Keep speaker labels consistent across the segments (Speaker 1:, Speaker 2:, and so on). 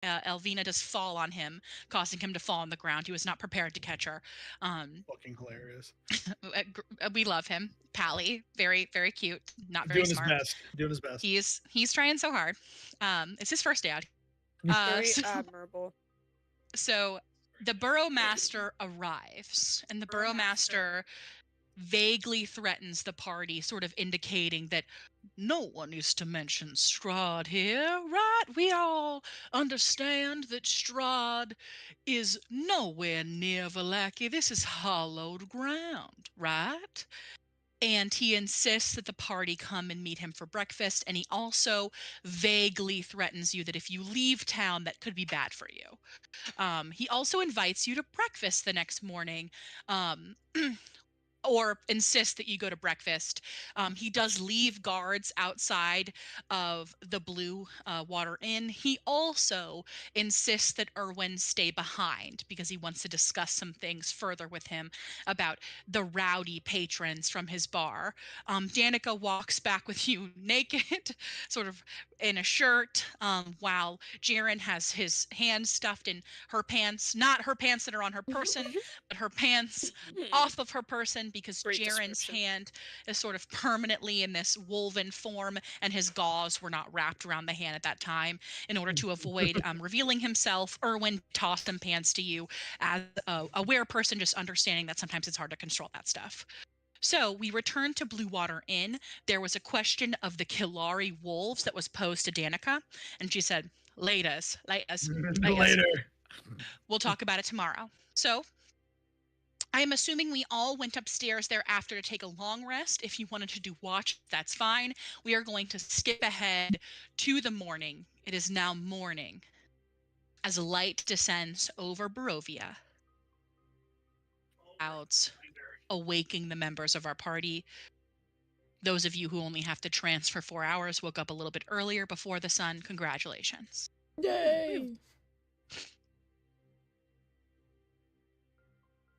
Speaker 1: Elvina does fall on him, causing him to fall on the ground. He was not prepared to catch her.
Speaker 2: Fucking hilarious.
Speaker 1: We love him. Pally, very, very cute. Not very
Speaker 2: Doing
Speaker 1: smart.
Speaker 2: his best. Doing his best.
Speaker 1: He's trying so hard. It's his first day out.
Speaker 3: Very admirable.
Speaker 1: So the Burrowmaster arrives, and the Burrowmaster vaguely threatens the party, sort of indicating that no one is to mention Strahd here, right? We all understand that Strahd is nowhere near Vallaki. This is hallowed ground, right? And he insists that the party come and meet him for breakfast, and he also vaguely threatens you that if you leave town, that could be bad for you. He also invites you to breakfast the next morning. Or insists that you go to breakfast. He does leave guards outside of the Blue Water Inn. He also insists that Erwin stay behind because he wants to discuss some things further with him about the rowdy patrons from his bar. Danica walks back with you naked, sort of in a shirt, while Jaren has his hands stuffed in her pants, not her pants that are on her person, but her pants off of her person, because Jaren's hand is sort of permanently in this woven form, and his gauze were not wrapped around the hand at that time. In order to avoid revealing himself, Erwin tossed some pants to you as a aware person, just understanding that sometimes it's hard to control that stuff. So we returned to Blue Water Inn. There was a question of the Kilari wolves that was posed to Danica, and she said, Laters.
Speaker 2: Later.
Speaker 1: We'll talk about it tomorrow. So I am assuming we all went upstairs thereafter to take a long rest. If you wanted to do watch, that's fine. We are going to skip ahead to the morning. It is now morning as light descends over Barovia. Clouds awaking the members of our party. Those of you who only have to transfer 4 hours woke up a little bit earlier before the sun. Congratulations.
Speaker 3: Yay!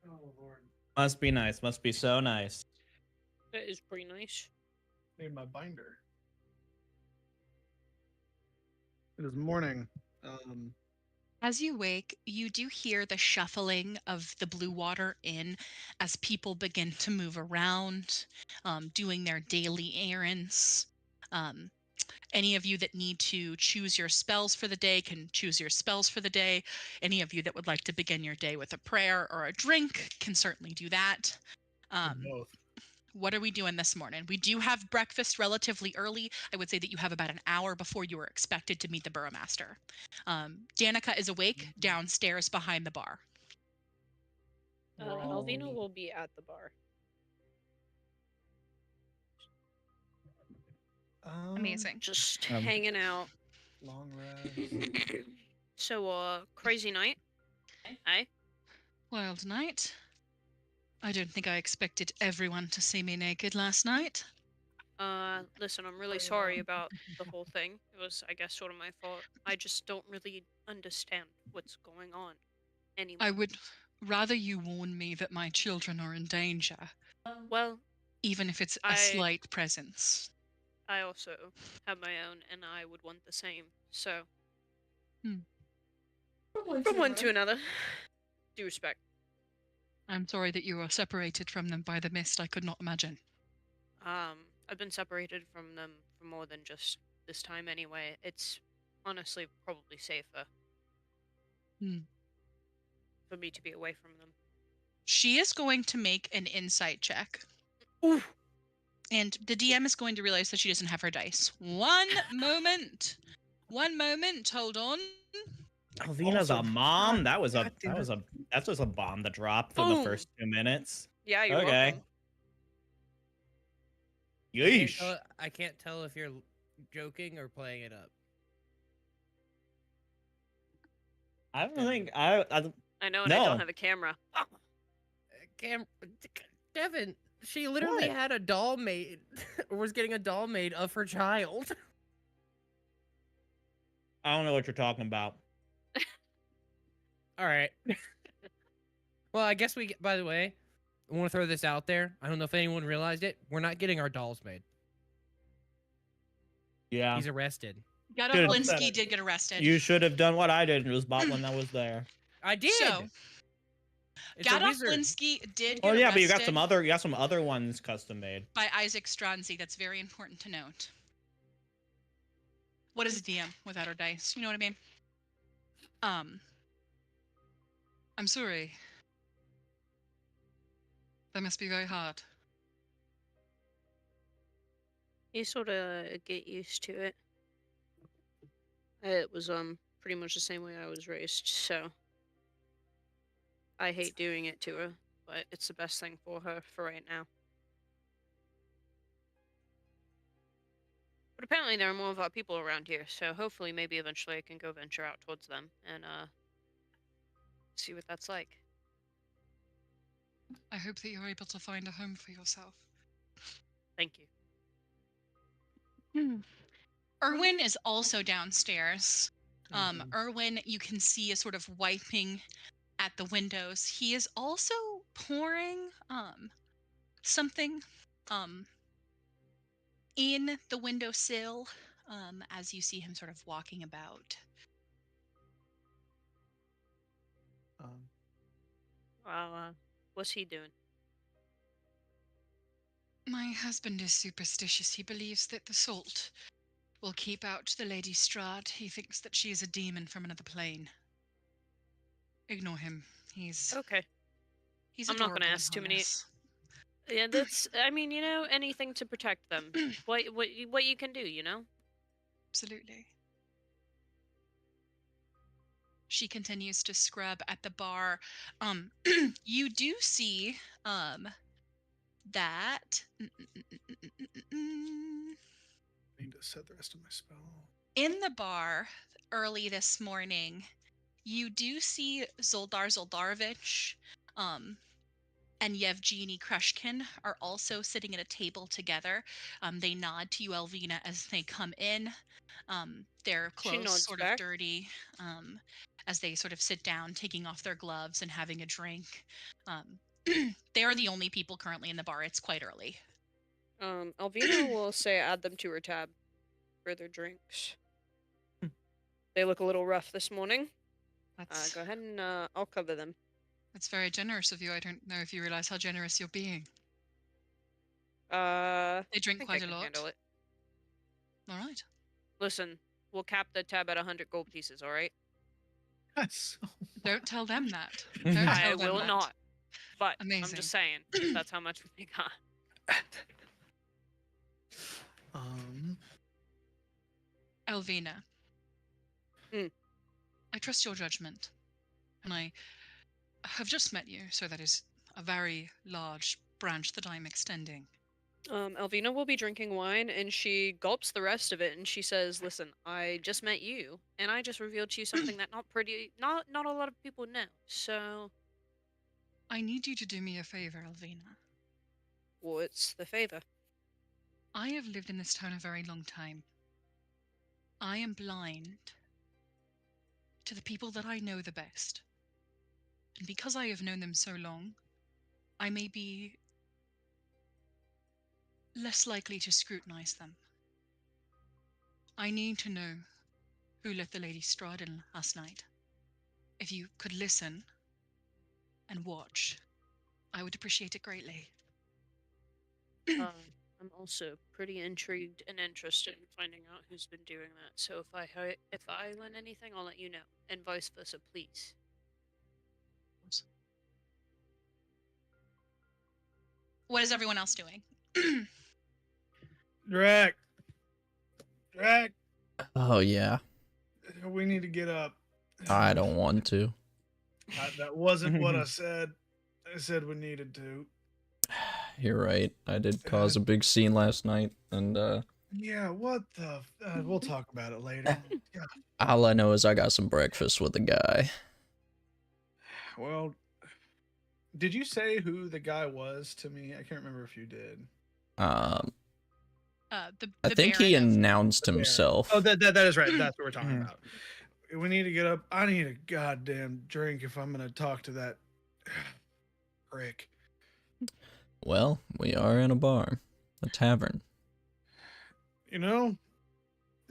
Speaker 2: Oh, Lord.
Speaker 4: Must be nice. Must be so nice.
Speaker 3: That is pretty nice.
Speaker 2: Made my binder. It is morning.
Speaker 1: As you wake, you do hear the shuffling of the Blue Water Inn as people begin to move around, doing their daily errands. Any of you that need to choose your spells for the day can choose your spells for the day. Any of you that would like to begin your day with a prayer or a drink can certainly do that.
Speaker 2: Both.
Speaker 1: What are we doing this morning? We do have breakfast relatively early. I would say that you have about an hour before you are expected to meet the Burrowmaster. Danica is awake downstairs behind the bar.
Speaker 3: Elvina will be at the bar.
Speaker 1: Amazing.
Speaker 3: Just hanging out.
Speaker 2: Long rest.
Speaker 3: So, crazy night? Aye?
Speaker 1: Wild night. I don't think I expected everyone to see me naked last night.
Speaker 3: Listen, I'm really sorry about the whole thing. It was, I guess, sort of my fault. I just don't really understand what's going on anymore.
Speaker 1: I would rather you warn me that my children are in danger.
Speaker 3: Well,
Speaker 1: even if it's a slight presence.
Speaker 3: I also have my own, and I would want the same. So, from one to another, due respect.
Speaker 1: I'm sorry that you are separated from them by the mist. I could not imagine.
Speaker 3: I've been separated from them for more than just this time anyway. It's honestly probably safer for me to be away from them.
Speaker 1: She is going to make an insight check.
Speaker 3: Ooh.
Speaker 1: And the DM is going to realize that she doesn't have her dice. One moment. Hold on.
Speaker 4: Alvina's a mom. That's just a bomb that dropped for the first 2 minutes.
Speaker 3: Yeah, you're welcome.
Speaker 4: Yeesh.
Speaker 5: I can't tell if you're joking or playing it up.
Speaker 4: I don't think
Speaker 3: I know, and I don't have a camera.
Speaker 5: Devin, she literally had a doll made, or was getting a doll made of her child.
Speaker 4: I don't know what you're talking about.
Speaker 5: All right. Well, I guess by the way, I want to throw this out there. I don't know if anyone realized it. We're not getting our dolls made.
Speaker 4: Yeah.
Speaker 5: He's arrested.
Speaker 1: Gadoflinski did get arrested.
Speaker 4: You should have done what I did and just bought one that was there.
Speaker 5: I did.
Speaker 1: So,
Speaker 5: It's a wizard.
Speaker 1: Gadoflinski did get
Speaker 4: Oh yeah,
Speaker 1: arrested
Speaker 4: but you got some other ones custom made.
Speaker 1: by Isaac Strahd. That's very important to note. What is a DM without our dice? You know what I mean? I'm sorry. That must be very hard.
Speaker 3: You sort of get used to it. It was pretty much the same way I was raised, so I hate doing it to her, but it's the best thing for her for right now. But apparently there are more of our people around here, so hopefully maybe eventually I can go venture out towards them and see what that's like.
Speaker 1: I hope that you're able to find a home for yourself.
Speaker 3: Thank you.
Speaker 1: Erwin is also downstairs. Erwin, you can see, is sort of wiping at the windows. He is also pouring something in the windowsill as you see him sort of walking about.
Speaker 3: What's he doing?
Speaker 1: My husband is superstitious. He believes that the salt will keep out the Lady Strahd. He thinks that she is a demon from another plane. Ignore him. He's
Speaker 3: okay.
Speaker 1: He's
Speaker 3: I'm not
Speaker 1: adorable
Speaker 3: gonna
Speaker 1: and
Speaker 3: ask too many.
Speaker 1: harmless.
Speaker 3: Yeah, that's. I mean, you know, anything to protect them. What you can do, you know.
Speaker 1: Absolutely. She continues to scrub at the bar. You do see that
Speaker 2: I need to set the rest of my spell.
Speaker 1: in the bar early this morning, you do see Zoldar Zoldarovich and Yevgeny Krushkin are also sitting at a table together. They nod to you, Elvina, as they come in. Their clothes sort of dirty as they sort of sit down, taking off their gloves and having a drink. They are the only people currently in the bar. It's quite early.
Speaker 3: Elvina will say add them to her tab for their drinks. They look a little rough this morning. Go ahead and I'll cover them.
Speaker 1: That's very generous of you. I don't know if you realize how generous you're being.
Speaker 3: They
Speaker 1: drink quite a lot.
Speaker 3: Handle it.
Speaker 1: All right.
Speaker 3: Listen, we'll cap the tab at 100 gold pieces, all right?
Speaker 2: That's so
Speaker 1: Don't tell them that.
Speaker 3: I will not. But
Speaker 1: Amazing.
Speaker 3: I'm just saying, that's how much we got.
Speaker 1: Elvina. I trust your judgment. And I have just met you, so that is a very large branch that I'm extending.
Speaker 3: Elvina will be drinking wine, and she gulps the rest of it, and she says, "Listen, I just met you, and I just revealed to you something that not a lot of people know. So,
Speaker 1: I need you to do me a favor, Elvina.
Speaker 3: What's the favor?
Speaker 1: I have lived in this town a very long time. I am blind to the people that I know the best. And because I have known them so long, I may be less likely to scrutinize them. I need to know who let the Lady Strahd in last night. If you could listen and watch, I would appreciate it greatly.
Speaker 3: I'm also pretty intrigued and interested in finding out who's been doing that. So if I learn anything, I'll let you know, and vice versa, please.
Speaker 1: What is everyone else doing?
Speaker 2: Drac.
Speaker 6: Oh yeah.
Speaker 2: We need to get up.
Speaker 6: I don't want to.
Speaker 2: That wasn't what I said. I said we needed to.
Speaker 6: You're right. I did cause a big scene last night, and
Speaker 2: yeah, what the? We'll talk about it later. Yeah.
Speaker 6: All I know is I got some breakfast with a guy.
Speaker 2: Well, did you say who the guy was to me? I can't remember if you did.
Speaker 6: I think he announced himself.
Speaker 2: Oh, that is right. That's what we're talking about. We need to get up. I need a goddamn drink if I'm gonna talk to that prick.
Speaker 6: Well, we are in a bar, a tavern.
Speaker 2: You know,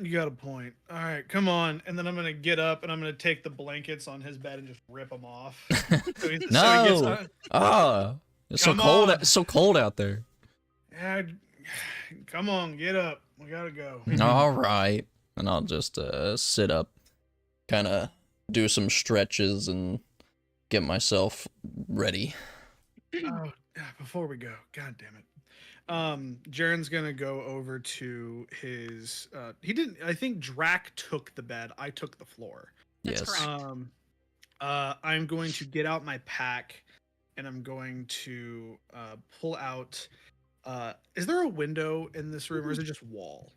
Speaker 2: You got a point. All right, come on. And then I'm gonna get up and I'm gonna take the blankets on his bed and just rip them off.
Speaker 6: No. It's so
Speaker 2: Come
Speaker 6: cold.
Speaker 2: on.
Speaker 6: It's so cold out there.
Speaker 2: Yeah, come on, get up. We gotta go.
Speaker 6: All right. And I'll just sit up, kind of do some stretches and get myself ready.
Speaker 2: Oh, before we go, god damn it. Jaren's gonna go over to his. He didn't. I think Drac took the bed. I took the floor.
Speaker 1: That's
Speaker 6: Yes.
Speaker 1: correct.
Speaker 2: I'm going to get out my pack, and I'm going to pull out. Is there a window in this room, or is it just wall?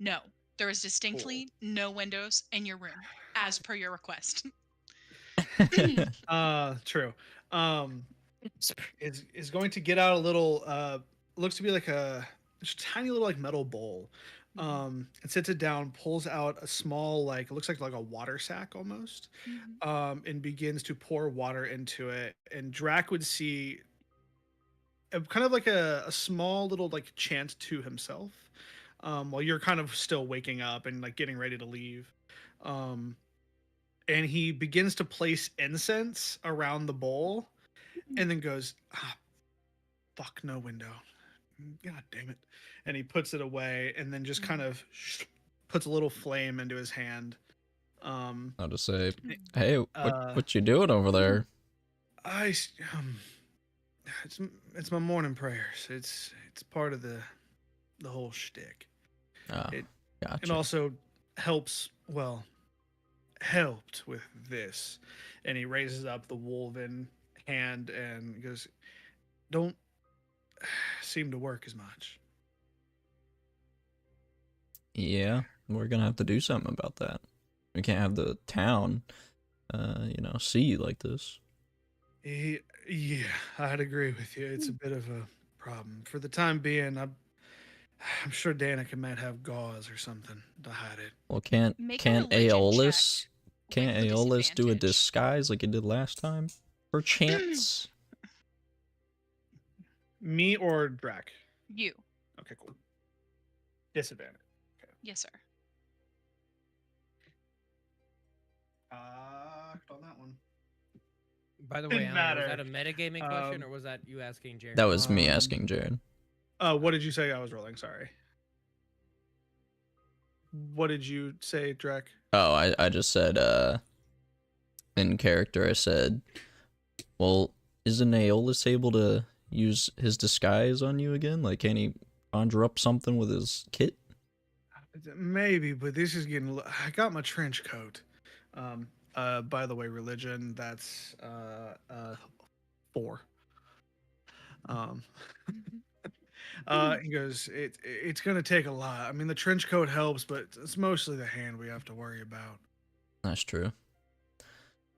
Speaker 1: No, there is distinctly no windows in your room, as per your request.
Speaker 2: True. Is going to get out a little. Looks to be like a tiny little like metal bowl. And sits it down, pulls out a small like it looks like a water sack almost, and begins to pour water into it. And Drac would see kind of like a small little like chant to himself, while you're kind of still waking up and like getting ready to leave. And he begins to place incense around the bowl, and then goes, fuck, no window. God damn it. And he puts it away and then just kind of puts a little flame into his hand.
Speaker 6: I'll just say, hey, what you doing over there?
Speaker 2: It's my morning prayers. It's part of the whole shtick.
Speaker 6: Gotcha.
Speaker 2: It also helped with this. And he raises up the woven hand and goes, don't seem to work as much.
Speaker 6: Yeah, we're gonna have to do something about that. We can't have the town, see you like this.
Speaker 2: Yeah, I'd agree with you. It's a bit of a problem. For the time being, I'm sure Danica might have gauze or something to hide it.
Speaker 6: Well, can't Aeolus do a disguise like it did last time? Perchance?
Speaker 2: Me or Drac?
Speaker 1: You.
Speaker 2: Okay, cool. Disadvantage. Okay.
Speaker 1: Yes, sir.
Speaker 2: On that one.
Speaker 5: By the way,
Speaker 2: Didn't
Speaker 5: Alan, was
Speaker 2: matter.
Speaker 5: that a metagaming question, or was that you asking Jared?
Speaker 6: That was me asking Jared.
Speaker 2: What did you say I was rolling? Sorry. What did you say, Drac?
Speaker 6: Oh, I just said, in character, I said, well, isn't Aeolus able to use his disguise on you again? Like, can he conjure up something with his kit?
Speaker 2: Maybe, but this is getting. I got my trench coat. By the way, religion. That's 4. He goes. It's gonna take a lot. I mean, the trench coat helps, but it's mostly the hand we have to worry about.
Speaker 6: That's true.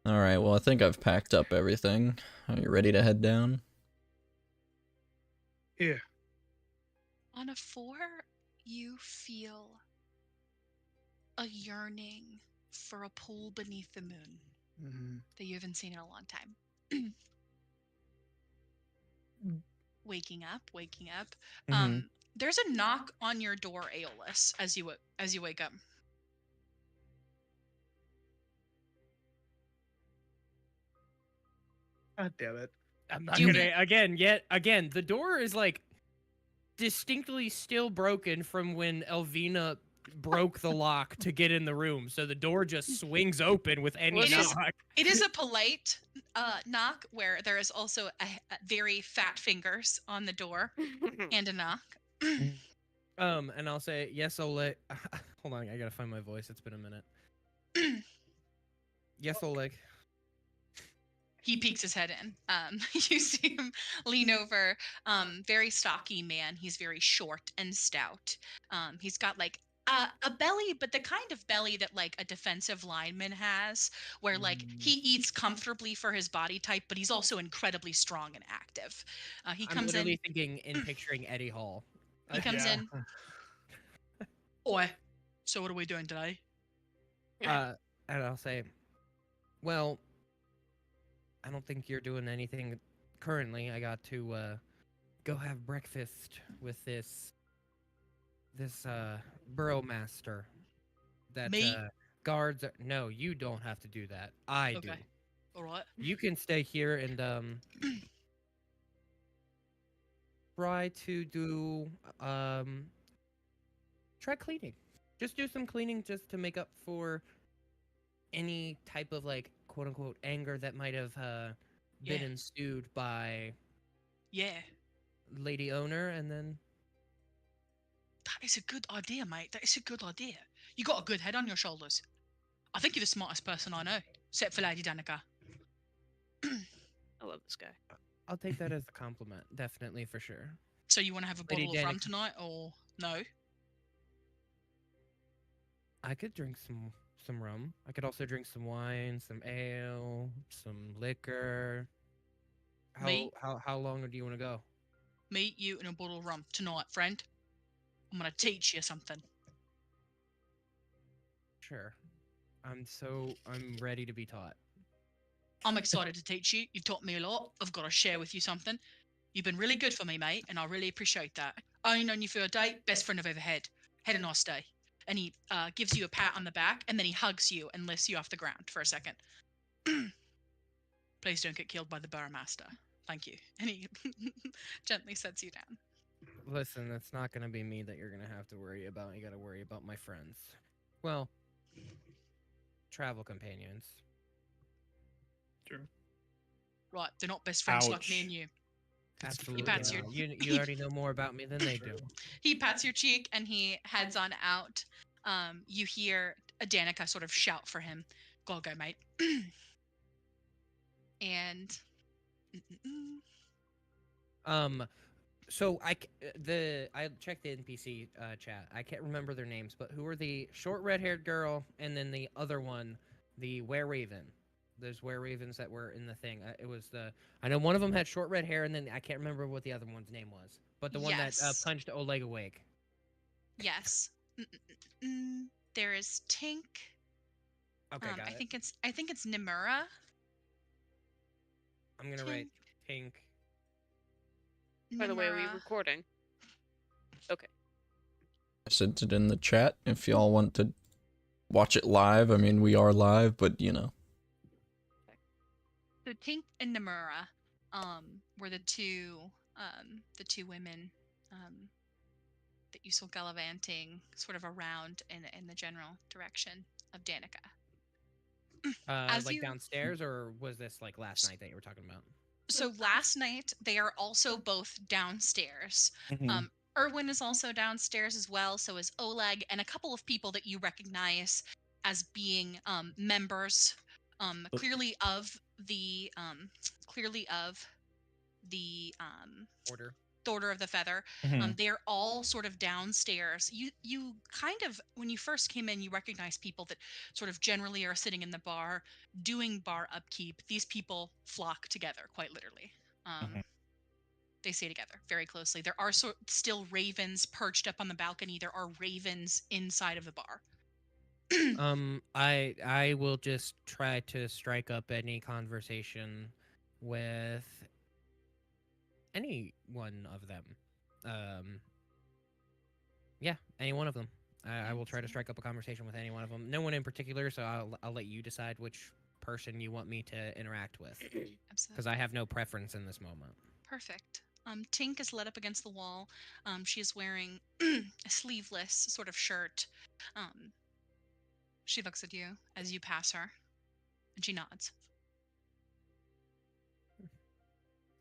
Speaker 6: All right. Well, I think I've packed up everything. Are you ready to head down?
Speaker 2: Yeah.
Speaker 1: On a 4, you feel a yearning for a pool beneath the moon that you haven't seen in a long time. Waking up. There's a knock on your door, Aeolus, as you wake up.
Speaker 2: God damn it.
Speaker 5: I'm not gonna again. The door is like distinctly still broken from when Elvina broke the lock to get in the room, so the door just swings open with any knock.
Speaker 1: It is a polite knock where there is also a very fat fingers on the door and a knock.
Speaker 5: And I'll say, yes, Oleg. Hold on, I gotta find my voice. It's been a minute. Yes, Oleg.
Speaker 1: He peeks his head in. You see him lean over. Very stocky man. He's very short and stout. He's got like a belly, but the kind of belly that like a defensive lineman has, where like he eats comfortably for his body type, but he's also incredibly strong and active. He comes
Speaker 5: I'm literally
Speaker 1: in.
Speaker 5: thinking and picturing Eddie Hall.
Speaker 1: He comes in. Oi. So what are we doing today?
Speaker 5: And I'll say, well, I don't think you're doing anything currently. I got to go have breakfast with this burrowmaster. that
Speaker 1: Me?
Speaker 5: guards are, no, you don't have to do that. I do.
Speaker 1: Okay. All right.
Speaker 5: You can stay here and try to do try cleaning. Just do some cleaning just to make up for any type of like quote unquote anger that might have been
Speaker 1: Yeah.
Speaker 5: ensued by
Speaker 1: Yeah.
Speaker 5: Lady Owner, and then
Speaker 1: That is a good idea, mate. That is a good idea. You got a good head on your shoulders. I think you're the smartest person I know, except for Lady Danica.
Speaker 3: I love this guy.
Speaker 5: I'll take that as a compliment, definitely for sure.
Speaker 1: So you want to have a
Speaker 5: Lady
Speaker 1: bottle of rum
Speaker 5: Danica.
Speaker 1: tonight, or no?
Speaker 5: I could drink some rum. I could also drink some wine, some ale, some liquor.
Speaker 1: Me?
Speaker 5: How long do you want to go?
Speaker 1: Me, you, and a bottle of rum tonight, friend. I'm gonna teach you something.
Speaker 5: Sure. I'm ready to be taught.
Speaker 1: I'm excited to teach you. You've taught me a lot. I've got to share with you something. You've been really good for me, mate, and I really appreciate that. I only known you for a day. Best friend I've ever had. Had a nice day. And he gives you a pat on the back, and then he hugs you and lifts you off the ground for a second. Please don't get killed by the burromaster. Thank you. And he gently sets you down.
Speaker 5: Listen, it's not going to be me that you're going to have to worry about. You got to worry about my friends. Well, travel companions.
Speaker 2: True.
Speaker 1: Right, they're not best friends like me
Speaker 4: Ouch.
Speaker 1: and you.
Speaker 5: Absolutely.
Speaker 1: pats
Speaker 5: not.
Speaker 1: your-
Speaker 5: You already know more about me than they do.
Speaker 1: He pats your cheek and he heads on out. You hear Danica sort of shout for him. Go, mate. And
Speaker 5: So I checked the NPC chat. I can't remember their names, but who are the short red-haired girl and then the other one, the were-raven. There's were-ravens that were in the thing. I know one of them had short red hair, and then I can't remember what the other one's name was. But the one that
Speaker 1: Yes.
Speaker 5: punched Oleg awake.
Speaker 1: yes, there is Tink.
Speaker 5: Okay, got
Speaker 1: I
Speaker 5: it.
Speaker 1: think it's Nimura.
Speaker 5: I'm gonna write Tink.
Speaker 3: By the way, are we
Speaker 1: Nimura.
Speaker 3: recording? Okay.
Speaker 6: I sent it in the chat if y'all want to watch it live. I mean, we are live, but you know.
Speaker 1: So Tink and Nimura were the two women that you saw gallivanting sort of around in the general direction of Danica. As
Speaker 5: Like
Speaker 1: you-
Speaker 5: downstairs, or was this like last night that you were talking about?
Speaker 1: So last night they are also both downstairs.
Speaker 4: Mhm.
Speaker 1: Erwin is also downstairs as well, so is Oleg, and a couple of people that you recognize as being members, clearly of the
Speaker 5: Order.
Speaker 1: Order of the Feather.
Speaker 4: Mhm.
Speaker 1: They are all sort of downstairs. You kind of, when you first came in, you recognize people that sort of generally are sitting in the bar doing bar upkeep. These people flock together, quite literally.
Speaker 4: Mhm.
Speaker 1: They stay together very closely. There are still ravens perched up on the balcony. There are ravens inside of the bar.
Speaker 5: I will just try to strike up any conversation with any one of them. Yeah, any one of them. I will try to strike up a conversation with any one of them. No one in particular, so I'll let you decide which person you want me to interact with, because
Speaker 1: Absolutely.
Speaker 5: I have no preference in this moment.
Speaker 1: Perfect. Tink is led up against the wall. She is wearing a sleeveless sort of shirt. She looks at you as you pass her, and she nods.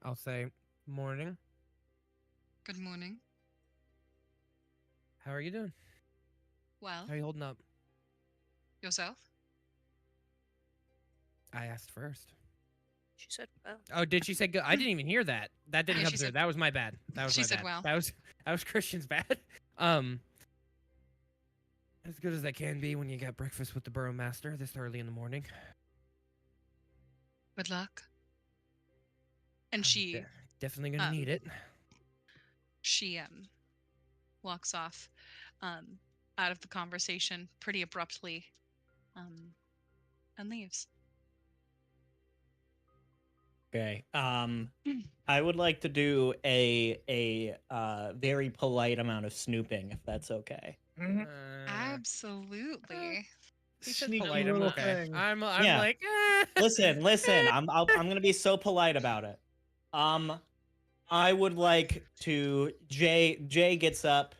Speaker 5: I'll say, morning.
Speaker 1: Good morning.
Speaker 5: How are you doing?
Speaker 1: Well,
Speaker 5: How are you holding up?
Speaker 1: yourself?
Speaker 5: I asked first.
Speaker 3: She said, well.
Speaker 5: Oh, did she say good? I didn't even hear that. That didn't
Speaker 1: Yeah,
Speaker 5: come
Speaker 1: she
Speaker 5: through.
Speaker 1: said-
Speaker 5: That was my bad. That was
Speaker 1: she
Speaker 5: my
Speaker 1: said
Speaker 5: bad.
Speaker 1: well.
Speaker 5: That was Christian's bad. As good as I can be when you got breakfast with the Burrowmaster this early in the morning.
Speaker 1: Good luck. And
Speaker 5: I'm
Speaker 1: she
Speaker 5: definitely gonna need it.
Speaker 1: she walks off out of the conversation pretty abruptly and leaves.
Speaker 4: Okay. I would like to do a very polite amount of snooping, if that's okay.
Speaker 1: Absolutely.
Speaker 5: He says
Speaker 2: Sneaky
Speaker 5: polite. I'm
Speaker 2: little
Speaker 5: okay.
Speaker 2: thing.
Speaker 5: I'm
Speaker 4: Yeah.
Speaker 5: like,
Speaker 4: Listen. I'm gonna be so polite about it. I would like to. Jay gets up.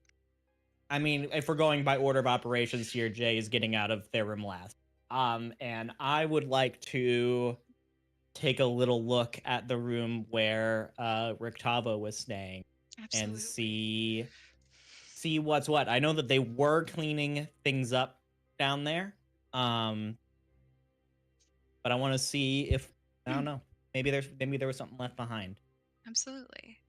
Speaker 4: I mean, if we're going by order of operations here, Jay is getting out of their room last. And I would like to take a little look at the room where Rictavo was staying and
Speaker 1: Absolutely.
Speaker 4: see what's what. I know that they were cleaning things up down there. But I want to see if I don't know. Maybe there was something left behind.
Speaker 1: Absolutely.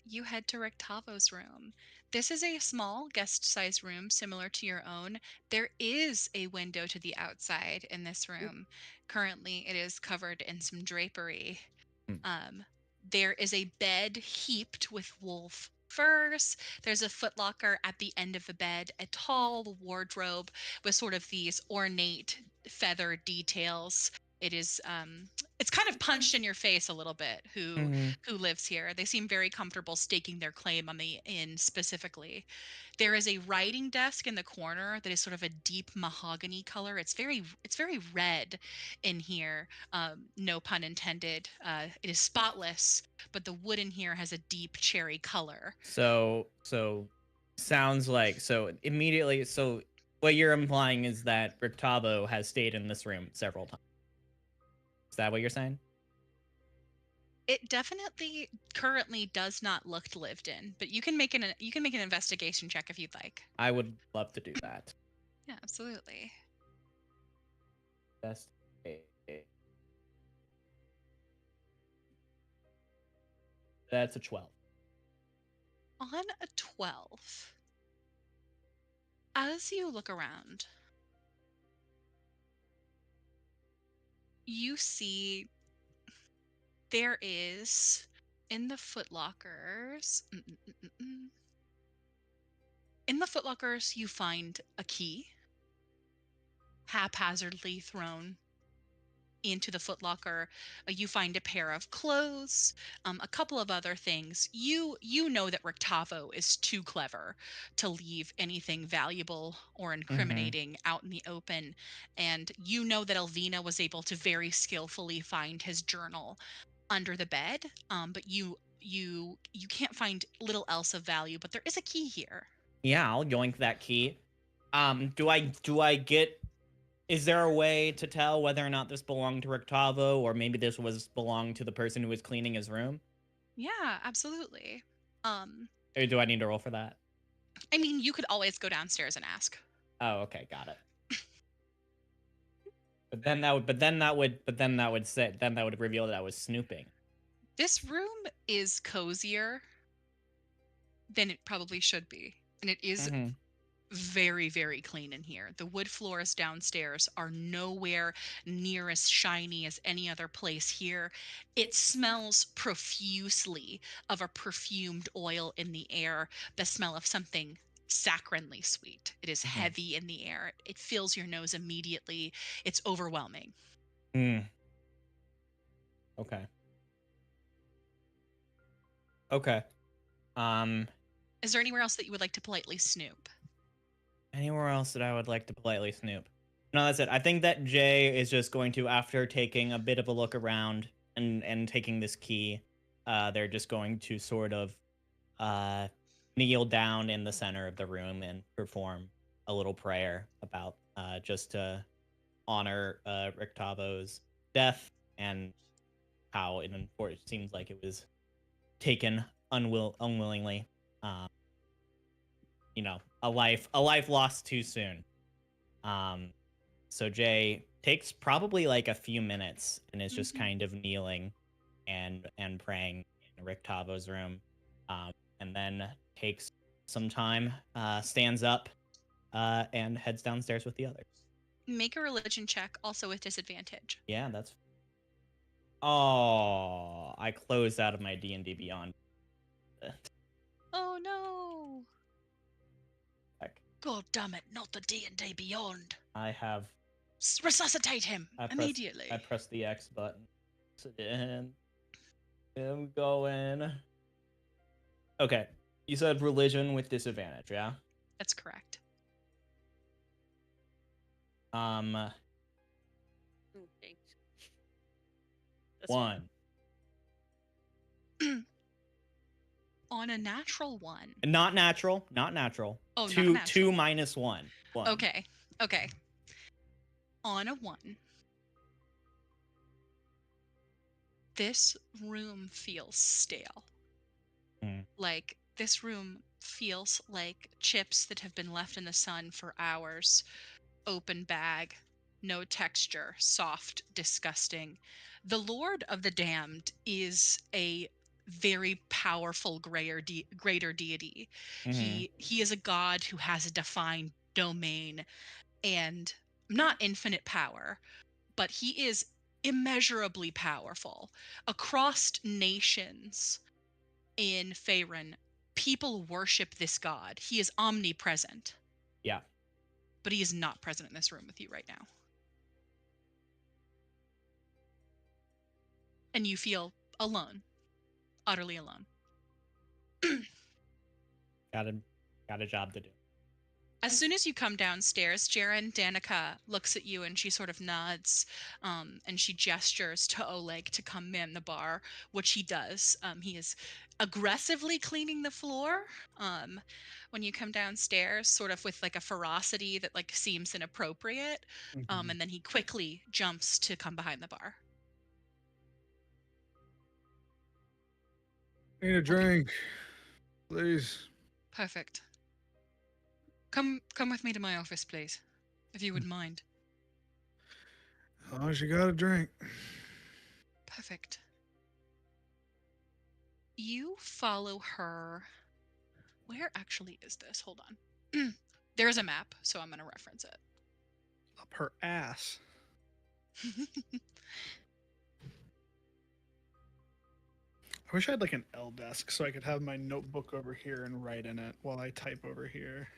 Speaker 1: You head to Rictavo's room. This is a small guest-sized room similar to your own. There is a window to the outside in this room. Currently, it is covered in some drapery.
Speaker 4: Hmm.
Speaker 1: There is a bed heaped with wolf furs. There's a footlocker at the end of the bed, a tall wardrobe with sort of these ornate feather details. It is it's kind of punched in your face a little bit who lives here. They seem very comfortable staking their claim on the inn specifically. There is a writing desk in the corner that is sort of a deep mahogany color. It's very red in here. No pun intended. It is spotless, but the wood in here has a deep cherry color.
Speaker 4: So sounds like immediately. So what you're implying is that Rictavo has stayed in this room several times. Is that what you're saying?
Speaker 1: It definitely currently does not look lived in, but you can make an investigation check if you'd like.
Speaker 4: I would love to do that.
Speaker 1: Yeah, absolutely.
Speaker 4: Best. That's a 12.
Speaker 1: On a 12, as you look around, you see there is in the footlockers. In the footlockers, you find a key haphazardly thrown into the footlocker. You find a pair of clothes, a couple of other things. You know that Rictavo is too clever to leave anything valuable or incriminating out in the open, and you know that Elvina was able to very skillfully find his journal under the bed. But you can't find little else of value. But there is a key here.
Speaker 4: Yeah, I'll yoink that key. Do I get? Is there a way to tell whether or not this belonged to Rictavo, or maybe this belonged to the person who was cleaning his room?
Speaker 1: Yeah, absolutely.
Speaker 4: Or do I need to roll for that?
Speaker 1: I mean, you could always go downstairs and ask.
Speaker 4: Oh, okay, got it. But then that would reveal that I was snooping.
Speaker 1: This room is cozier than it probably should be, and it is very, very clean in here. The wood floors downstairs are nowhere near as shiny as any other place here. It smells profusely of a perfumed oil in the air, the smell of something saccharinely sweet. It is heavy in the air. It fills your nose immediately. It's overwhelming.
Speaker 4: Okay. Okay.
Speaker 1: Is there anywhere else that you would like to politely snoop?
Speaker 4: Anywhere else that I would like to politely snoop? No, that's it. I think that Jay is just going to, after taking a bit of a look around and taking this key, they're just going to sort of kneel down in the center of the room and perform a little prayer about just to honor Rictavo's death and how it seems like it was taken unwillingly. A life lost too soon. So Jay takes probably like a few minutes and is just kind of kneeling and praying in Rictavo's room, and then takes some time, stands up, and heads downstairs with the others.
Speaker 1: Make a religion check, also with disadvantage.
Speaker 4: Yeah, that's. Oh, I closed out of my D&D Beyond.
Speaker 1: Oh no!
Speaker 4: Heck.
Speaker 1: God damn it! Not the D&D Beyond.
Speaker 4: I have.
Speaker 1: Resuscitate him immediately.
Speaker 4: I pressed the X button. And I'm going. Okay, you said religion with disadvantage, yeah?
Speaker 1: That's correct.
Speaker 3: Ooh, thanks. That's fine.
Speaker 4: 1.
Speaker 1: On a natural one.
Speaker 4: Not natural. Not natural.
Speaker 1: Oh, not a
Speaker 4: 2
Speaker 1: natural.
Speaker 4: 2 minus 1. 1.
Speaker 1: Okay. Okay. On a 1. This room feels stale. Like, this room feels like chips that have been left in the sun for hours. Open bag, no texture, soft, disgusting. The Lord of the Damned is a very powerful greater deity.
Speaker 4: Mhm.
Speaker 1: He is a god who has a defined domain and not infinite power, but he is immeasurably powerful. Across nations in Faerun, people worship this god. He is omnipresent.
Speaker 4: Yeah.
Speaker 1: But he is not present in this room with you right now. And you feel alone. Utterly alone.
Speaker 4: Got a job to do.
Speaker 1: As soon as you come downstairs, Jaren, Danica looks at you and she sort of nods, and she gestures to Oleg to come in the bar, which he does. He is aggressively cleaning the floor when you come downstairs, sort of with like a ferocity that like seems inappropriate. And then he quickly jumps to come behind the bar.
Speaker 2: Need a drink, please.
Speaker 1: Perfect. Come with me to my office, please, if you wouldn't mind.
Speaker 2: As long as you got a drink.
Speaker 1: Perfect. You follow her. Where actually is this? Hold on. There's a map, so I'm going to reference it.
Speaker 2: Up her ass. I wish I had like an L desk so I could have my notebook over here and write in it while I type over here.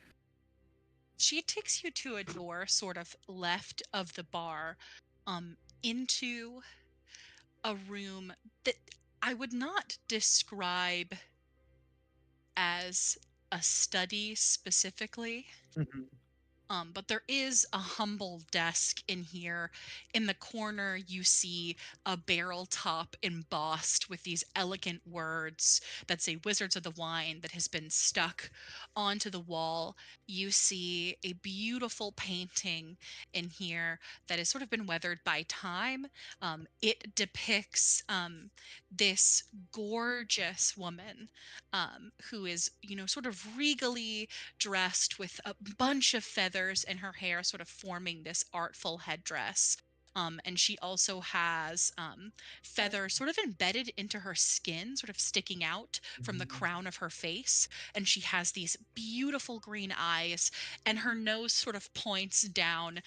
Speaker 1: She takes you to a door sort of left of the bar, into a room that I would not describe as a study specifically. But there is a humble desk in here. In the corner, you see a barrel top embossed with these elegant words that say Wizards of the Wine that has been stuck onto the wall. You see a beautiful painting in here that has sort of been weathered by time. It depicts this gorgeous woman who is, sort of regally dressed with a bunch of feathers in her hair, sort of forming this artful headdress. And she also has feathers sort of embedded into her skin, sort of sticking out from the crown of her face. And she has these beautiful green eyes, and her nose sort of points down,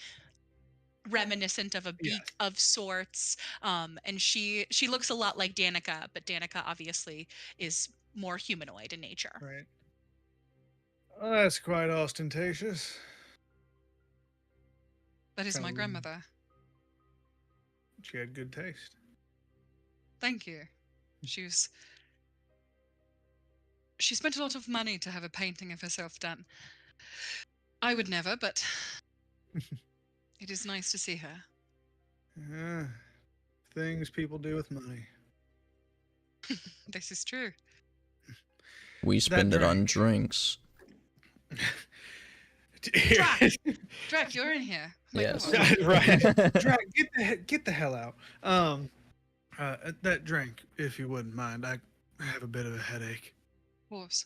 Speaker 1: reminiscent of a beak of sorts. And she looks a lot like Danica, but Danica obviously is more humanoid in nature.
Speaker 2: Right. Oh, that's quite ostentatious.
Speaker 1: That is my
Speaker 2: Kinda-
Speaker 1: grandmother.
Speaker 2: She had good taste.
Speaker 1: Thank you. She spent a lot of money to have a painting of herself done. I would never, but it is nice to see her.
Speaker 2: Yeah. Things people do with money.
Speaker 1: This is true.
Speaker 6: We spend it on
Speaker 2: drink.
Speaker 6: drinks.
Speaker 1: Drac, you're in here. My
Speaker 6: Yes.
Speaker 1: God.
Speaker 2: Right. Drag, get the hell out. That drink, if you wouldn't mind. I have a bit of a headache.
Speaker 1: Of course.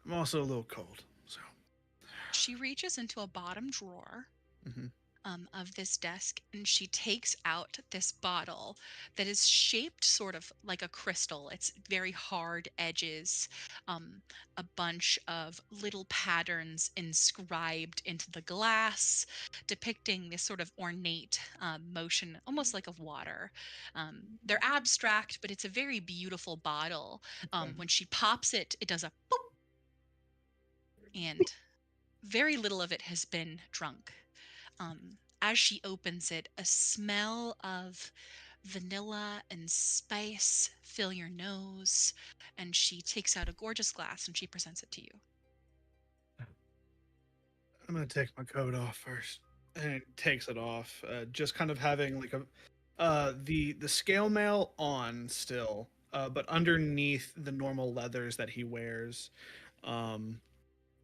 Speaker 2: I'm also a little cold, so.
Speaker 1: She reaches into a bottom drawer
Speaker 2: Mhm.
Speaker 1: of this desk, and she takes out this bottle that is shaped sort of like a crystal. It's very hard edges, a bunch of little patterns inscribed into the glass, depicting this sort of ornate motion, almost like of water. They're abstract, but it's a very beautiful bottle. When she pops it, it does a boop, and very little of it has been drunk. As she opens it, a smell of vanilla and spice fill your nose, and she takes out a gorgeous glass and she presents it to you.
Speaker 2: I'm gonna take my coat off first. and it takes it off. Just kind of having like the scale mail on still, but underneath the normal leathers that he wears. Um,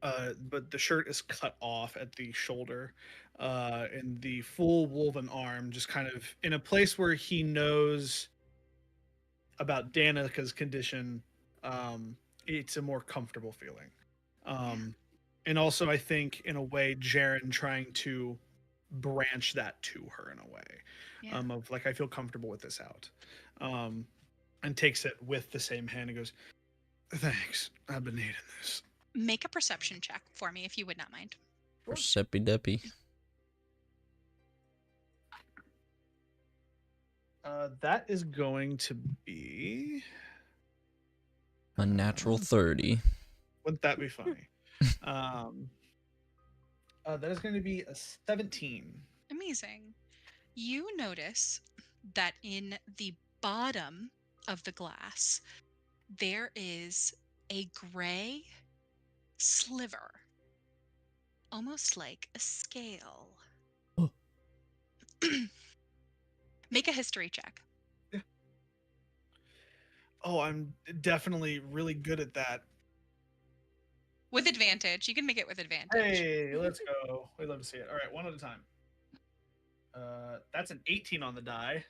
Speaker 2: but the shirt is cut off at the shoulder, and the full woven arm just kind of in a place where he knows about Danica's condition. It's a more comfortable feeling. And also, I think in a way, Jaren trying to branch that to her in a way,
Speaker 1: Yeah.
Speaker 2: of like I feel comfortable with this out, and takes it with the same hand and goes, "Thanks, I've been needing this."
Speaker 1: Make a perception check for me if you would not mind.
Speaker 6: For Seppy Deppy.
Speaker 2: That is going to be.
Speaker 6: A natural 30.
Speaker 2: Wouldn't that be funny? That is going to be a 17.
Speaker 1: Amazing. You notice that in the bottom of the glass, there is a gray sliver, almost like a scale.
Speaker 6: Oh.
Speaker 1: Make a history check.
Speaker 2: Oh, I'm definitely really good at that.
Speaker 1: With advantage. You can make it with advantage.
Speaker 2: Hey, let's go. We'd love to see it. All right, one at a time. That's an 18 on the die.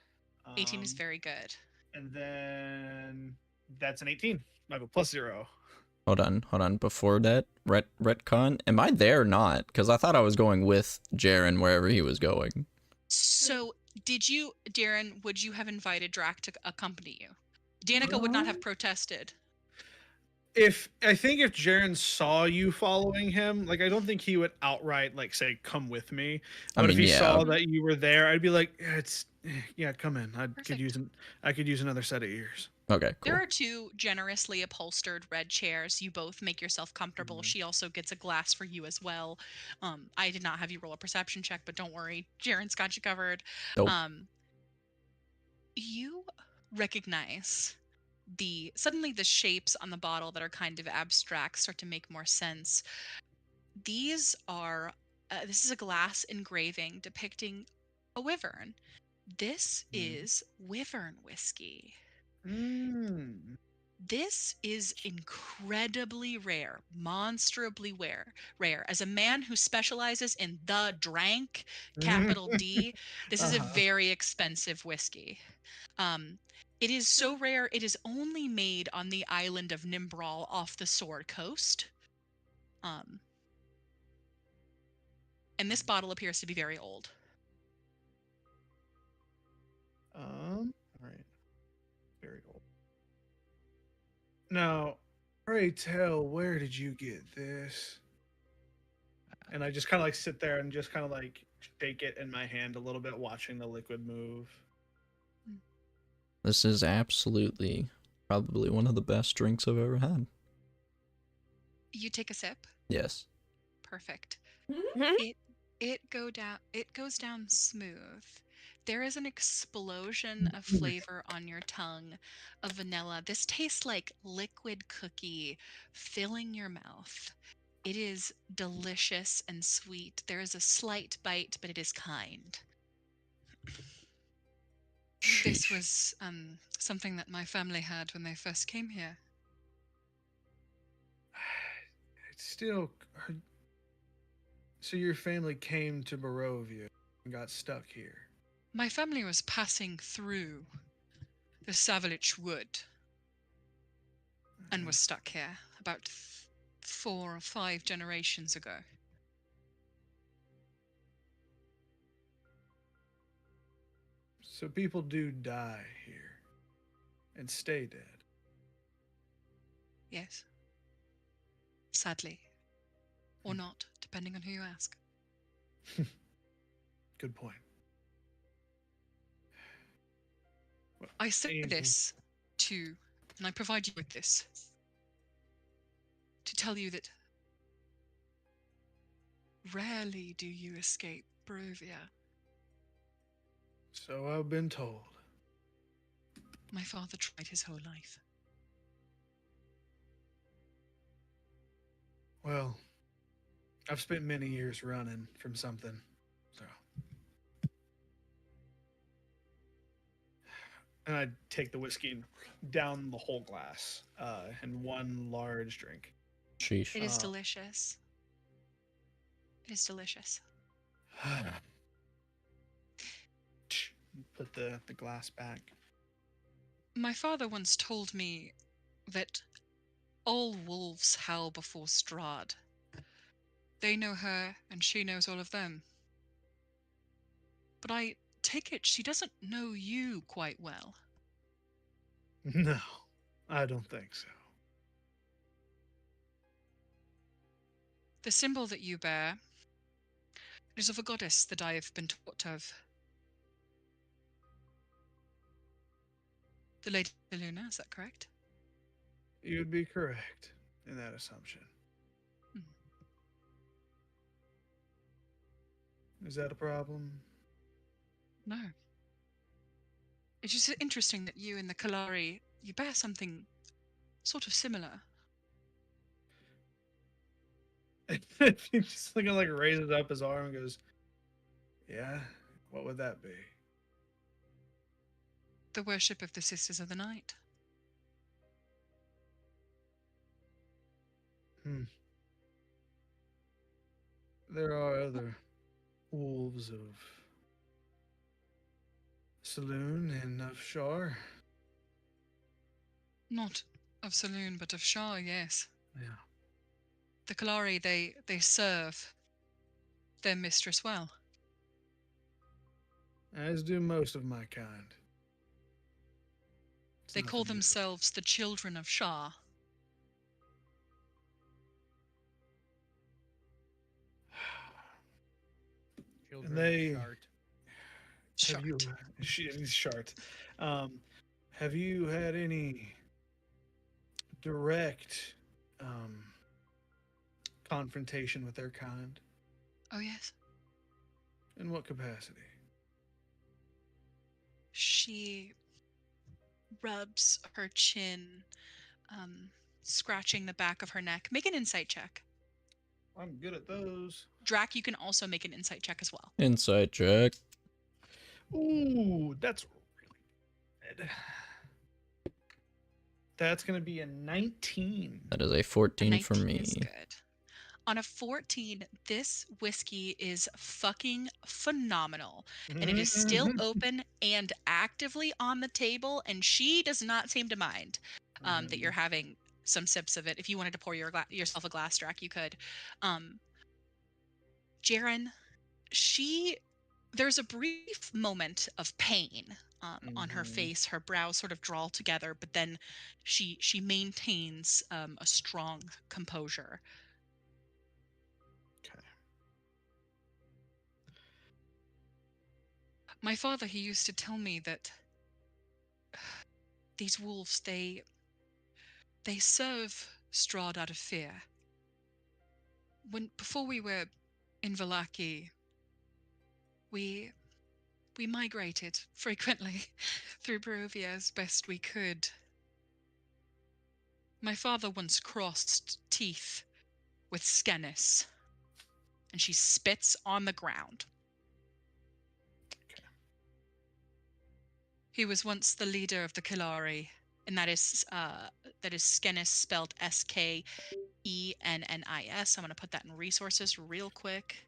Speaker 1: 18 is very good.
Speaker 2: And then that's an 18. I have a +0.
Speaker 6: Hold on. Before that, retcon, am I there or not? Because I thought I was going with Jaren wherever he was going.
Speaker 1: So, did you, Darren, would you have invited Drac to accompany you? Danica would not have protested.
Speaker 2: I think if Jaren saw you following him, like I don't think he would outright like say come with me. But if he saw that you were there, I'd be like, come in. I could use another set of ears.
Speaker 6: Okay, cool.
Speaker 1: There are two generously upholstered red chairs. You both make yourself comfortable. She also gets a glass for you as well. I did not have you roll a perception check, but don't worry, Jaren's got you covered.
Speaker 6: Nope.
Speaker 1: You recognize suddenly the shapes on the bottle that are kind of abstract start to make more sense. These are this is a glass engraving depicting a wyvern. This is wyvern whiskey. This is incredibly rare, monstrably rare. As a man who specializes in the drank, capital D, this is a very expensive whiskey. It is so rare, it is only made on the island of Nimbral off the Sword Coast. And this bottle appears to be very old.
Speaker 2: All right. Very old. Now, pray tell, where did you get this? And I just kind of like sit there and just kind of like shake it in my hand a little bit, watching the liquid move.
Speaker 6: This is absolutely probably one of the best drinks I've ever had.
Speaker 1: You take a sip?
Speaker 6: Yes.
Speaker 1: Perfect. It goes down smooth. There is an explosion of flavor on your tongue of vanilla. This tastes like liquid cookie filling your mouth. It is delicious and sweet. There is a slight bite, but it is kind. This was something that my family had when they first came here.
Speaker 2: It's still. So your family came to Barovia and got stuck here.
Speaker 1: My family was passing through the Savalich Wood and was stuck here about 4 or 5 generations ago.
Speaker 2: So people do die here and stay dead.
Speaker 1: Yes. Sadly. Or not, depending on who you ask.
Speaker 2: Good point.
Speaker 1: I say this and I provide you with this, to tell you that rarely do you escape Barovia.
Speaker 2: So I've been told.
Speaker 1: My father tried his whole life.
Speaker 2: Well, I've spent many years running from something, so And I take the whiskey down the whole glass in one large drink.
Speaker 6: Sheesh.
Speaker 1: It is
Speaker 2: Uh,
Speaker 1: delicious. It is delicious.
Speaker 2: Put the glass back.
Speaker 1: My father once told me that all wolves howl before Strahd. They know her, and she knows all of them. But I take it she doesn't know you quite well.
Speaker 2: No, I don't think so.
Speaker 1: The symbol that you bear is of a goddess that I have been taught of. The Lady Luna, is that correct?
Speaker 2: You'd be correct in that assumption.
Speaker 1: Hmm.
Speaker 2: Is that a problem?
Speaker 1: No. It's just interesting that you and the Kalari, you bear something sort of similar.
Speaker 2: He just like raises up his arm and goes, "Yeah, what would that be?"
Speaker 1: The worship of the Sisters of the Night.
Speaker 2: There are other wolves of Saloon and of Shar.
Speaker 1: Not of Saloon, but of Shah, yes.
Speaker 2: Yeah.
Speaker 1: The Kalari, they serve their mistress well.
Speaker 2: As do most of my kind. It's
Speaker 1: They call
Speaker 2: nothing new.
Speaker 1: themselves the Children of Shah.
Speaker 5: Children
Speaker 2: they-
Speaker 5: of Shart.
Speaker 2: Have you,
Speaker 1: Shart.
Speaker 2: Shart. Have you had any direct confrontation with their kind?
Speaker 1: Oh, yes.
Speaker 2: In what capacity?
Speaker 1: She rubs her chin, scratching the back of her neck. Make an insight check.
Speaker 2: I'm good at those.
Speaker 1: Drac, you can also make an insight check as well.
Speaker 6: Insight check.
Speaker 2: Ooh, that's really good. That's going to be a 19.
Speaker 6: That is a 14 for
Speaker 1: 19
Speaker 6: me.
Speaker 1: is good. On a 14, this whiskey is fucking phenomenal. And it is still open and actively on the table, and she does not seem to mind that you're having some sips of it. If you wanted to pour yourself a glass, Drac, you could. Jaren, there's a brief moment of pain on her face. Her brows sort of draw together, but then she maintains a strong composure.
Speaker 2: Okay.
Speaker 1: My father, he used to tell me that these wolves, they serve Strahd out of fear. Before we were in Vallaki, we migrated frequently through Barovia as best we could. My father once crossed teeth with Skennis, and she spits on the ground.
Speaker 2: Okay.
Speaker 1: He was once the leader of the Kalari, and that is Skennis, spelled Skennis. I'm going to put that in resources real quick.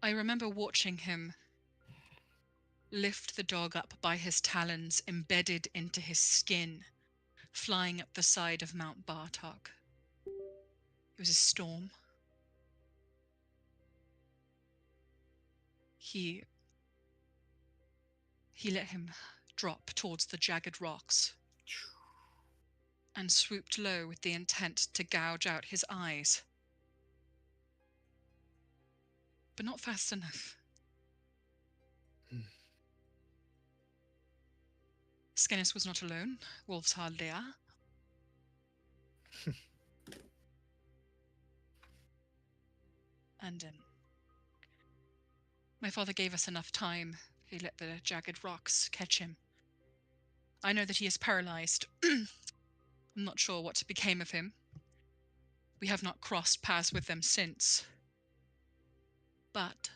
Speaker 1: I remember watching him lift the dog up by his talons embedded into his skin, flying up the side of Mount Bartok. It was a storm. He let him drop towards the jagged rocks and swooped low with the intent to gouge out his eyes. But not fast enough. Skennis was not alone. Wolves hardly are. And my father gave us enough time. He let the jagged rocks catch him. I know that he is paralyzed. I'm not sure what became of him. We have not crossed paths with them since. But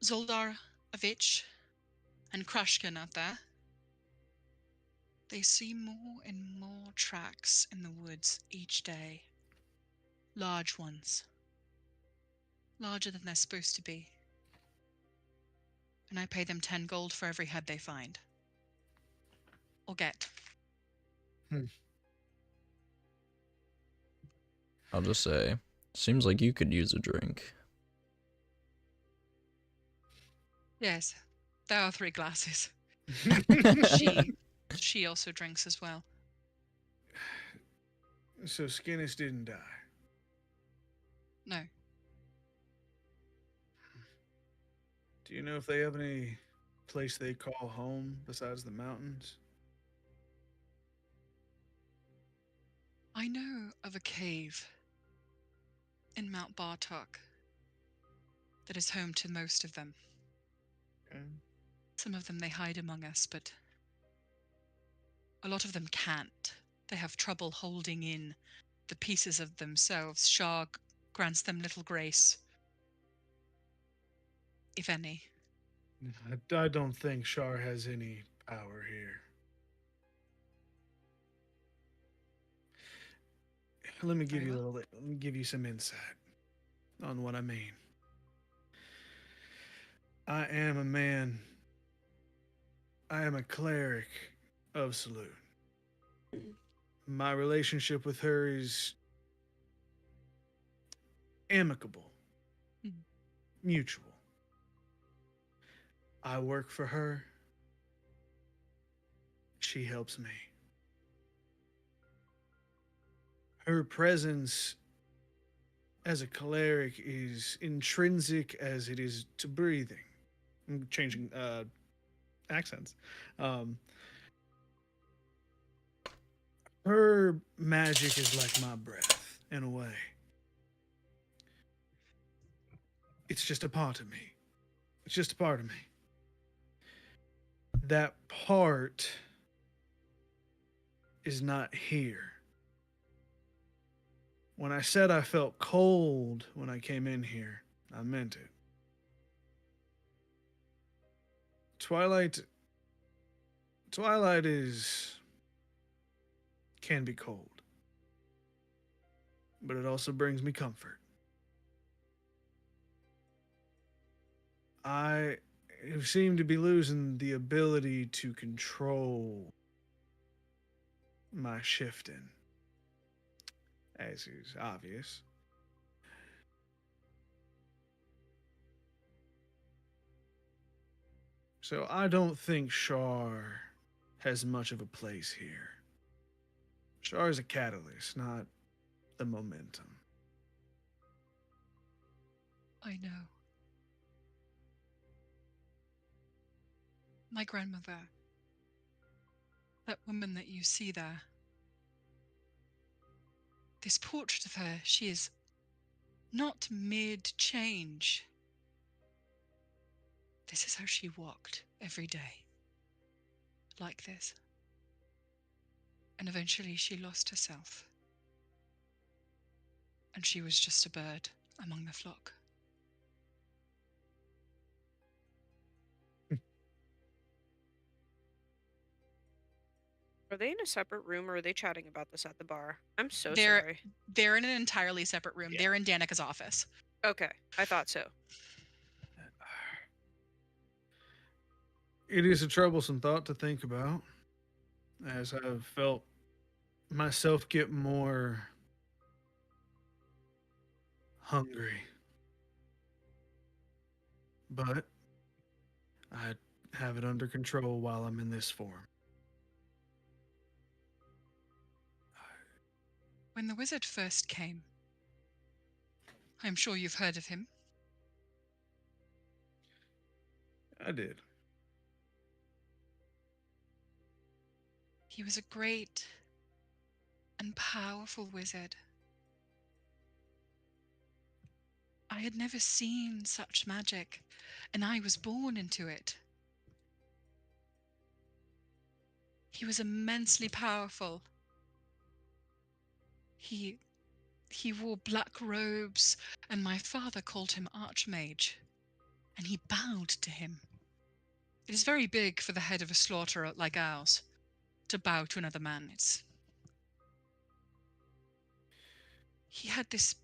Speaker 1: Zoldarovich and Krushkin out there, they see more and more tracks in the woods each day. Large ones. Larger than they're supposed to be. And I pay them 10 gold for every head they find. Or get.
Speaker 6: I'll just say, seems like you could use a drink.
Speaker 1: Yes, there are 3 glasses. She also drinks as well.
Speaker 2: So Skinnis didn't die.
Speaker 1: No.
Speaker 2: Do you know if they have any place they call home besides the mountains?
Speaker 1: I know of a cave in Mount Bartok that is home to most of them.
Speaker 2: Okay.
Speaker 1: Some of them they hide among us, but a lot of them can't. They have trouble holding in the pieces of themselves. Shah grants them little grace, if any.
Speaker 2: I don't think Shar has any power here. Let me give
Speaker 1: Very
Speaker 2: you
Speaker 1: well.
Speaker 2: let me give you some insight on what I mean. I am a man. I am a cleric of Saloon. My relationship with her is amicable, mutual. I work for her. She helps me. Her presence as a cleric is intrinsic as it is to breathing. I'm changing accents. Her magic is like my breath in a way. It's just a part of me. It's just a part of me. That part is not here. When I said I felt cold when I came in here, I meant it. Twilight can be cold. But it also brings me comfort. I seem to be losing the ability to control my shifting, as is obvious. So I don't think Shar has much of a place here. Shar is a catalyst, not the momentum.
Speaker 1: I know. My grandmother, that woman that you see there, this portrait of her, she is not mid-change. This is how she walked every day. Like this. And eventually she lost herself. And she was just a bird among the flock.
Speaker 3: Are they in a separate room or are they chatting about this at the bar? I'm so
Speaker 1: They're
Speaker 3: sorry.
Speaker 1: they're in an entirely separate room.
Speaker 2: Yeah.
Speaker 1: They're in Danica's office.
Speaker 3: Okay, I thought so.
Speaker 2: It is a troublesome thought to think about, as I've felt myself get more hungry. But I have it under control while I'm in this form.
Speaker 1: When the wizard first came, I'm sure you've heard of him.
Speaker 2: I did.
Speaker 1: He was a great and powerful wizard. I had never seen such magic, and I was born into it. He was immensely powerful. He wore black robes, and my father called him Archmage. and he bowed to him. It is very big for the head of a slaughterer like ours to bow to another man. He had this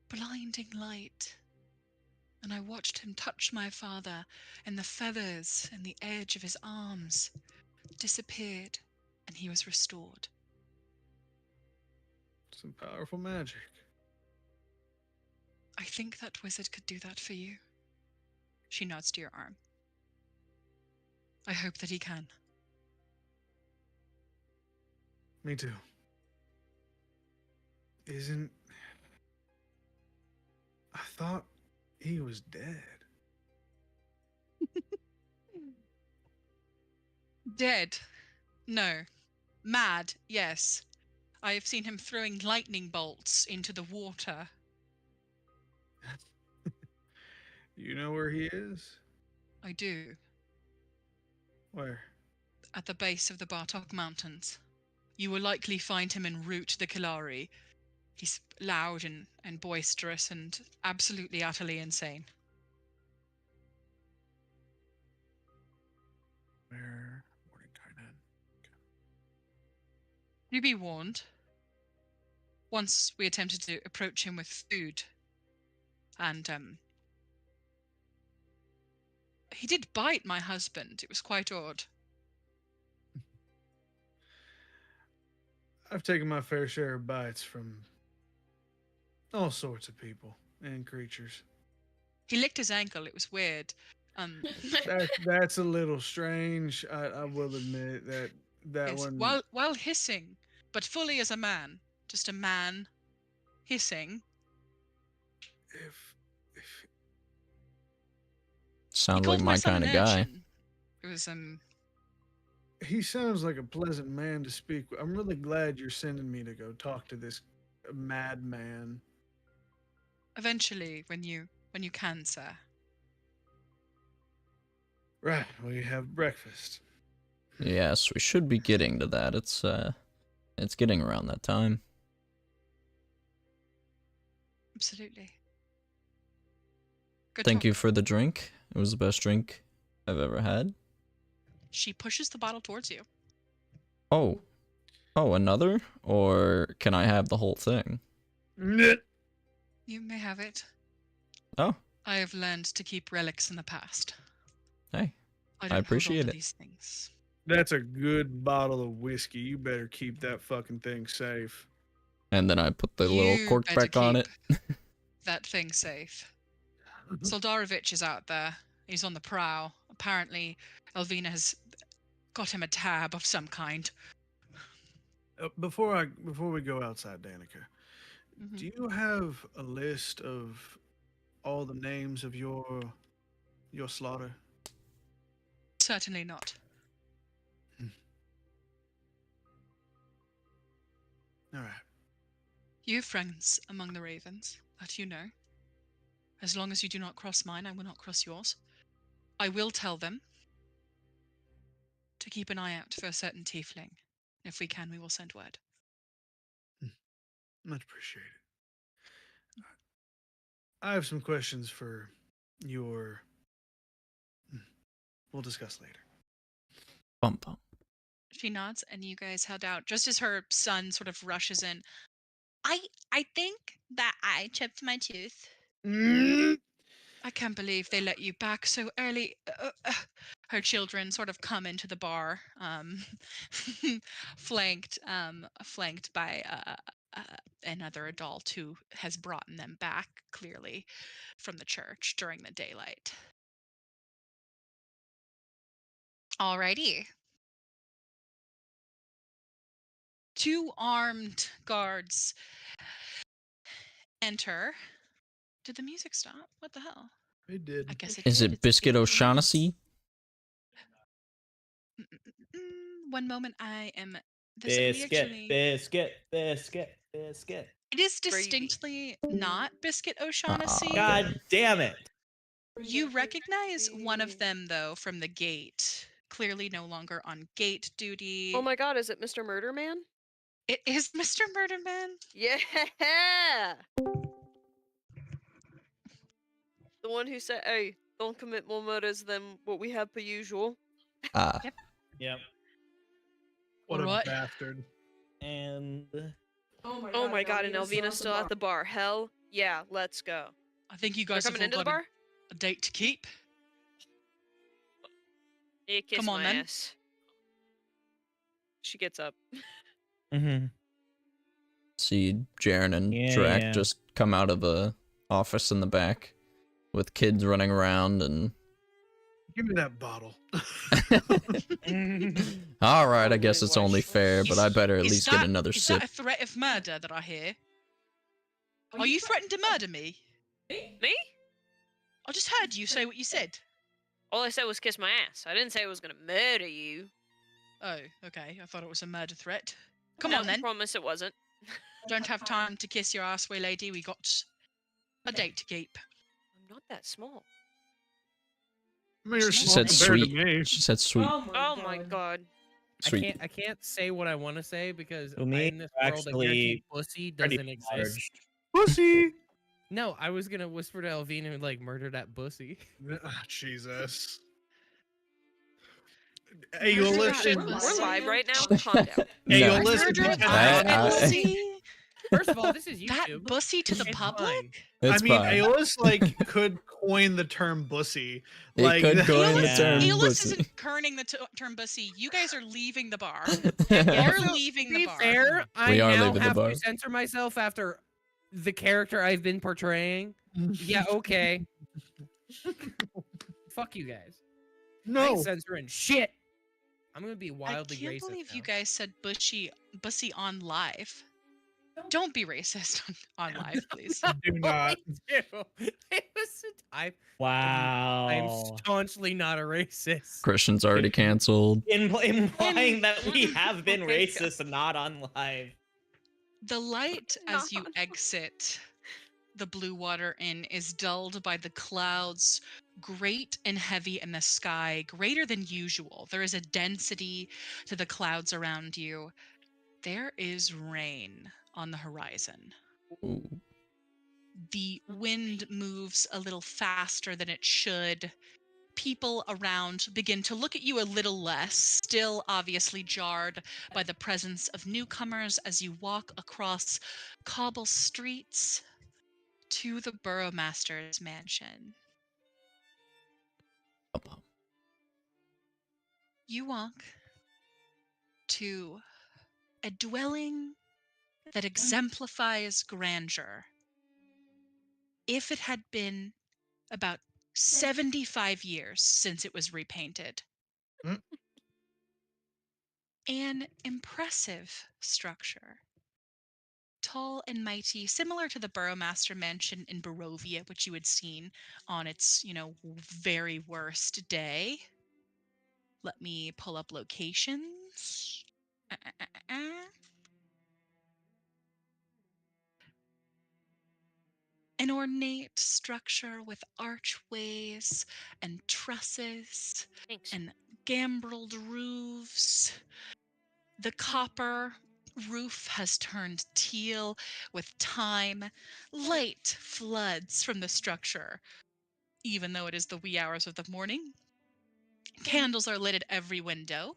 Speaker 1: blinding light, and I watched him touch my father, and the feathers and the edge of his arms disappeared, and he was restored.
Speaker 2: Some powerful magic.
Speaker 1: I think that wizard could do that for you. She nods to your arm. I hope that he can.
Speaker 2: Me too. Isn't... I thought he was dead.
Speaker 1: Dead? No. Mad? Yes. I have seen him throwing lightning bolts into the water.
Speaker 2: You know where he is?
Speaker 1: I do.
Speaker 2: Where?
Speaker 1: At the base of the Bartok Mountains. You will likely find him en route to the Kilari. He's loud and boisterous and absolutely utterly insane.
Speaker 2: Where? Mordenkainen.
Speaker 1: You be warned. Once we attempted to approach him with food, and he did bite my husband. It was quite odd.
Speaker 2: I've taken my fair share of bites from all sorts of people and creatures.
Speaker 1: He licked his ankle. It was weird.
Speaker 2: That's a little strange. I will admit that
Speaker 1: Yes,
Speaker 2: one.
Speaker 1: while hissing, but fully as a man, just a man hissing.
Speaker 2: If
Speaker 1: He
Speaker 6: Sounds
Speaker 1: called
Speaker 6: like
Speaker 1: my
Speaker 6: my
Speaker 1: son
Speaker 6: kind
Speaker 1: an
Speaker 6: of guy.
Speaker 1: urchin. It was
Speaker 2: he sounds like a pleasant man to speak with. I'm really glad you're sending me to go talk to this madman.
Speaker 1: eventually when you can, sir.
Speaker 2: Right, we have breakfast.
Speaker 6: Yes, we should be getting to that. It's getting around that time.
Speaker 1: Absolutely. Good
Speaker 6: Thank
Speaker 1: talk.
Speaker 6: you for the drink. It was the best drink I've ever had.
Speaker 1: She pushes the bottle towards you.
Speaker 6: Oh. Oh, another? Or can I have the whole thing?
Speaker 1: You may have it.
Speaker 6: Oh,
Speaker 1: I have learned to keep relics in the past.
Speaker 6: hey.
Speaker 1: I don't
Speaker 6: appreciate
Speaker 1: hold on
Speaker 6: it.
Speaker 1: to these things.
Speaker 2: That's a good bottle of whiskey. You better keep that fucking thing safe.
Speaker 6: And then I put the little
Speaker 1: You
Speaker 6: cork
Speaker 1: better
Speaker 6: back on it.
Speaker 1: keep that thing safe. Soldarovich is out there. He's on the prowl. Apparently, Elvina has got him a tab of some kind.
Speaker 2: Before we go outside, Danica,
Speaker 1: Mhm.
Speaker 2: do you have a list of all the names of your slaughter?
Speaker 1: Certainly not.
Speaker 2: All right.
Speaker 1: You have friends among the ravens, that you know. As long as you do not cross mine, I will not cross yours. I will tell them to keep an eye out for a certain tiefling. If we can, we will send word.
Speaker 2: Much appreciated. I have some questions for your... We'll discuss later.
Speaker 6: Bum bum.
Speaker 1: She nods, and you guys head out just as her son sort of rushes in. I think that I chipped my tooth. I can't believe they let you back so early. Her children sort of come into the bar, flanked by another adult who has brought them back clearly from the church during the daylight. Alrighty. Two armed guards enter. Did the music stop? What the hell?
Speaker 2: It did.
Speaker 1: I guess it
Speaker 6: Is
Speaker 1: did.
Speaker 6: it
Speaker 1: It's a
Speaker 6: Biscuit
Speaker 1: big
Speaker 6: O'Shaughnessy?
Speaker 1: one moment. I am. This we actually.
Speaker 4: Biscuit.
Speaker 1: It is distinctly not Biscuit O'Shaughnessy.
Speaker 4: God damn it.
Speaker 1: You recognize one of them though from the gate. Clearly no longer on gate duty.
Speaker 3: Oh my god, is it Mr. Murder Man?
Speaker 1: It is Mr. Murderman.
Speaker 3: Yeah! The one who said, "Hey, don't commit more murders than what we have per usual."
Speaker 6: Ah,
Speaker 4: Yep.
Speaker 2: What a
Speaker 1: Alright.
Speaker 2: bastard.
Speaker 4: And
Speaker 3: Oh my god, and Elvina's still at the bar. Hell yeah, let's go.
Speaker 1: I think you
Speaker 3: They're
Speaker 1: guys have
Speaker 3: coming
Speaker 1: all
Speaker 3: into the
Speaker 1: got
Speaker 3: bar?
Speaker 1: a date to keep.
Speaker 3: Yeah, kiss
Speaker 1: Come on,
Speaker 3: my
Speaker 1: then.
Speaker 3: ass. She gets up.
Speaker 6: see Jaren and
Speaker 4: Yeah,
Speaker 6: Drac
Speaker 4: yeah.
Speaker 6: just come out of a office in the back with kids running around and.
Speaker 2: Give me that bottle.
Speaker 6: All right, I
Speaker 4: Holy
Speaker 6: guess it's only
Speaker 4: wash.
Speaker 6: fair, but I better at
Speaker 1: Is
Speaker 6: least
Speaker 1: that,
Speaker 6: get another
Speaker 1: is
Speaker 6: sip.
Speaker 1: that a threat of murder that I hear? Are you threatening to murder me?
Speaker 3: Me?
Speaker 1: I just heard you say what you said.
Speaker 3: All I said was kiss my ass. I didn't say I was gonna murder you.
Speaker 1: Oh, okay. I thought it was a murder threat. Come
Speaker 3: No,
Speaker 1: on, then.
Speaker 3: promise it wasn't.
Speaker 1: Don't have time to kiss your ass, way lady. We got a date to keep.
Speaker 3: I'm not that small.
Speaker 2: I mean, you're
Speaker 6: She
Speaker 2: small
Speaker 6: said
Speaker 2: compared
Speaker 6: sweet.
Speaker 2: to me.
Speaker 6: She said sweet.
Speaker 3: Oh my god.
Speaker 6: Sweet.
Speaker 5: I can't say what I want to say because
Speaker 4: To me,
Speaker 5: in this
Speaker 4: you're
Speaker 5: world, I
Speaker 4: actually
Speaker 5: guarantee pussy
Speaker 4: Pretty
Speaker 5: doesn't exist.
Speaker 4: large.
Speaker 2: Pussy.
Speaker 5: No, I was gonna whisper to Elvina and like murder that pussy.
Speaker 2: Ah, Jesus. Hey,
Speaker 1: Murder
Speaker 2: you'll
Speaker 1: that
Speaker 2: listen.
Speaker 3: We're
Speaker 1: pussy.
Speaker 3: live right now. Calm down.
Speaker 2: Hey,
Speaker 6: No.
Speaker 2: you'll listen.
Speaker 1: Murder
Speaker 2: because
Speaker 1: that
Speaker 6: I-
Speaker 1: pussy.
Speaker 5: First of all, this is
Speaker 1: That
Speaker 5: YouTube.
Speaker 1: bussy to the
Speaker 5: It's
Speaker 1: public?
Speaker 5: fine.
Speaker 6: It's
Speaker 2: I mean,
Speaker 6: fine.
Speaker 2: Aeolus could coin the term bussy.
Speaker 6: It
Speaker 2: Like,
Speaker 6: could coin the
Speaker 4: Yeah.
Speaker 6: term
Speaker 1: Aeolus
Speaker 6: pussy.
Speaker 1: isn't kerning the term bussy. You guys are leaving the bar.
Speaker 5: And
Speaker 1: You're
Speaker 5: also,
Speaker 1: leaving
Speaker 5: to
Speaker 1: the
Speaker 5: be
Speaker 1: bar.
Speaker 5: fair, I
Speaker 6: We are
Speaker 5: now
Speaker 6: leaving the
Speaker 5: have
Speaker 6: bar.
Speaker 5: to censor myself after the character I've been portraying. Yeah, okay. Fuck you guys. I ain't
Speaker 2: no.
Speaker 5: censoring shit. I'm gonna be
Speaker 1: I
Speaker 5: wildly
Speaker 1: can't
Speaker 5: racist
Speaker 1: believe
Speaker 5: now.
Speaker 1: you guys said bussy on live. Don't be racist on live, please.
Speaker 2: Do not.
Speaker 5: It was I'm
Speaker 4: Wow.
Speaker 5: staunchly not a racist.
Speaker 6: Christian's already canceled.
Speaker 4: Implying that we have been
Speaker 3: Oh my God.
Speaker 4: racist and not on live.
Speaker 1: The light as you
Speaker 3: Not.
Speaker 1: exit the Blue Water Inn is dulled by the clouds, great and heavy in the sky, greater than usual. There is a density to the clouds around you. There is rain on the horizon.
Speaker 6: Ooh.
Speaker 1: The wind moves a little faster than it should. People around begin to look at you a little less, still obviously jarred by the presence of newcomers as you walk across cobble streets to the Burrowmaster's mansion. You walk to a dwelling that exemplifies grandeur. If it had been about 75 years since it was repainted.
Speaker 2: Mm.
Speaker 1: An impressive structure. Tall and mighty, similar to the Burrowmaster Mansion in Barovia, which you had seen on its, very worst day. Let me pull up locations. An ornate structure with archways and trusses
Speaker 3: Thanks.
Speaker 1: and gambreled roofs. The copper roof has turned teal with time. Light floods from the structure, even though it is the wee hours of the morning. Candles are lit at every window,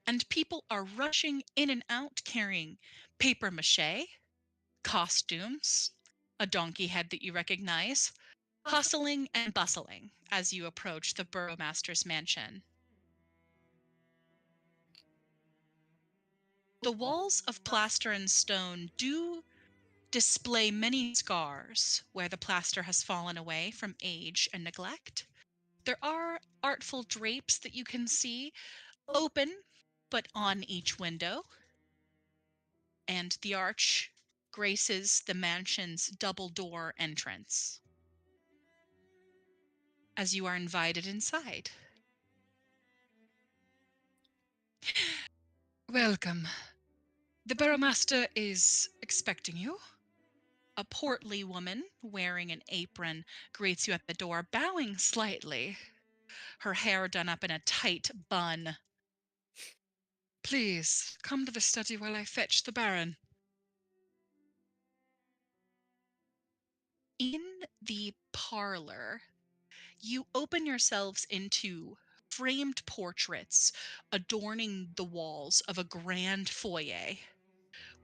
Speaker 1: and people are rushing in and out carrying paper mache, costumes, a donkey head that you recognize, hustling and bustling as you approach the Burrowmaster's mansion. The walls of plaster and stone do display many scars where the plaster has fallen away from age and neglect. There are artful drapes that you can see, open but on each window. And the arch graces the mansion's double door entrance as you are invited inside. Welcome. The Burrowmaster is expecting you. A portly woman wearing an apron greets you at the door, bowing slightly, her hair done up in a tight bun. Please, come to the study while I fetch the Baron. In the parlor. You open yourselves into framed portraits adorning the walls of a grand foyer,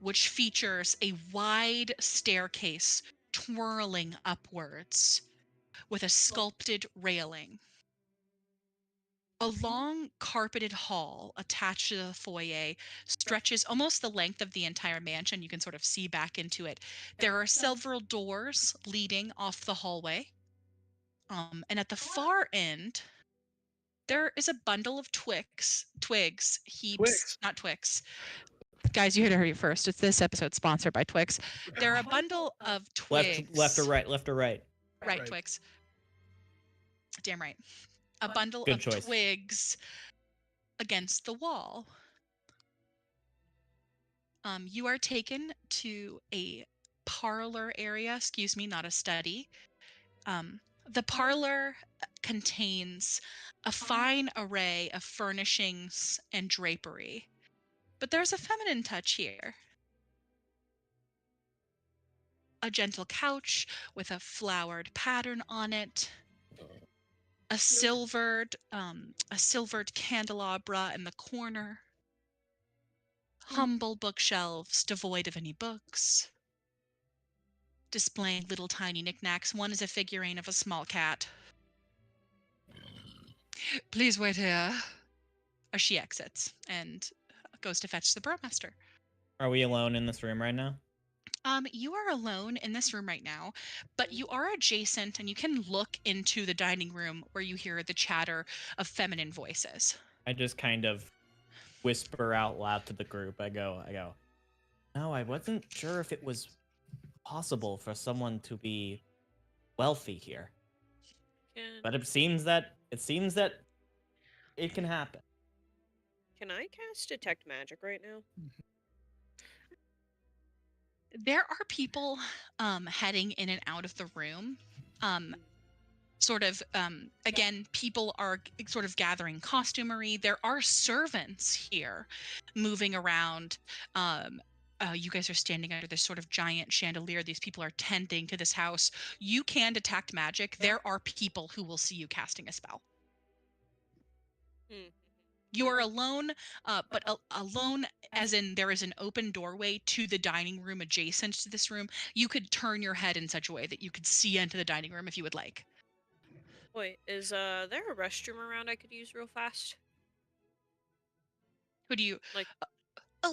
Speaker 1: which features a wide staircase twirling upwards with a sculpted railing. A long carpeted hall attached to the foyer stretches almost the length of the entire mansion. You can sort of see back into it. There are several doors leading off the hallway. And at the far end, there is a bundle of twigs, heaps,
Speaker 2: Twix.
Speaker 1: not Twix. Guys, you heard it here first. It's this episode sponsored by Twix. There are a bundle of twigs.
Speaker 4: Left or right? Left or right?
Speaker 1: Right,
Speaker 2: Right.
Speaker 1: Twix. Damn right. A bundle
Speaker 4: Good
Speaker 1: of
Speaker 4: choice.
Speaker 1: twigs against the wall. You are taken to a parlor area, excuse me, not a study. The parlor contains a fine array of furnishings and drapery, but there's a feminine touch here. A gentle couch with a flowered pattern on it, a silvered candelabra in the corner, humble bookshelves devoid of any books, displaying little tiny knickknacks. One is a figurine of a small cat. Please wait here. As she exits and goes to fetch the burgomaster.
Speaker 4: Are we alone in this room right now?
Speaker 1: You are alone in this room right now, but you are adjacent and you can look into the dining room where you hear the chatter of feminine voices.
Speaker 4: I just kind of whisper out loud to the group. I go, no, I wasn't sure if it was possible for someone to be wealthy here, but it seems that it can happen.
Speaker 3: Can I cast Detect Magic right now?
Speaker 1: There are people heading in and out of the room. Again, people are sort of gathering costumery. There are servants here moving around. You guys are standing under this sort of giant chandelier. These people are tending to this house. You can detect magic. There are people who will see you casting a spell. You are alone, but alone as in there is an open doorway to the dining room adjacent to this room. You could turn your head in such a way that you could see into the dining room if you would like.
Speaker 3: Wait, is there a restroom around I could use real fast?
Speaker 1: Who do you
Speaker 3: Like?
Speaker 1: A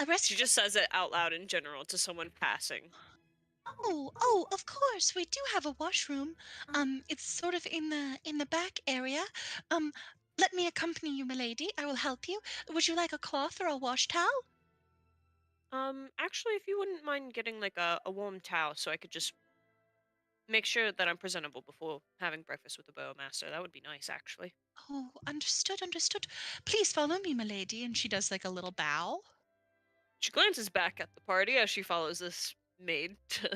Speaker 1: restroom?
Speaker 3: She just says it out loud in general to someone passing.
Speaker 1: Oh, of course, we do have a washroom. It's sort of in the back area. Let me accompany you, milady. I will help you. Would you like a cloth or a wash towel?
Speaker 3: Actually, if you wouldn't mind getting like a warm towel so I could just make sure that I'm presentable before having breakfast with the burgomaster, that would be nice, actually.
Speaker 1: Oh, understood. Please follow me, milady. And she does like a little bow.
Speaker 3: She glances back at the party as she follows this maid to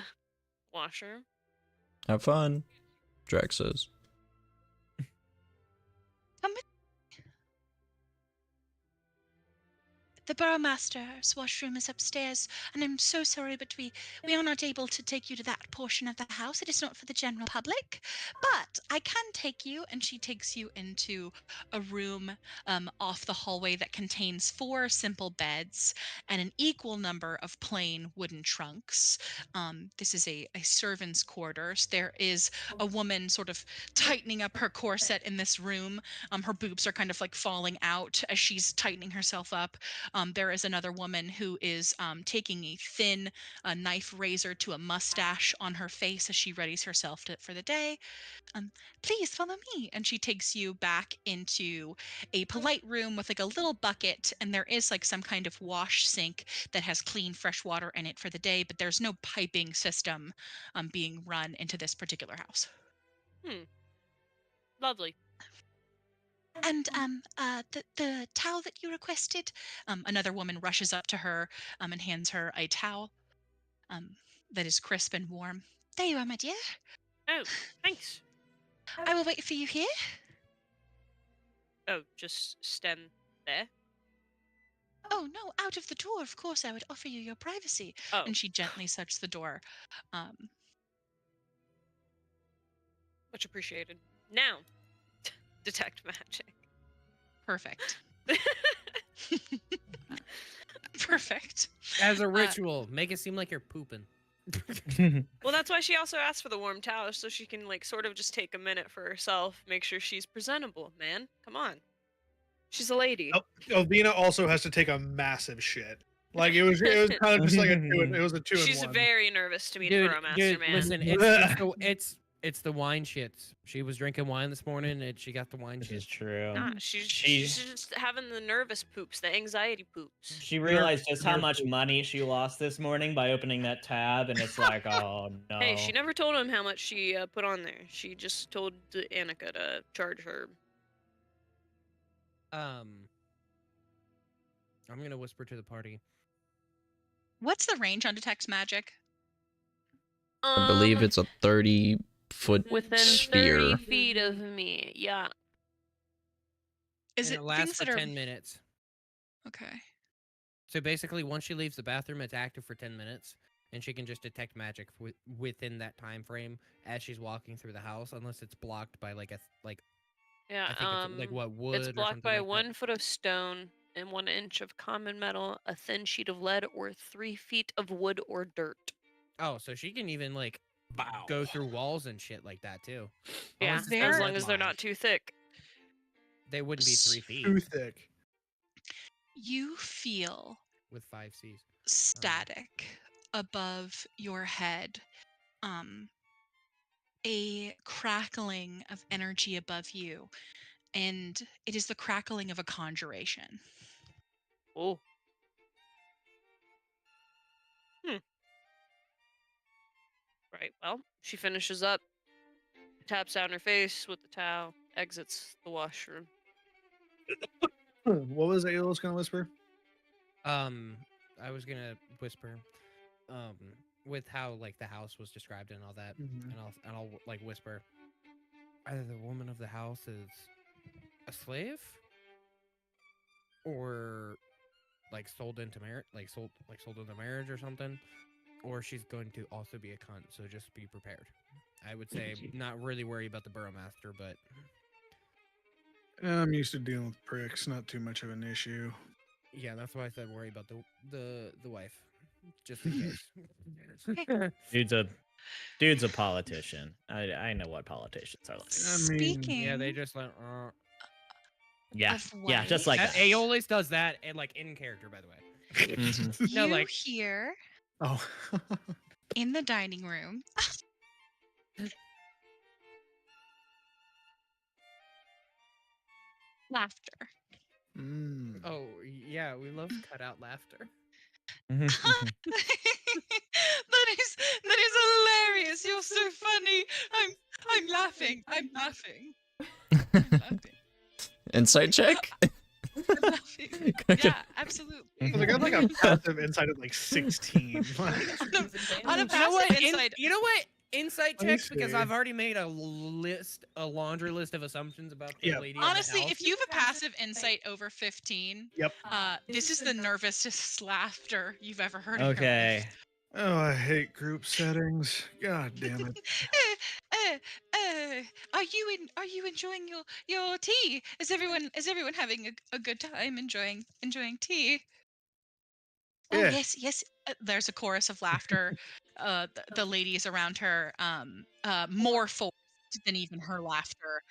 Speaker 3: wash her.
Speaker 6: Have fun, Drax says.
Speaker 1: Come with The burgomaster's washroom is upstairs, and I'm so sorry, but we are not able to take you to that portion of the house. It is not for the general public, but I can take you, and she takes you into a room off the hallway that contains 4 simple beds and an equal number of plain wooden trunks. This is a servant's quarters. There is a woman sort of tightening up her corset in this room. Her boobs are kind of like falling out as she's tightening herself up. There is another woman who is taking a thin knife razor to a mustache on her face as she readies herself for the day. Please follow me. And she takes you back into a polite room with like a little bucket, and there is like some kind of wash sink that has clean fresh water in it for the day, but there's no piping system being run into this particular house.
Speaker 3: Lovely.
Speaker 1: And the towel that you requested, another woman rushes up to her and hands her a towel that is crisp and warm. There you are, my dear.
Speaker 3: Oh, thanks.
Speaker 1: I will wait for you here.
Speaker 3: Oh, just stand there?
Speaker 1: Oh, no, out of the door. Of course, I would offer you your privacy.
Speaker 3: Oh.
Speaker 1: And she gently shuts the door.
Speaker 3: Much appreciated. Now, detect magic.
Speaker 1: Perfect. Perfect.
Speaker 5: As a ritual, make it seem like you're pooping.
Speaker 3: Well, that's why she also asked for the warm towel, so she can like sort of just take a minute for herself, make sure she's presentable. Man, come on. She's a lady.
Speaker 2: Elvina also has to take a massive shit. Like it was kind of just like it was a 2
Speaker 3: She's
Speaker 2: in 1.
Speaker 3: very nervous to meet
Speaker 5: Dude,
Speaker 3: Burrow Master,
Speaker 5: dude,
Speaker 3: man.
Speaker 5: listen, it's the wine shits. She was drinking wine this morning and she got the wine
Speaker 4: Which is
Speaker 5: shits.
Speaker 4: true.
Speaker 3: Nah, she's just having the nervous poops, the anxiety poops.
Speaker 4: She realized just how much money she lost this morning by opening that tab, and it's like, oh no.
Speaker 3: Hey, she never told him how much she put on there. She just told Annika to charge her.
Speaker 5: I'm gonna whisper to the party.
Speaker 1: What's the range on detect magic?
Speaker 6: I believe it's a 30-foot
Speaker 3: within
Speaker 6: sphere.
Speaker 3: 30 feet of me. Yeah.
Speaker 1: Is
Speaker 5: And
Speaker 1: it
Speaker 5: it lasts
Speaker 1: things
Speaker 5: for
Speaker 1: that are
Speaker 5: 10 minutes.
Speaker 1: okay?
Speaker 5: So basically, once she leaves the bathroom, it's active for 10 minutes, and she can just detect magic within that time frame as she's walking through the house, unless it's blocked by
Speaker 3: Yeah.
Speaker 5: I think it's like what wood.
Speaker 3: It's
Speaker 5: or
Speaker 3: blocked
Speaker 5: something
Speaker 3: by
Speaker 5: like
Speaker 3: 1 foot of stone and 1 inch of common metal, a thin sheet of lead, or 3 feet of wood or dirt.
Speaker 5: that. Oh, so she can even like go through walls and shit like that too.
Speaker 3: Yeah,
Speaker 5: Unless it's
Speaker 1: Very-
Speaker 5: not
Speaker 3: as long as they're
Speaker 5: wood-lined.
Speaker 3: not too thick.
Speaker 5: They wouldn't be 3 feet
Speaker 2: Too thick.
Speaker 1: You feel
Speaker 5: with 5 Cs.
Speaker 1: static above your head. A crackling of energy above you, and it is the crackling of a conjuration.
Speaker 3: Oh. Right, well, she finishes up, taps down her face with the towel, exits the washroom.
Speaker 2: What was Ayla's gonna whisper?
Speaker 5: I was gonna whisper, with how like the house was described and all that,
Speaker 2: Mhm.
Speaker 5: and I'll like whisper. Either the woman of the house is a slave, or like sold into marriage, sold into marriage or something, or she's going to also be a cunt. So just be prepared. I would say not really worry about the Burrowmaster, but
Speaker 2: I'm used to dealing with pricks. Not too much of an issue.
Speaker 5: yeah, that's why I said worry about the wife, just in case.
Speaker 4: Dude's a politician. I know what politicians are like.
Speaker 2: I mean,
Speaker 1: Speaking
Speaker 5: Yeah, they just like.
Speaker 4: Yeah,
Speaker 1: of
Speaker 4: yeah, just like
Speaker 1: wife,
Speaker 4: that.
Speaker 5: A always does that, and like in character, by the way.
Speaker 4: Mhm.
Speaker 5: No,
Speaker 1: you
Speaker 5: like-
Speaker 1: hear
Speaker 2: Oh.
Speaker 1: in the dining room laughter.
Speaker 2: Mm.
Speaker 5: Oh yeah, we love cutout laughter.
Speaker 1: that is hilarious. You're so funny. I'm laughing. I'm laughing. I'm laughing.
Speaker 6: Insight check?
Speaker 1: I'm laughing. Yeah, absolutely.
Speaker 2: I got like a passive insight of like 16.
Speaker 1: On a
Speaker 5: You know
Speaker 1: passive
Speaker 5: what?
Speaker 1: insight,
Speaker 5: You know what? Insight
Speaker 2: Let me
Speaker 5: checks, because
Speaker 2: see.
Speaker 5: I've already made a laundry list of assumptions about the
Speaker 2: Yeah.
Speaker 5: lady. of the
Speaker 1: honestly,
Speaker 5: house.
Speaker 1: if you have a passive insight over 15,
Speaker 2: Yep.
Speaker 1: this is the nervousest laughter you've ever heard in your
Speaker 4: Okay.
Speaker 1: life.
Speaker 2: Oh, I hate group settings. God damn it.
Speaker 1: Are you enjoying your tea? Is everyone having a good time enjoying tea? Oh
Speaker 2: Yeah.
Speaker 1: yes. There's a chorus of laughter. The ladies around her, more forced than even her laughter.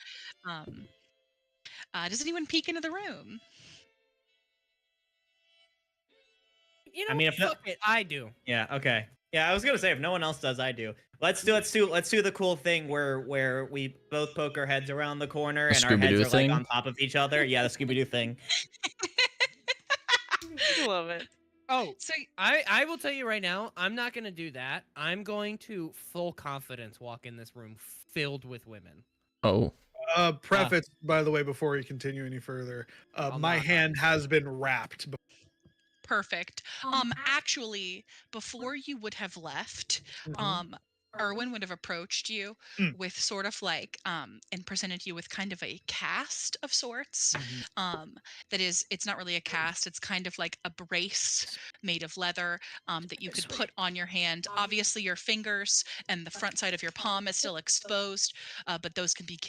Speaker 1: Does anyone peek into the room?
Speaker 5: You know,
Speaker 4: I mean, if no-
Speaker 5: fuck it, I do.
Speaker 4: Yeah. Okay. Yeah, I was gonna say if no one else does, I do. Let's do the cool thing where we both poke our heads around the corner
Speaker 6: The
Speaker 4: and our heads
Speaker 6: Scooby-Doo
Speaker 4: are
Speaker 6: thing?
Speaker 4: like on top of each other. Yeah, the Scooby Doo thing.
Speaker 3: Love it.
Speaker 5: Oh,
Speaker 1: So
Speaker 5: I will tell you right now, I'm not gonna do that. I'm going to full confidence walk in this room filled with women.
Speaker 6: Oh.
Speaker 2: Preface, by the way, before you continue any further,
Speaker 5: I'll
Speaker 2: my
Speaker 5: knock,
Speaker 2: hand has been wrapped.
Speaker 1: perfect. Actually, before you would have left,
Speaker 2: Mhm.
Speaker 1: Erwin would have approached you
Speaker 2: Mm.
Speaker 1: with sort of like and presented you with kind of a cast of sorts. That is, it's not really a cast, it's kind of like a brace made of leather that you could put on your hand. Obviously your fingers and the front side of your palm is still exposed, but those can be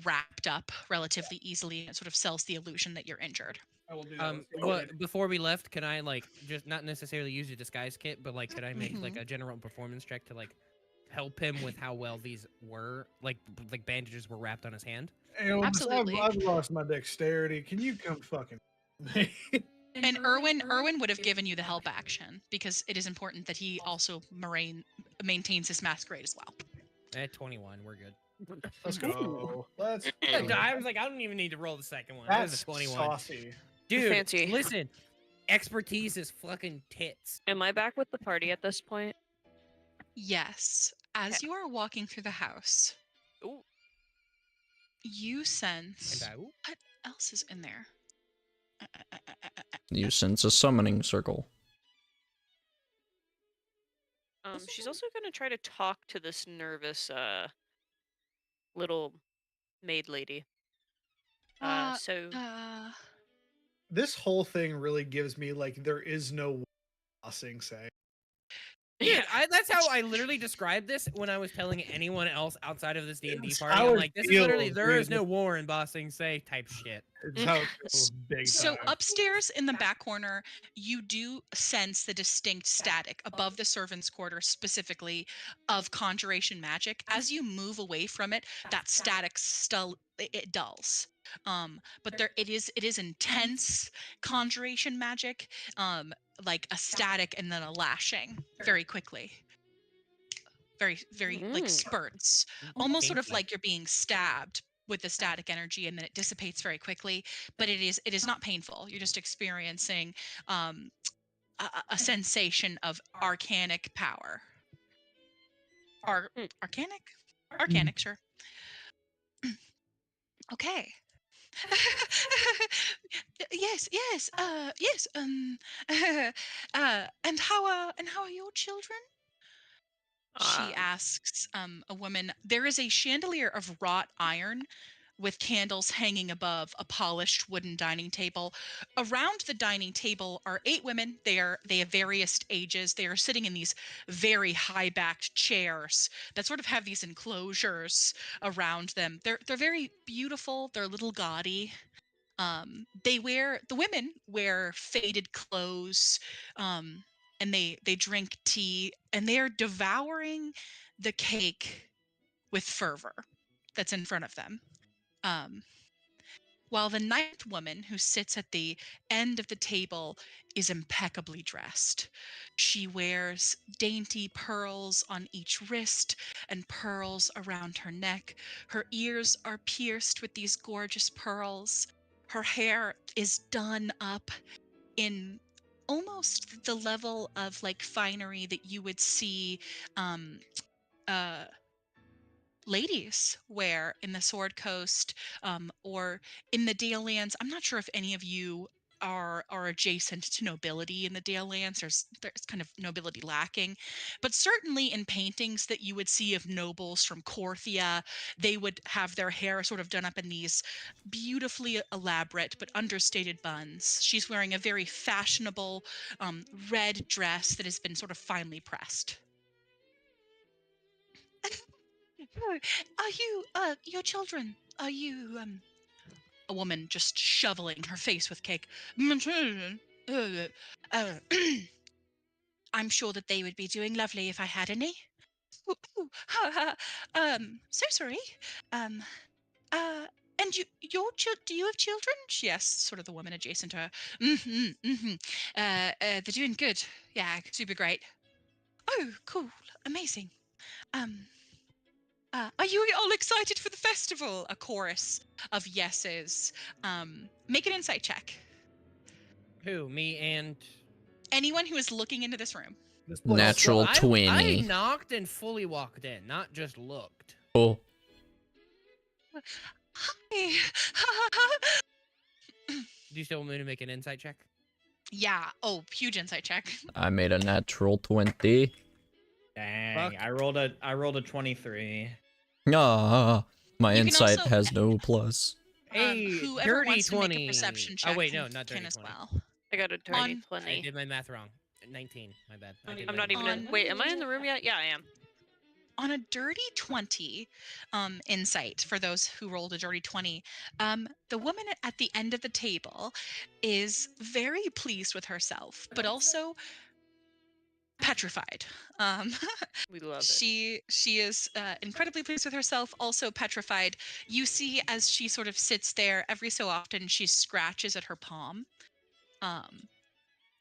Speaker 1: wrapped up relatively easily, and it sort of sells the illusion that you're injured.
Speaker 2: I will do that. Let's see what we
Speaker 5: What before we left, can I like just not necessarily use a disguise kit, but like could I make like
Speaker 1: Mhm.
Speaker 5: a general performance check to like help him with how well these were like bandages were wrapped on his hand?
Speaker 2: And
Speaker 1: Absolutely.
Speaker 2: I've lost my dexterity. Can you come fucking me?
Speaker 1: And Erwin would have given you the help action because it is important that he also maintains his masquerade as well.
Speaker 5: At 21, we're good.
Speaker 2: Let's go. Let's
Speaker 5: I was like, I don't even need to roll the second one. That was
Speaker 2: That's
Speaker 5: a 21.
Speaker 2: saucy.
Speaker 5: Dude,
Speaker 3: Fancy.
Speaker 5: listen, expertise is fucking tits.
Speaker 3: Am I back with the party at this point?
Speaker 1: Yes, as you are walking through the house,
Speaker 3: Ooh.
Speaker 1: you sense
Speaker 5: And I,
Speaker 1: what else is in there.
Speaker 6: You sense a summoning circle.
Speaker 3: She's also gonna try to talk to this nervous little maid lady. So
Speaker 2: This whole thing really gives me like there is no bossing say.
Speaker 5: dude, that's how I literally described this when I was telling anyone else outside of this D&D
Speaker 2: It's
Speaker 5: party.
Speaker 2: how
Speaker 5: I'm
Speaker 2: it
Speaker 5: like, this is literally,
Speaker 2: feels,
Speaker 5: there is
Speaker 2: dude.
Speaker 5: no war in Bossing Say type shit.
Speaker 2: It's how it feels big
Speaker 1: So
Speaker 2: time.
Speaker 1: upstairs in the back corner, you do sense the distinct static above the servants' quarters, specifically of conjuration magic. As you move away from it, that static it dulls. But it is intense conjuration magic, like a static and then a lashing very quickly. Very like spurts, almost sort of like you're being stabbed with the static energy, and then it dissipates very quickly, but it is not painful. You're just experiencing a sensation of arcanic power. Arcanic, sure. Okay. Yes, yes, yes. And how are your children? She asks a woman. There is a chandelier of wrought iron with candles hanging above a polished wooden dining table. Around the dining table are 8 women. They have various ages. They are sitting in these very high-backed chairs that sort of have these enclosures around them. They're very beautiful. They're a little gaudy. The women wear faded clothes, and they drink tea, and they are devouring the cake with fervor that's in front of them. While the 9th woman, who sits at the end of the table, is impeccably dressed. She wears dainty pearls on each wrist and pearls around her neck. Her ears are pierced with these gorgeous pearls. Her hair is done up in almost the level of like finery that you would see uh ladies wear in the Sword Coast, or in the Dale Lands. I'm not sure if any of you are adjacent to nobility in the Dale Lands. There's kind of nobility lacking, but certainly in paintings that you would see of nobles from Corthia, they would have their hair sort of done up in these beautifully elaborate but understated buns. She's wearing a very fashionable red dress that has been sort of finely pressed. Are you, your children, are you, a woman just shoveling her face with cake. I'm sure that they would be doing lovely if I had any. So sorry. Um, and do you have children? She asks sort of the woman adjacent to her. They're doing good. Yeah, super great. Oh, cool. Amazing. Are you all excited for the festival? A chorus of yeses. Make an insight check.
Speaker 5: Who, me and...
Speaker 1: Anyone who is looking into this room.
Speaker 2: This place
Speaker 6: Natural
Speaker 2: sucks.
Speaker 6: 20.
Speaker 5: I knocked and fully walked in, not just looked.
Speaker 6: Oh,
Speaker 1: Hi.
Speaker 5: Do you still want me to make an insight check?
Speaker 1: Yeah. Oh, huge insight check.
Speaker 6: I made a natural 20.
Speaker 4: Dang,
Speaker 5: Fuck.
Speaker 4: I rolled a 23.
Speaker 6: Ah, my
Speaker 1: You can
Speaker 6: insight
Speaker 1: also-
Speaker 6: has no plus.
Speaker 5: Hey,
Speaker 1: whoever
Speaker 5: dirty
Speaker 1: wants to
Speaker 5: 20.
Speaker 1: make a perception
Speaker 5: Oh
Speaker 1: check
Speaker 5: wait,
Speaker 1: can,
Speaker 5: no, not dirty
Speaker 1: can as
Speaker 5: 20.
Speaker 1: well.
Speaker 3: I got a dirty
Speaker 1: On-
Speaker 5: I
Speaker 3: 20.
Speaker 5: did my math wrong. 19. My bad. I did
Speaker 3: I'm
Speaker 5: my
Speaker 3: not
Speaker 5: math
Speaker 3: even in.
Speaker 1: On-
Speaker 3: Wait, am I in the room yet? Yeah, I am.
Speaker 1: On a dirty 20 insight, for those who rolled a dirty 20, the woman at the end of the table is very pleased with herself, but also petrified. Um,
Speaker 3: We love it.
Speaker 1: she is incredibly pleased with herself, also petrified. You see, as she sort of sits there, every so often she scratches at her palm,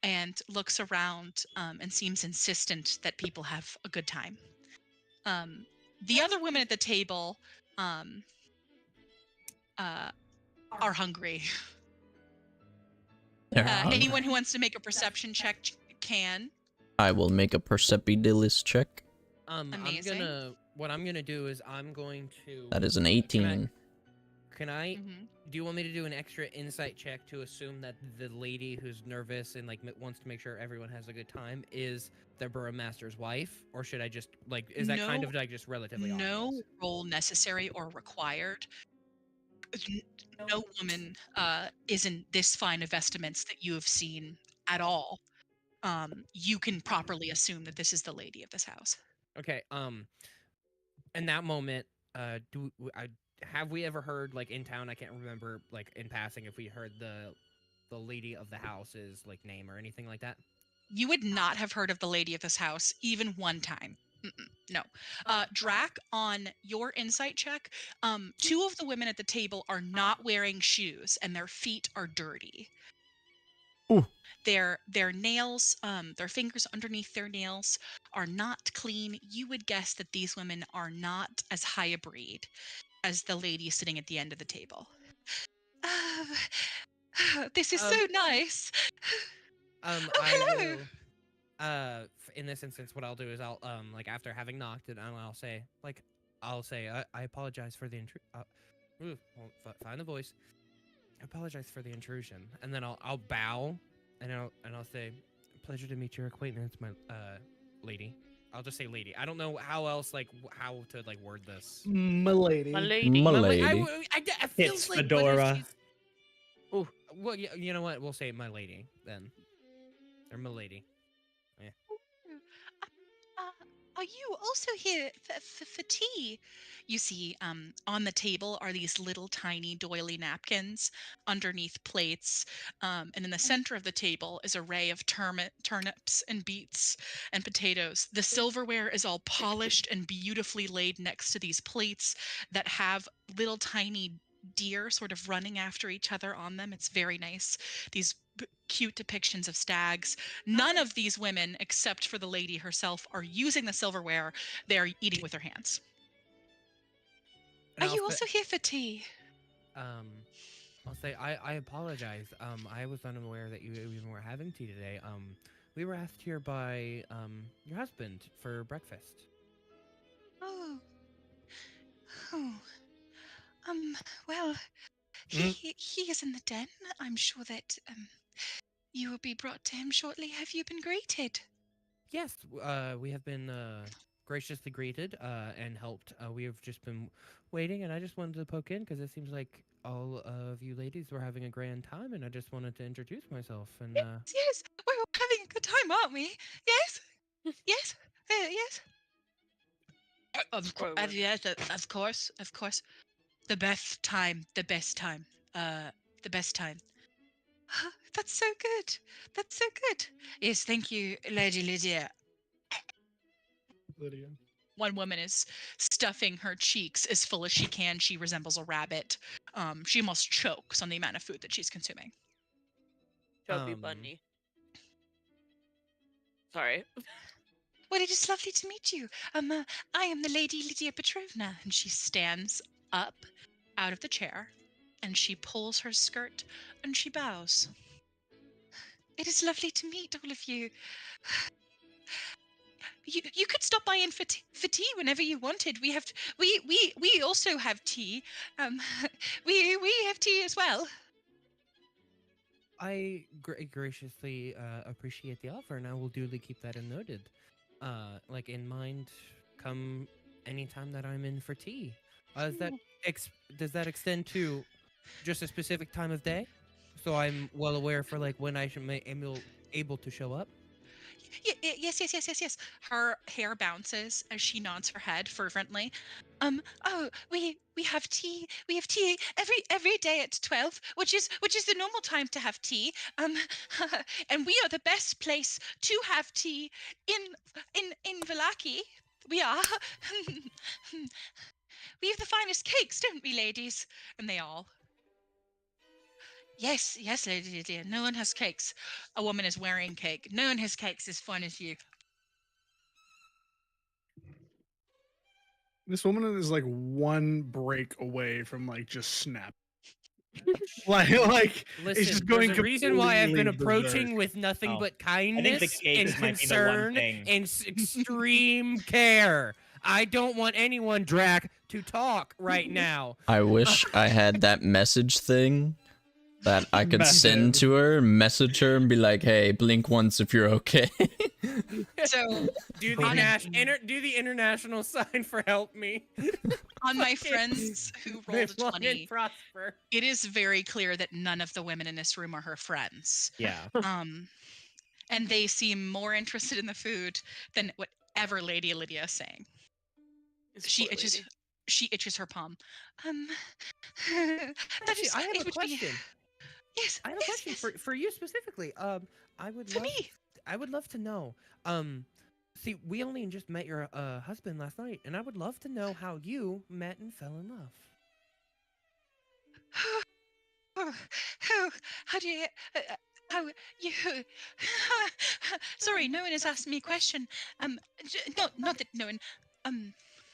Speaker 1: and looks around, and seems insistent that people have a good time. The other women at the table are hungry.
Speaker 6: They're hungry.
Speaker 1: Anyone who wants to make a perception check can.
Speaker 6: I will make a percepidillis check.
Speaker 1: Amazing.
Speaker 5: What I'm gonna do is I'm going to.
Speaker 6: That is an 18.
Speaker 5: Can I?
Speaker 1: Mhm.
Speaker 5: Do you want me to do an extra insight check to assume that the lady who's nervous and like wants to make sure everyone has a good time is the Burromaster's wife, or should I just like is that kind
Speaker 1: No-
Speaker 5: of like just relatively
Speaker 1: No
Speaker 5: obvious?
Speaker 1: role necessary or required. No woman is in this fine of vestments that you have seen at all. You can properly assume that this is the lady of this house.
Speaker 5: Okay. In that moment, have we ever heard like in town? I can't remember like in passing if we heard the lady of the house's like name or anything like that.
Speaker 1: You would not have heard of the lady of this house even one time. No. Drac, on your insight check, two of the women at the table are not wearing shoes and their feet are dirty.
Speaker 6: Ooh.
Speaker 1: Their nails, their fingers underneath their nails are not clean. You would guess that these women are not as high a breed as the lady sitting at the end of the table. This is so nice.
Speaker 5: I
Speaker 1: hello.
Speaker 5: will. In this instance, what I'll do is I'll like after having knocked it, I'll say I apologize for the find the voice. I apologize for the intrusion, and then I'll bow, and I'll say, pleasure to meet your acquaintance, my lady. I'll just say lady. I don't know how else how to like word this.
Speaker 2: Milady.
Speaker 3: My lady.
Speaker 6: Milady.
Speaker 5: I feel
Speaker 4: It's
Speaker 5: like
Speaker 4: Fedora.
Speaker 5: Oh, well, you know what? We'll say my lady then, or my lady.
Speaker 1: Are you also here for tea? You see, on the table are these little tiny doily napkins underneath plates. And in the center of the table is a array of turnips and beets and potatoes. The silverware is all polished and beautifully laid next to these plates that have little tiny deer sort of running after each other on them. It's very nice. These cute depictions of stags. None of these women, except for the lady herself, are using the silverware. They are eating with their hands.
Speaker 5: And
Speaker 1: Are you also here for tea?
Speaker 5: I'll say I apologize. I was unaware that you even were having tea today. We were asked here by your husband for breakfast.
Speaker 1: Oh. Oh. Well, he is in the den. I'm sure that you will be brought to him shortly. Have you been greeted?
Speaker 5: Yes, we have been graciously greeted and helped. We have just been waiting, and I just wanted to poke in because it seems like all of you ladies were having a grand time, and I just wanted to introduce myself. And
Speaker 1: Yes, we're all having a good time, aren't we? Yes, yes, yes. Yes, of course, of course. The best time, the best time, the best time. That's so good. That's so good. Yes, thank you, Lady Lydia.
Speaker 2: Lydia.
Speaker 1: One woman is stuffing her cheeks as full as she can. She resembles a rabbit. She almost chokes on the amount of food that she's consuming.
Speaker 3: Chubby bunny. Sorry.
Speaker 1: Well, it is lovely to meet you. I am the Lady Lydia Petrovna. And she stands up out of the chair and she pulls her skirt and she bows. It is lovely to meet all of you. You could stop by in for tea whenever you wanted. We also have tea. We have tea as well.
Speaker 5: I graciously appreciate the offer, and I will duly keep that in noted. like in mind come anytime that I'm in for tea. Is that does that extend to just a specific time of day? So I'm well aware for like when I should able to show up.
Speaker 1: Yes. Her hair bounces as she nods her head fervently. Oh, we have tea. We have tea every day at 12, which is the normal time to have tea. And we are the best place to have tea in Vallaki. We are. We have the finest cakes, don't we, ladies? And they all. Yes, Lady Lydia. No one has cakes. A woman is wearing cake. No one has cakes as fine as you.
Speaker 2: This woman is like one break away from like just snap. like
Speaker 5: Listen,
Speaker 2: it's just going
Speaker 5: there's a reason why I've been
Speaker 2: completely berserk.
Speaker 5: approaching with nothing
Speaker 4: Oh,
Speaker 5: but
Speaker 4: the
Speaker 5: kindness
Speaker 4: cakes
Speaker 5: and
Speaker 4: might be the one
Speaker 5: concern
Speaker 4: thing.
Speaker 5: and extreme care. I don't want anyone, Drac, to talk right now.
Speaker 6: I wish I had that message thing that I could send
Speaker 2: Message.
Speaker 6: to her, message her, and be like, "Hey, blink once if you're okay."
Speaker 1: So
Speaker 5: Do the international sign for help me.
Speaker 1: on my friends who rolled
Speaker 5: Live
Speaker 1: a
Speaker 5: long and
Speaker 1: 20,
Speaker 5: prosper.
Speaker 1: it is very clear that none of the women in this room are her friends.
Speaker 4: Yeah.
Speaker 1: And they seem more interested in the food than whatever Lady Lydia is saying.
Speaker 3: This
Speaker 1: She
Speaker 3: poor
Speaker 1: itches.
Speaker 3: lady.
Speaker 1: She itches her palm.
Speaker 5: Actually, I have a question.
Speaker 1: Yes.
Speaker 5: I have a question for you specifically. I would
Speaker 1: For
Speaker 5: love
Speaker 1: me.
Speaker 5: I would love to know. See, we only just met your husband last night, and I would love to know how you met and fell in love.
Speaker 1: How do you? How you? Sorry, no one has asked me a question. Not that no one.